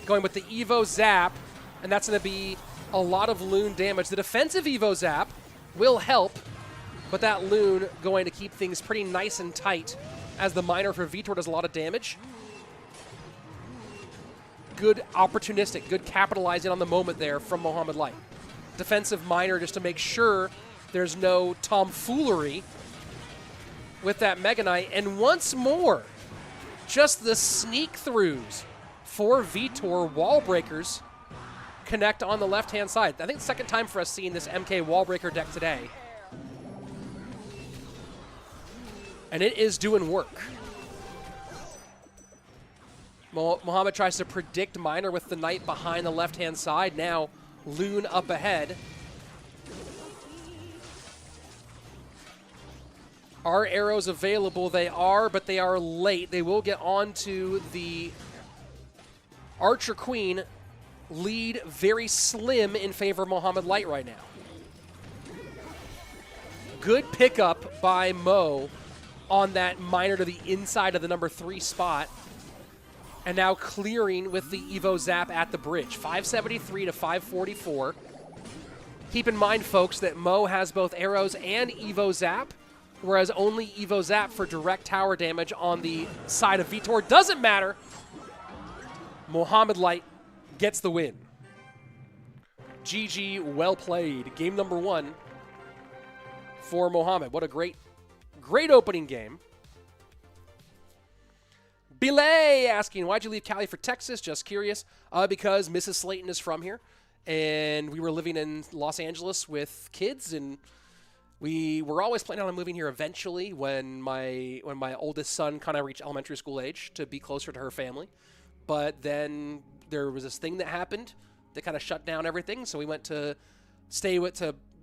Going with the Evo Zap, and that's going to be a lot of Loon damage. The defensive Evo Zap will help, but that Loon going to keep things pretty nice and tight as the Miner for Vitor does a lot of damage. Good opportunistic, good capitalizing on the moment there from Mohamed Light. Defensive Miner just to make sure there's no tomfoolery with that Mega Knight. And once more, just the sneak throughs for Vitor wall breakers connect on the left-hand side. I think the second time for us seeing this MK wall breaker deck today. And it is doing work. Mohammed tries to predict Miner with the knight behind the left-hand side. Now, Loon up ahead. Are arrows available? They are, but they are late. They will get onto the Archer Queen. Lead very slim in favor of Mohammed Light right now. Good pickup by Mo on that Miner to the inside of the number 3 spot. And now clearing with the Evo Zap at the bridge. 573 to 544. Keep in mind, folks, that Mo has both arrows and Evo Zap, whereas only Evo Zap for direct tower damage on the side of Vitor. Doesn't matter. Mohammed Light gets the win. GG, well played. Game number 1 for Mohammed. What a great opening game. Belay asking, why'd you leave Cali for Texas? Just curious. Because Mrs. Slayton is from here, and we were living in Los Angeles with kids, and we were always planning on moving here eventually when my oldest son kind of reached elementary school age to be closer to her family. But then there was this thing that happened that kind of shut down everything, so we went to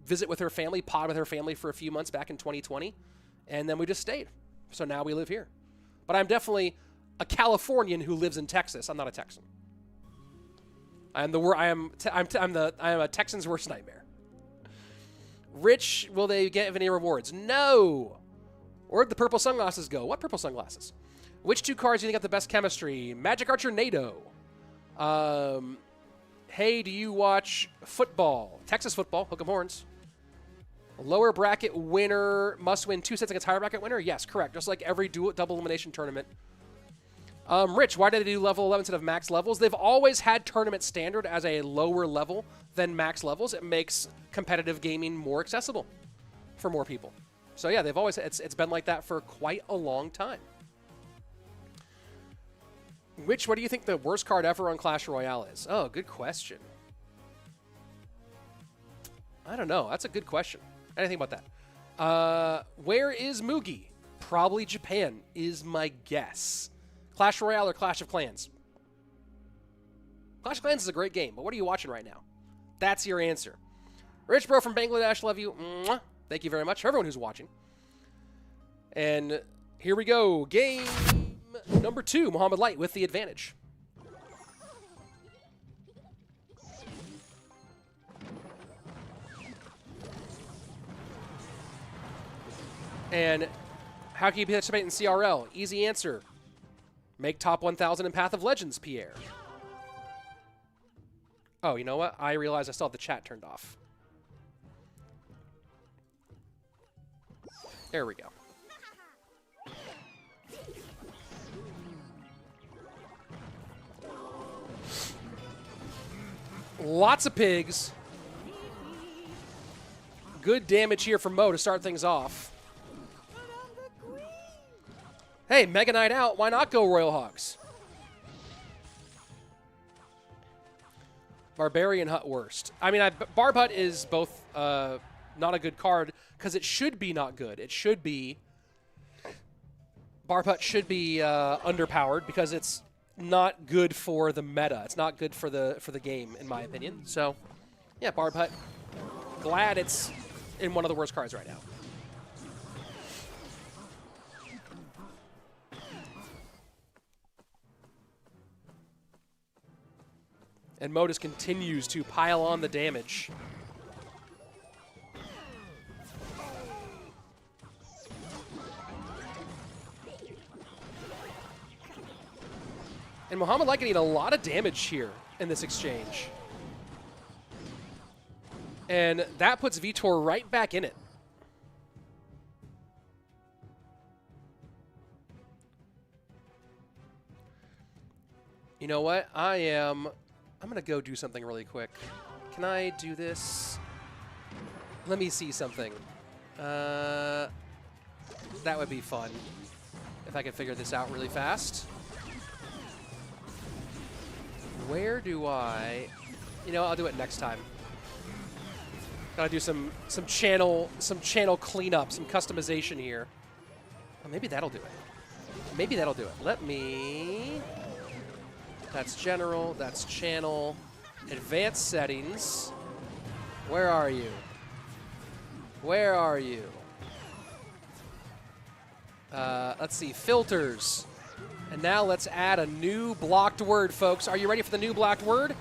visit with her family, pod with her family for a few months back in 2020, and then we just stayed. So now we live here. But I'm definitely a Californian who lives in Texas. I'm not a Texan. I'm a Texan's worst nightmare. Rich, will they get any rewards? No. Where'd the purple sunglasses go? What purple sunglasses? Which 2 cards do you think have the best chemistry? Magic Archer NATO. Hey, do you watch football? Texas football, hook 'em horns. Lower bracket winner must win 2 sets against higher bracket winner? Yes, correct. Just like every double elimination tournament. Rich, why did they do level 11 instead of max levels? They've always had tournament standard as a lower level than max levels. It makes competitive gaming more accessible for more people. So yeah, it's been like that for quite a long time. What do you think the worst card ever on Clash Royale is? Oh, good question. I don't know. That's a good question. I didn't think about that. Where is Mugi? Probably Japan is my guess. Clash Royale or Clash of Clans? Clash of Clans is a great game, but what are you watching right now? That's your answer. Rich Bro from Bangladesh, love you. Mwah. Thank you very much for everyone who's watching. And here we go. Game number 2, Mohammed Light with the advantage. And how can you participate in CRL? Easy answer. Make top 1,000 in Path of Legends, Pierre. Oh, you know what? I realized I still have the chat turned off. There we go. Lots of pigs. Good damage here from Mo to start things off. Hey, Mega Knight out. Why not go Royal Hogs? Barbarian Hut worst. I mean, Barb Hut is both not a good card because it should be not good. It should be... Barb Hut should be underpowered because it's not good for the meta. It's not good for the game, in my opinion. So, yeah, Barb Hut. Glad it's in one of the worst cards right now. And Modus continues to pile on the damage. And Mohammed Light getting a lot of damage here in this exchange. And that puts Vitor right back in it. You know what? I'm going to go do something really quick. Can I do this? Let me see something. That would be fun if I could figure this out really fast. Where do I... You know, I'll do it next time. Gotta do some channel cleanup, some customization here. Oh, maybe that'll do it. Maybe that'll do it. Let me That's general. That's channel. Advanced settings. Where are you? Where are you? Let's see. Filters. And now let's add a new blocked word, folks. Are you ready for the new blocked word?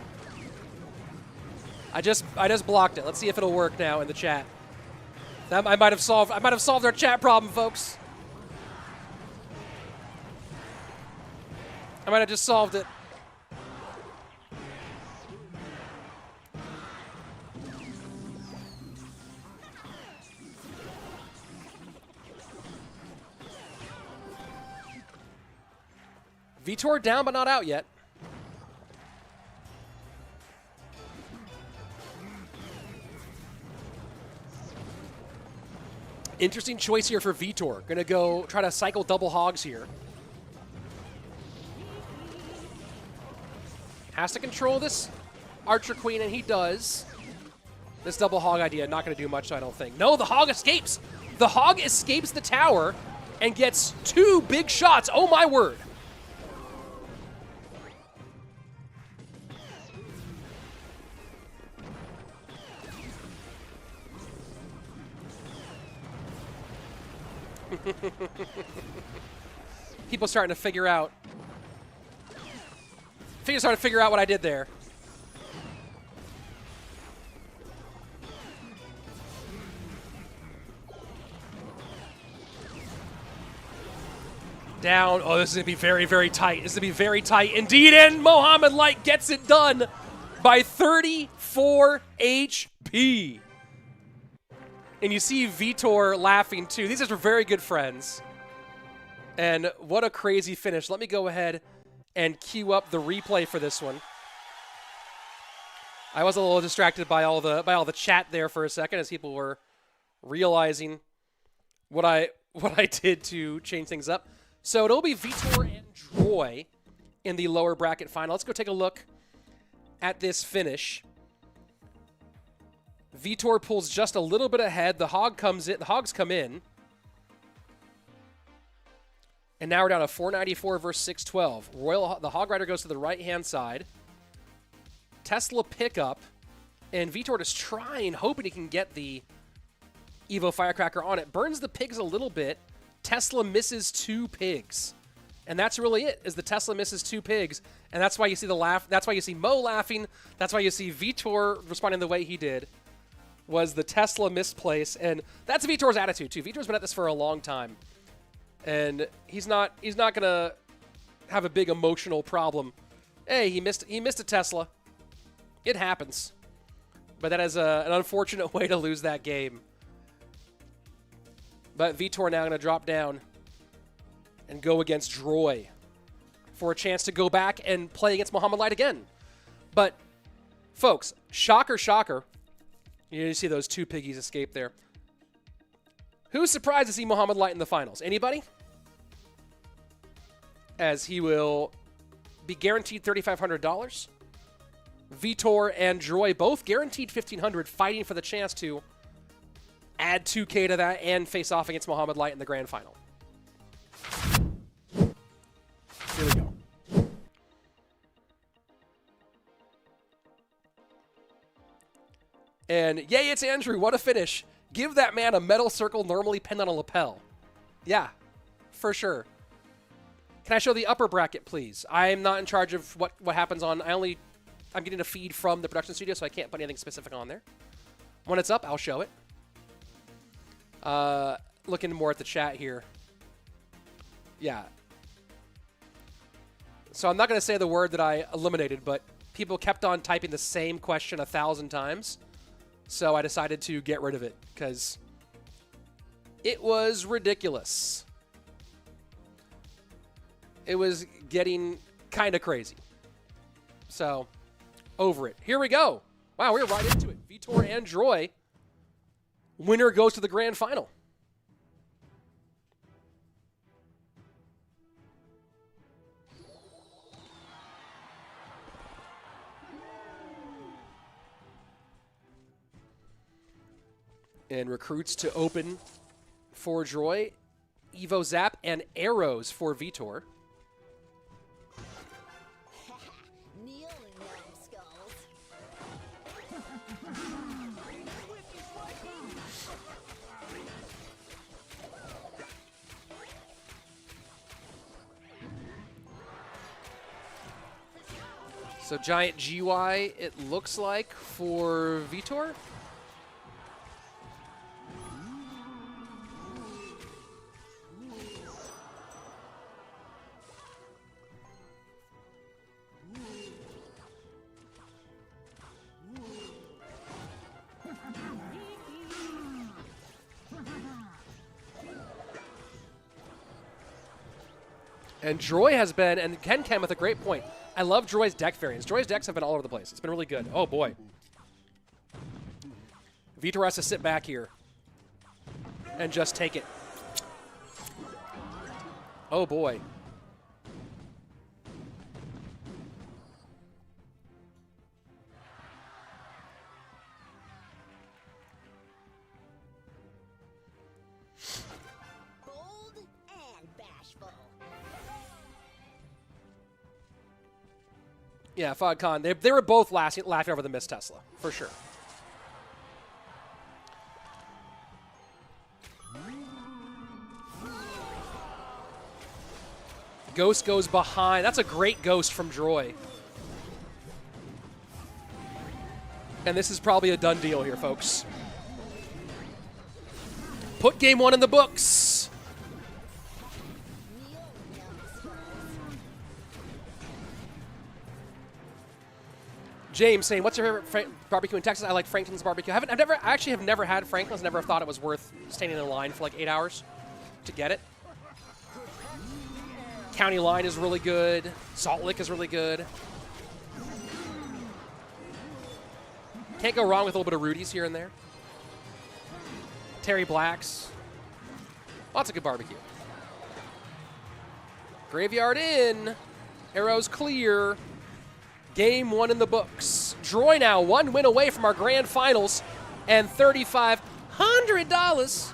I just blocked it. Let's see if it'll work now in the chat. I might have solved our chat problem, folks. I might have just solved it. Vitor down but not out yet. Interesting choice here for Vitor. Gonna go try to cycle double hogs here. Has to control this Archer Queen, and he does. This double hog idea not gonna do much, I don't think. No, the hog escapes. The hog escapes the tower and gets 2 big shots. Oh my word. People starting to figure out. Starting to figure out what I did there. Down. Oh, this is going to be very, very tight. This is going to be very tight indeed. And Mohamed Light gets it done by 34 HP. And you see Vitor laughing too. These guys were very good friends. And what a crazy finish. Let me go ahead and queue up the replay for this one. I was a little distracted by all the chat there for a second as people were realizing what I did to change things up. So it'll be Vitor and Droy in the lower bracket final. Let's go take a look at this finish. Vitor pulls just a little bit ahead. The hog comes in. The hogs come in. And now we're down to 494 versus 612. The Hog Rider goes to the right-hand side. Tesla pickup. And Vitor is trying, hoping he can get the Evo Firecracker on it. Burns the pigs a little bit. Tesla misses 2 pigs. And that's really it, is the Tesla misses 2 pigs. And that's why you see the laugh. That's why you see Mo laughing. That's why you see Vitor responding the way he did. Was the Tesla misplace. And that's Vitor's attitude, too. Vitor's been at this for a long time. And he's not gonna have a big emotional problem. Hey, he missed a Tesla. It happens. But that is an unfortunate way to lose that game. But Vitor now gonna drop down and go against Droy for a chance to go back and play against Mohamed Light again. But folks, shocker, shocker. You see those 2 piggies escape there. Who's surprised to see Mohamed Light in the finals? Anybody? As he will be guaranteed $3,500. Vitor and Droy both guaranteed $1,500, fighting for the chance to add 2K to that and face off against Mohamed Light in the grand final. Here we go. And yay, it's Andrew. What a finish. Give that man a metal circle normally pinned on a lapel. Yeah, for sure. Can I show the upper bracket, please? I'm not in charge of what happens on... I'm getting a feed from the production studio, so I can't put anything specific on there. When it's up, I'll show it. Looking more at the chat here. Yeah. So I'm not going to say the word that I eliminated, but people kept on typing the same question 1,000 times. So I decided to get rid of it because it was ridiculous. It was getting kind of crazy. So, over it. Here we go. Wow, we're right into it. Vitor and Droy. Winner goes to the grand final. And recruits to open for Droy. Evo Zap and arrows for Vitor. So giant GY, it looks like, for Vitor. And Droy has been, and Ken Ken with a great point. I love Droy's deck variants. Droy's decks have been all over the place. It's been really good. Oh, boy. Vitor has to sit back here and just take it. Oh, boy. Bold and bashful. Yeah, FODCon. They were both laughing over the Miss Tesla, for sure. Ghost goes behind. That's a great ghost from Droy. And this is probably a done deal here, folks. Put game one in the books. James saying, "What's your favorite barbecue in Texas?" I like Franklin's barbecue. I actually have never had Franklin's. Never thought it was worth standing in line for like 8 hours to get it. County Line is really good. Salt Lick is really good. Can't go wrong with a little bit of Rudy's here and there. Terry Black's. Lots of good barbecue. Graveyard in. Arrows clear. Game one in the books. Droy now 1 win away from our grand finals and $3,500.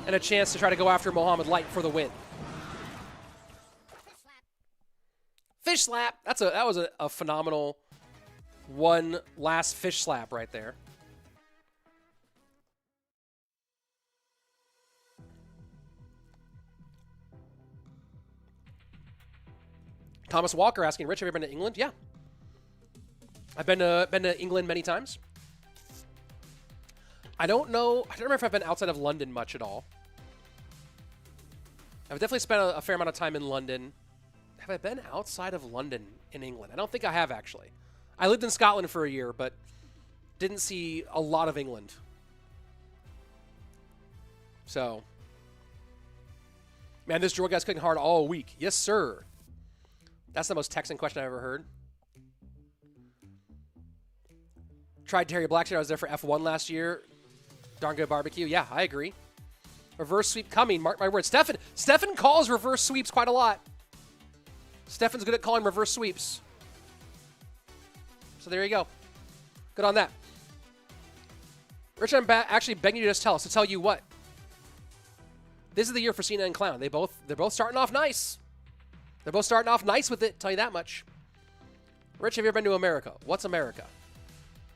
And a chance to try to go after Mohammed Light for the win. Fish slap. That was a phenomenal one last fish slap right there. Thomas Walker asking, Rich, have you ever been to England? Yeah. I've been to England many times. I don't remember if I've been outside of London much at all. I've definitely spent a fair amount of time in London. Have I been outside of London in England? I don't think I have, actually. I lived in Scotland for a year, but didn't see a lot of England. So, man, this Droid guy's cooking hard all week. Yes, sir. That's the most Texan question I've ever heard. Tried Terry Blackshear. I was there for F1 last year. Darn good barbecue. Yeah, I agree. Reverse sweep coming. Mark my words. Stefan calls reverse sweeps quite a lot. Stefan's good at calling reverse sweeps. So there you go. Good on that. Rich, I'm actually begging you to just tell us. To tell you what? This is the year for Cena and Clown. They're both starting off nice. They're both starting off nice with it, tell you that much. Rich, have you ever been to America? What's America?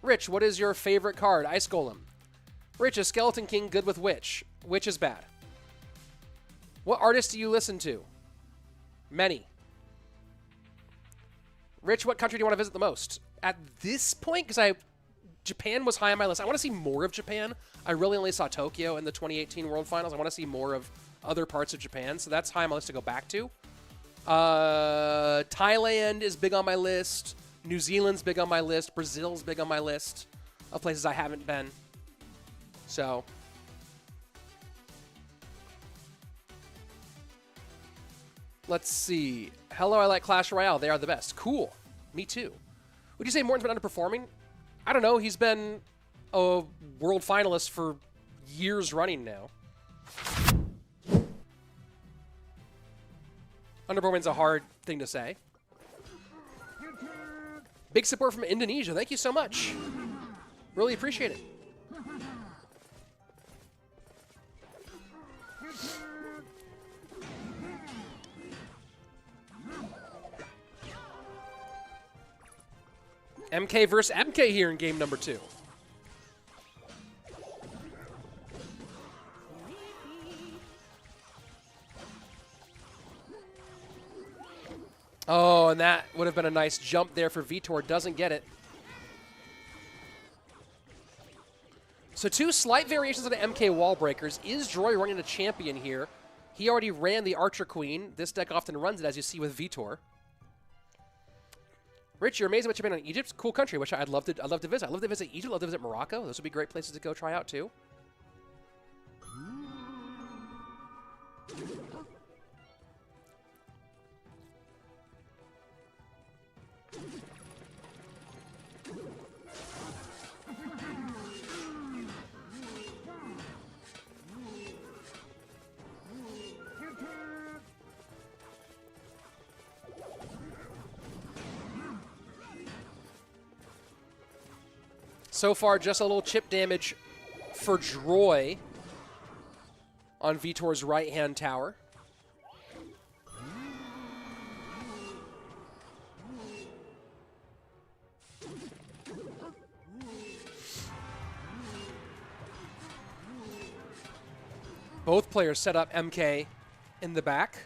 Rich, what is your favorite card? Ice Golem. Rich, is Skeleton King good with Witch? Witch is bad. What artists do you listen to? Many. Rich, what country do you want to visit the most? At this point, because Japan was high on my list. I want to see more of Japan. I really only saw Tokyo in the 2018 World Finals. I want to see more of other parts of Japan, so that's high on my list to go back to. Thailand is big on my list. New Zealand's big on my list. Brazil's big on my list of places I haven't been. So, let's see. Hello, I like Clash Royale. They are the best. Cool. Me too. Would you say Morton's been underperforming? I don't know. He's been a world finalist for years running now. Underperforming's a hard thing to say. Big support from Indonesia. Thank you so much. Really appreciate it. MK versus MK here in game number 2. Oh, and that would have been a nice jump there for Vitor. Doesn't get it. So 2 slight variations on the MK wall breakers. Is Droy running a champion here? He already ran the Archer Queen. This deck often runs it, as you see with Vitor. Rich, you're amazing what you've been on Egypt. Cool country, which I'd love to visit. I'd love to visit Egypt. I'd love to visit Morocco. Those would be great places to go try out too. So far, just a little chip damage for Droy on Vitor's right-hand tower. Both players set up MK in the back.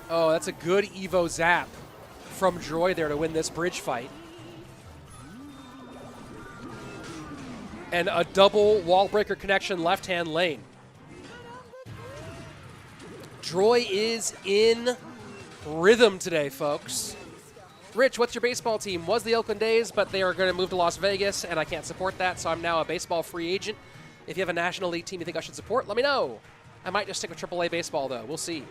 Oh, that's a good Evo Zap from Droy there to win this bridge fight. And a double wall breaker connection left-hand lane. Droy is in rhythm today, folks. Rich, what's your baseball team? Was the Oakland A's, but they are going to move to Las Vegas, and I can't support that, so I'm now a baseball free agent. If you have a National League team you think I should support, let me know. I might just stick with AAA baseball, though. We'll see.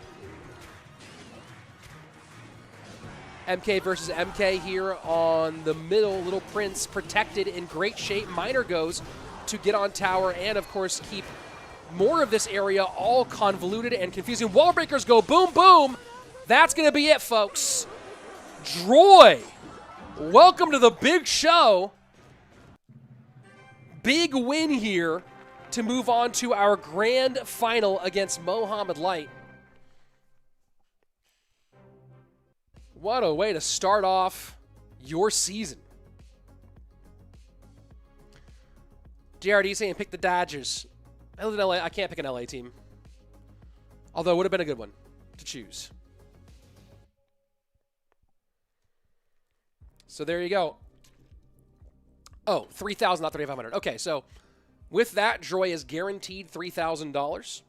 MK versus MK here on the middle. Little Prince protected in great shape. Miner goes to get on tower and, of course, keep more of this area all convoluted and confusing. Wall breakers go boom, boom. That's going to be it, folks. Droy, welcome to the big show. Big win here to move on to our grand final against Mohamed Light. What a way to start off your season. JRD saying pick the Dodgers. I live in LA. I can't pick an LA team. Although it would have been a good one to choose. So there you go. Oh, $3,000, not $3,500. Okay, so with that, Droy is guaranteed $3,000.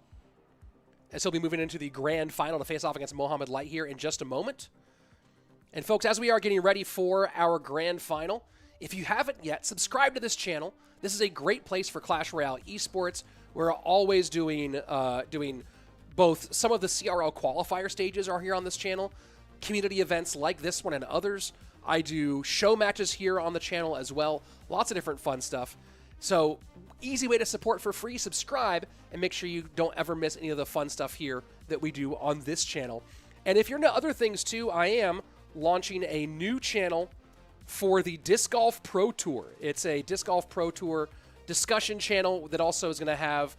As he'll be moving into the grand final to face off against Mohamed Light here in just a moment. And folks, as we are getting ready for our grand final, if you haven't yet, subscribe to this channel. This is a great place for Clash Royale esports. We're always doing both some of the CRL qualifier stages are here on this channel, community events like this one and others. I do show matches here on the channel as well. Lots of different fun stuff. So easy way to support for free. Subscribe and make sure you don't ever miss any of the fun stuff here that we do on this channel. And if you're into other things too, I am launching a new channel for the Disc Golf Pro Tour. It's a Disc Golf Pro Tour discussion channel that also is going to have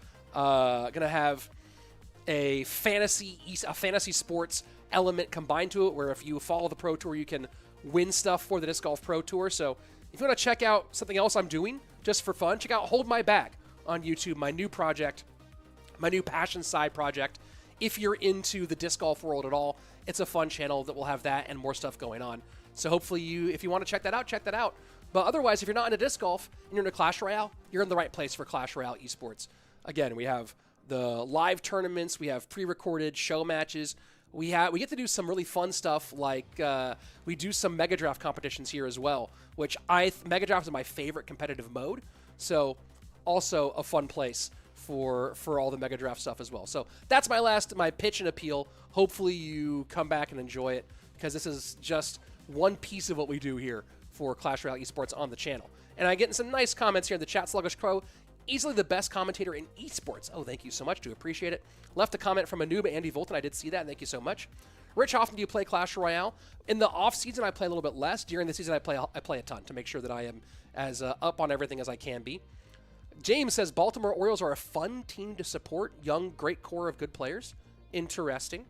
a fantasy sports element combined to it, where if you follow the Pro Tour, you can win stuff for the Disc Golf Pro Tour. So if you want to check out something else I'm doing just for fun, check out Hold My Bag on YouTube, my new project, my new passion side project. If you're into the disc golf world at all, it's a fun channel that will have that and more stuff going on. So hopefully if you want to check that out. But otherwise, if you're not into disc golf and you're into Clash Royale, you're in the right place for Clash Royale esports. Again, we have the live tournaments, we have pre-recorded show matches. We get to do some really fun stuff, like we do some Mega Draft competitions here as well, which Mega Draft is my favorite competitive mode. So also a fun place for all the Mega Draft stuff as well. So that's my pitch and appeal. Hopefully you come back and enjoy it, because this is just one piece of what we do here for Clash Royale esports on the channel. And I'm getting some nice comments here in the chat. Sluggish Crow, easily the best commentator in esports. Oh, thank you so much. Do appreciate it. Left a comment from a noob, Andy Volton. I did see that. Thank you so much. Rich, how often do you play Clash Royale? In the off season, I play a little bit less. During the season, I play a ton to make sure that I am as up on everything as I can be. James says Baltimore Orioles are a fun team to support. Young, great core of good players. Interesting.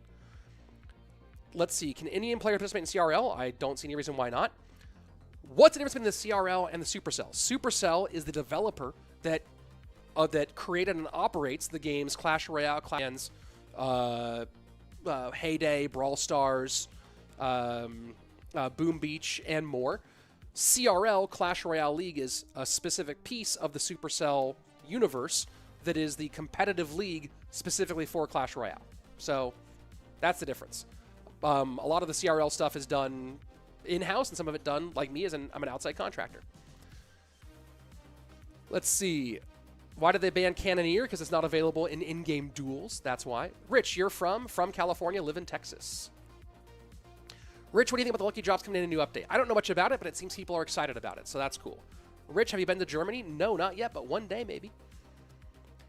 Let's see. Can Indian player participate in CRL? I don't see any reason why not. What's the difference between the CRL and the Supercell? Supercell is the developer that created and operates the games Clash Royale, Clans, Heyday, Brawl Stars, Boom Beach, and more. CRL, Clash Royale League, is a specific piece of the Supercell universe that is the competitive league specifically for Clash Royale. So that's the difference. A lot of the CRL stuff is done in-house, and some of it done, like me, I'm an outside contractor. Let's see. Why did they ban Cannoneer? Because it's not available in in-game duels. That's why. Rich, you're from California, live in Texas. Rich, what do you think about the Lucky Drops coming in a new update? I don't know much about it, but it seems people are excited about it, so that's cool. Rich, have you been to Germany? No, not yet, but one day maybe.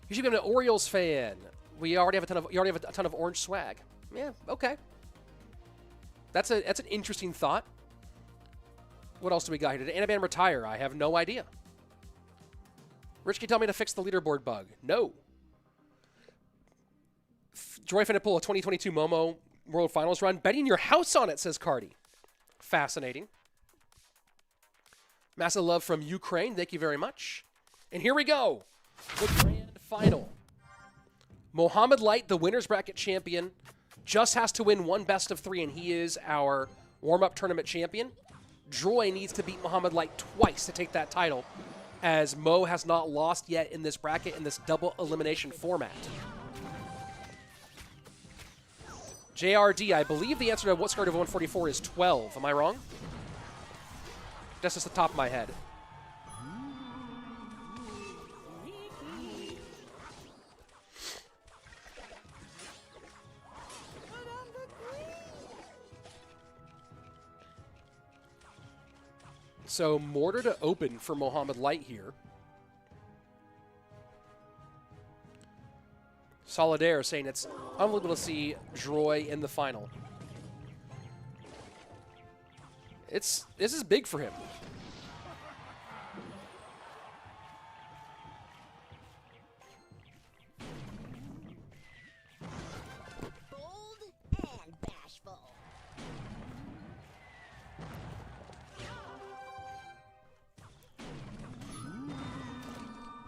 You should be an Orioles fan. You already have a ton of orange swag. Yeah, okay. That's an interesting thought. What else do we got here? Did Anaban retire? I have no idea. Rich, can you tell me to fix the leaderboard bug? No. Joy finna pull a 2022 Momo World Finals run. Betting your house on it, says Cardi. Fascinating. Massive love from Ukraine. Thank you very much. And here we go. The grand final. Mohamed Light, the winner's bracket champion, just has to win one best of 3, and he is our warm-up tournament champion. Droy needs to beat Mohamed Light twice to take that title, as Mo has not lost yet in this bracket in this double elimination format. JRD, I believe the answer to what score of 144 is 12. Am I wrong? That's just the top of my head. So Mortar to open for Mohamed Light here. Solidaire saying it's unbelievable to see Droy in the final. This is big for him. Bold and bashful.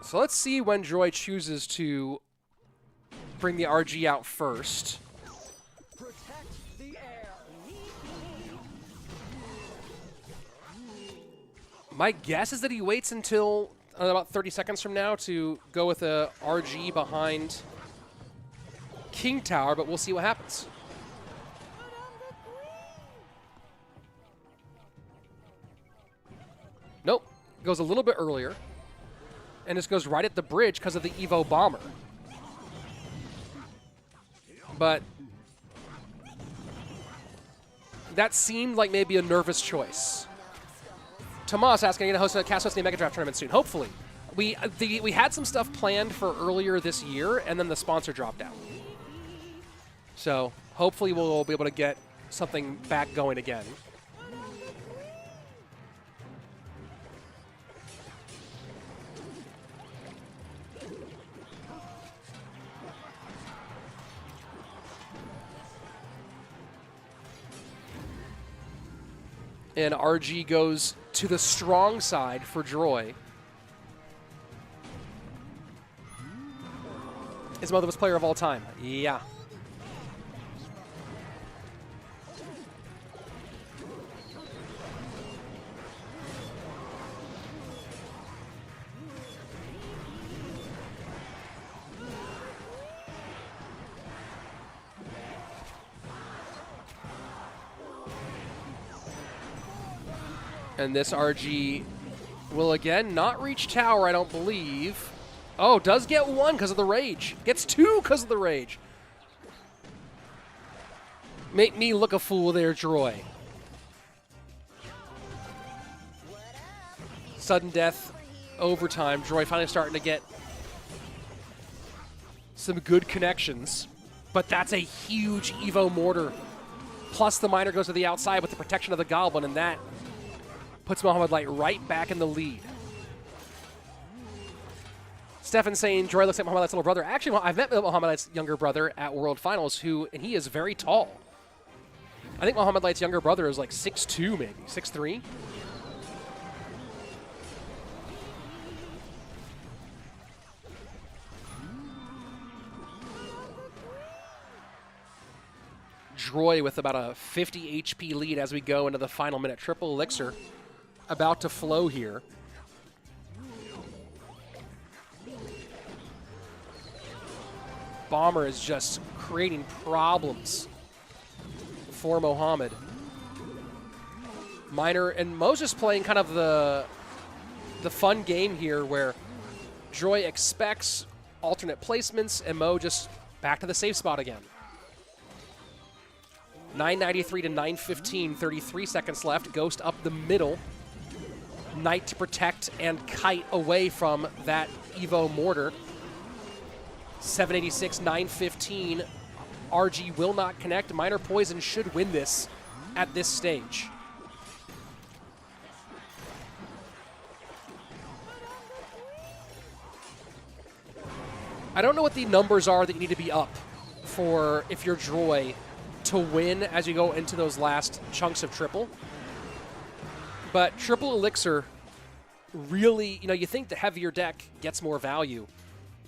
So let's see when Droy chooses to bring the RG out first. Protect the air. My guess is that he waits until about 30 seconds from now to go with a RG behind King Tower, but we'll see what happens. Nope. Goes a little bit earlier. And this goes right at the bridge because of the Evo Bomber. But that seemed like maybe a nervous choice. Tomas asking to host a cast hosting Mega Draft tournament soon. Hopefully. We had some stuff planned for earlier this year, and then the sponsor dropped out. So hopefully we'll be able to get something back going again. And RG goes to the strong side for Droy. His mother was player of all time. Yeah. And this RG will again not reach tower, I don't believe. Oh, does get one because of the rage. Gets two because of the rage. Make me look a fool there, Droy. Sudden death, overtime. Droy finally starting to get some good connections. But that's a huge Evo Mortar. Plus the miner goes to the outside with the protection of the Goblin, and that puts Mohamed Light right back in the lead. Stefan saying Droy looks like Mohamed Light's little brother. Actually, I've met Mohamed Light's younger brother at World Finals, and he is very tall. I think Mohamed Light's younger brother is like 6'2", maybe 6'3". Droy with about a 50 HP lead as we go into the final minute. Triple Elixir about to flow here. Bomber is just creating problems for Mohamed. Miner and Mo's just playing kind of the fun game here where Droy expects alternate placements and Mo just back to the safe spot again. 993 to 915, 33 seconds left. Ghost up the middle. Knight to protect and kite away from that Evo mortar. 786, 915. RG will not connect. Minor Poison should win this at this stage. I don't know what the numbers are that you need to be up for if you're Droy to win as you go into those last chunks of triple. But Triple Elixir really, you think the heavier deck gets more value,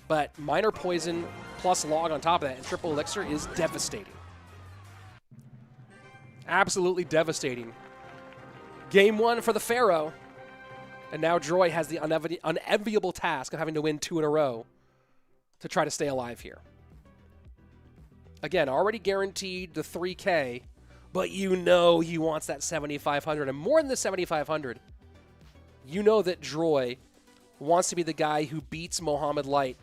but Minor Poison plus Log on top of that, and Triple Elixir is devastating. Absolutely devastating. Game 1 for the Pharaoh, and now Droy has the unenviable task of having to win 2 in a row to try to stay alive here. Again, already guaranteed the 3K, but he wants that 7,500, and more than the 7,500. You know that Droy wants to be the guy who beats Mohamed Light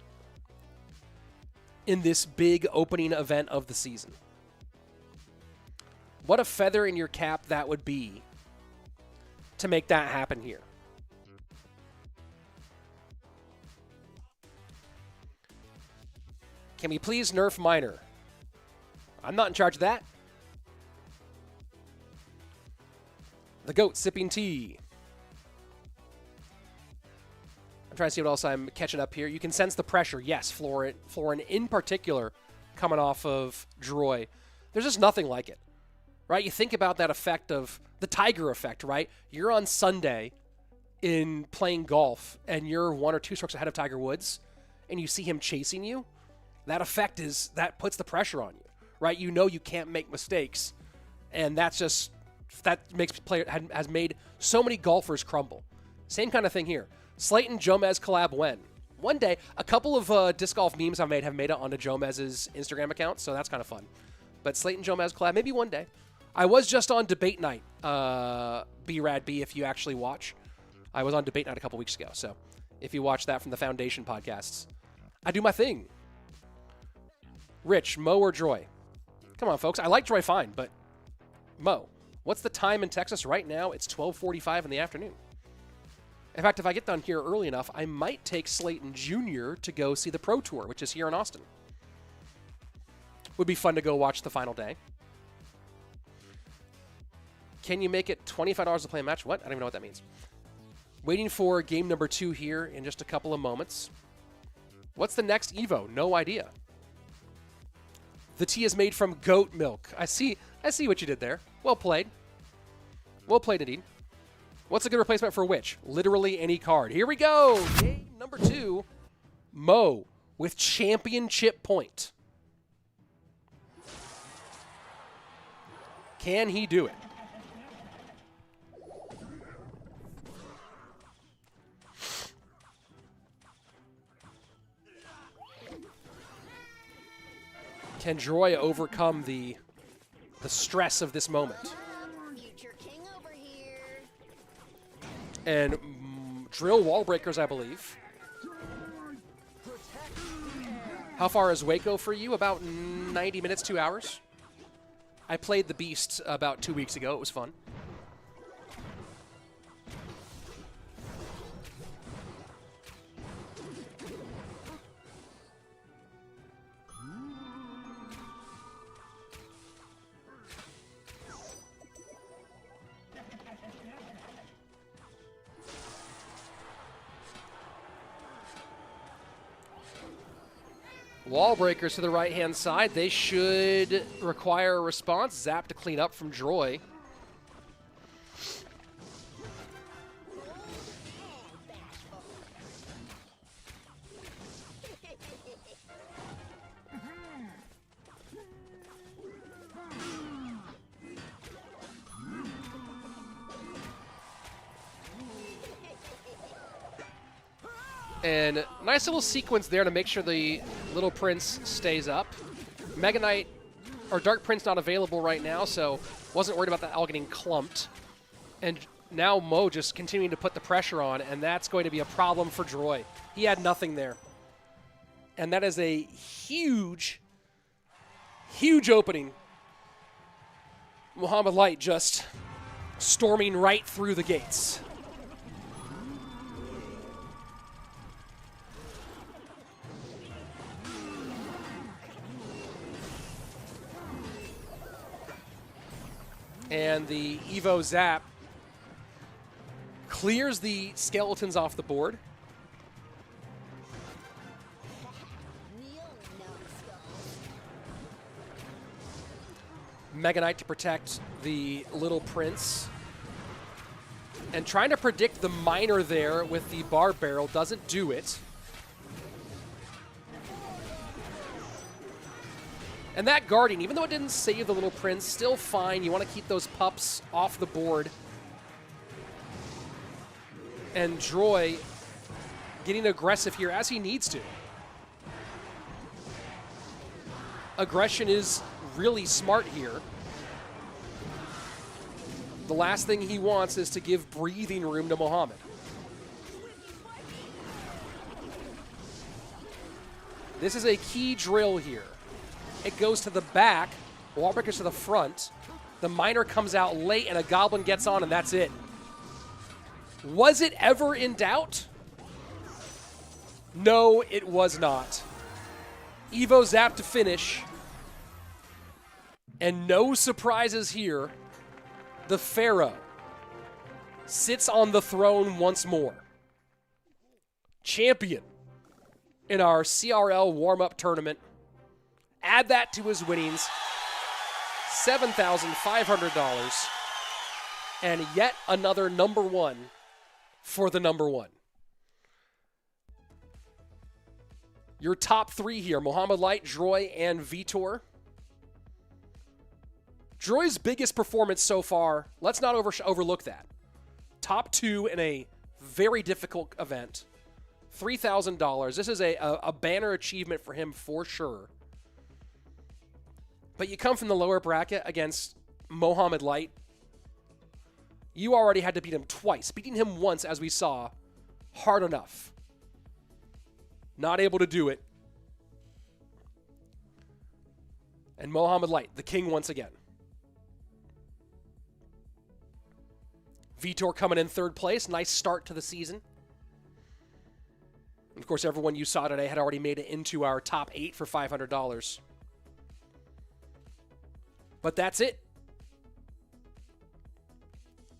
in this big opening event of the season. What a feather in your cap that would be to make that happen here. Can we please nerf Miner? I'm not in charge of that. The goat sipping tea. I'm trying to see what else I'm catching up here. You can sense the pressure. Yes, Florin in particular coming off of Droy. There's just nothing like it, right? You think about that effect of the Tiger effect, right? You're on Sunday in playing golf and you're 1 or 2 strokes ahead of Tiger Woods and you see him chasing you. That effect that puts the pressure on you, right? You know you can't make mistakes, and that makes has made so many golfers crumble. Same kind of thing here. Slayton Jomez collab when? One day. A couple of disc golf memes have made it onto Jomez's Instagram account, so that's kind of fun. But Slayton Jomez collab, maybe one day. I was just on Debate Night, B-Rad-B, if you actually watch. I was on Debate Night a couple weeks ago, so if you watch that from the Foundation podcasts, I do my thing. Rich, Mo or Droy? Come on, folks. I like Droy fine, but Mo, what's the time in Texas right now? It's 12:45 in the afternoon. In fact, if I get down here early enough, I might take Slayton Jr. to go see the Pro Tour, which is here in Austin. Would be fun to go watch the final day. Can you make it $25 to play a match? What? I don't even know what that means. Waiting for game number 2 here in just a couple of moments. What's the next Evo? No idea. The tea is made from goat milk. I see what you did there. Well played. Well played, indeed. What's a good replacement for which? Literally any card. Here we go. Game number 2. Mo with championship point. Can he do it? Can Droy overcome the stress of this moment? Future king over here. And drill wall breakers, I believe. How far is Waco for you? About 90 minutes, 2 hours. I played the Beast about 2 weeks ago. It was fun. Wall breakers to the right-hand side. They should require a response. Zap to clean up from Droy. And nice little sequence there to make sure the Little Prince stays up. Mega Knight, or Dark Prince not available right now, so wasn't worried about that all getting clumped. And now Mo just continuing to put the pressure on, and that's going to be a problem for Droy. He had nothing there. And that is a huge, huge opening. Muhammad Light just storming right through the gates. And the Evo Zap clears the skeletons off the board. Mega Knight to protect the Little Prince. And trying to predict the Miner there with the Bar Barrel doesn't do it. And that Guardian, even though it didn't save the Little Prince, still fine. You want to keep those pups off the board. And Droy getting aggressive here as he needs to. Aggression is really smart here. The last thing he wants is to give breathing room to Muhammad. This is a key drill here. It goes to the back, Wallbreaker's to the front. The Miner comes out late and a Goblin gets on and that's it. Was it ever in doubt? No, it was not. Evo Zap to finish. And no surprises here. The Pharaoh sits on the throne once more. Champion in our CRL warm-up tournament. Add that to his winnings. $7,500. And yet another number one for the number one. Your top three here, Muhammad Light, Droy, and Vitor. Droy's biggest performance so far, let's not overlook that. Top two in a very difficult event. $3,000. This is a banner achievement for him for sure. But you come from the lower bracket against Muhammad Light. You already had to beat him twice. Beating him once, as we saw, hard enough. Not able to do it. And Muhammad Light, the king once again. Vitor coming in third place. Nice start to the season. Of course, everyone you saw today had already made it into our top 8 for $500. But that's it.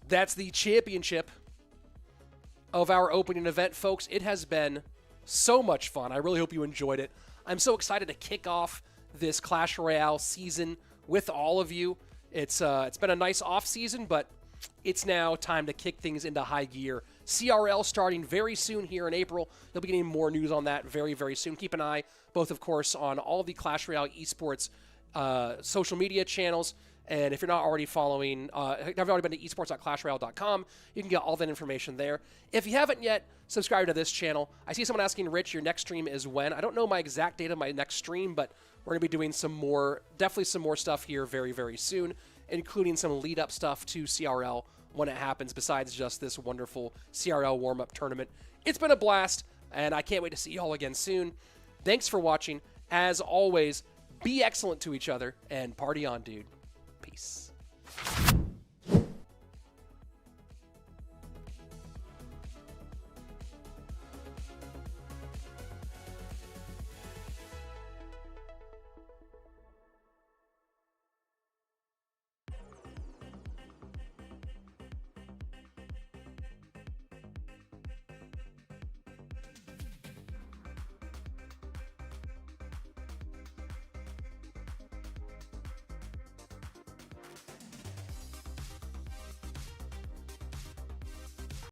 That's the championship of our opening event, folks. It has been so much fun. I really hope you enjoyed it. I'm so excited to kick off this Clash Royale season with all of you. It's been a nice off season, but it's now time to kick things into high gear. CRL starting very soon here in April. You'll be getting more news on that very, very soon. Keep an eye, both, of course, on all the Clash Royale esports social media channels. And if you're not already following, if you've already been to esports.clashroyale.com, you can get all that information there. If you haven't yet, subscribe to this channel. I see someone asking, Rich, your next stream is when? I don't know my exact date of my next stream, but we're going to be doing some more, definitely some more stuff here very, very soon, including some lead-up stuff to CRL when it happens, besides just this wonderful CRL warm-up tournament. It's been a blast, and I can't wait to see you all again soon. Thanks for watching. As always, be excellent to each other, and party on, dude. Peace.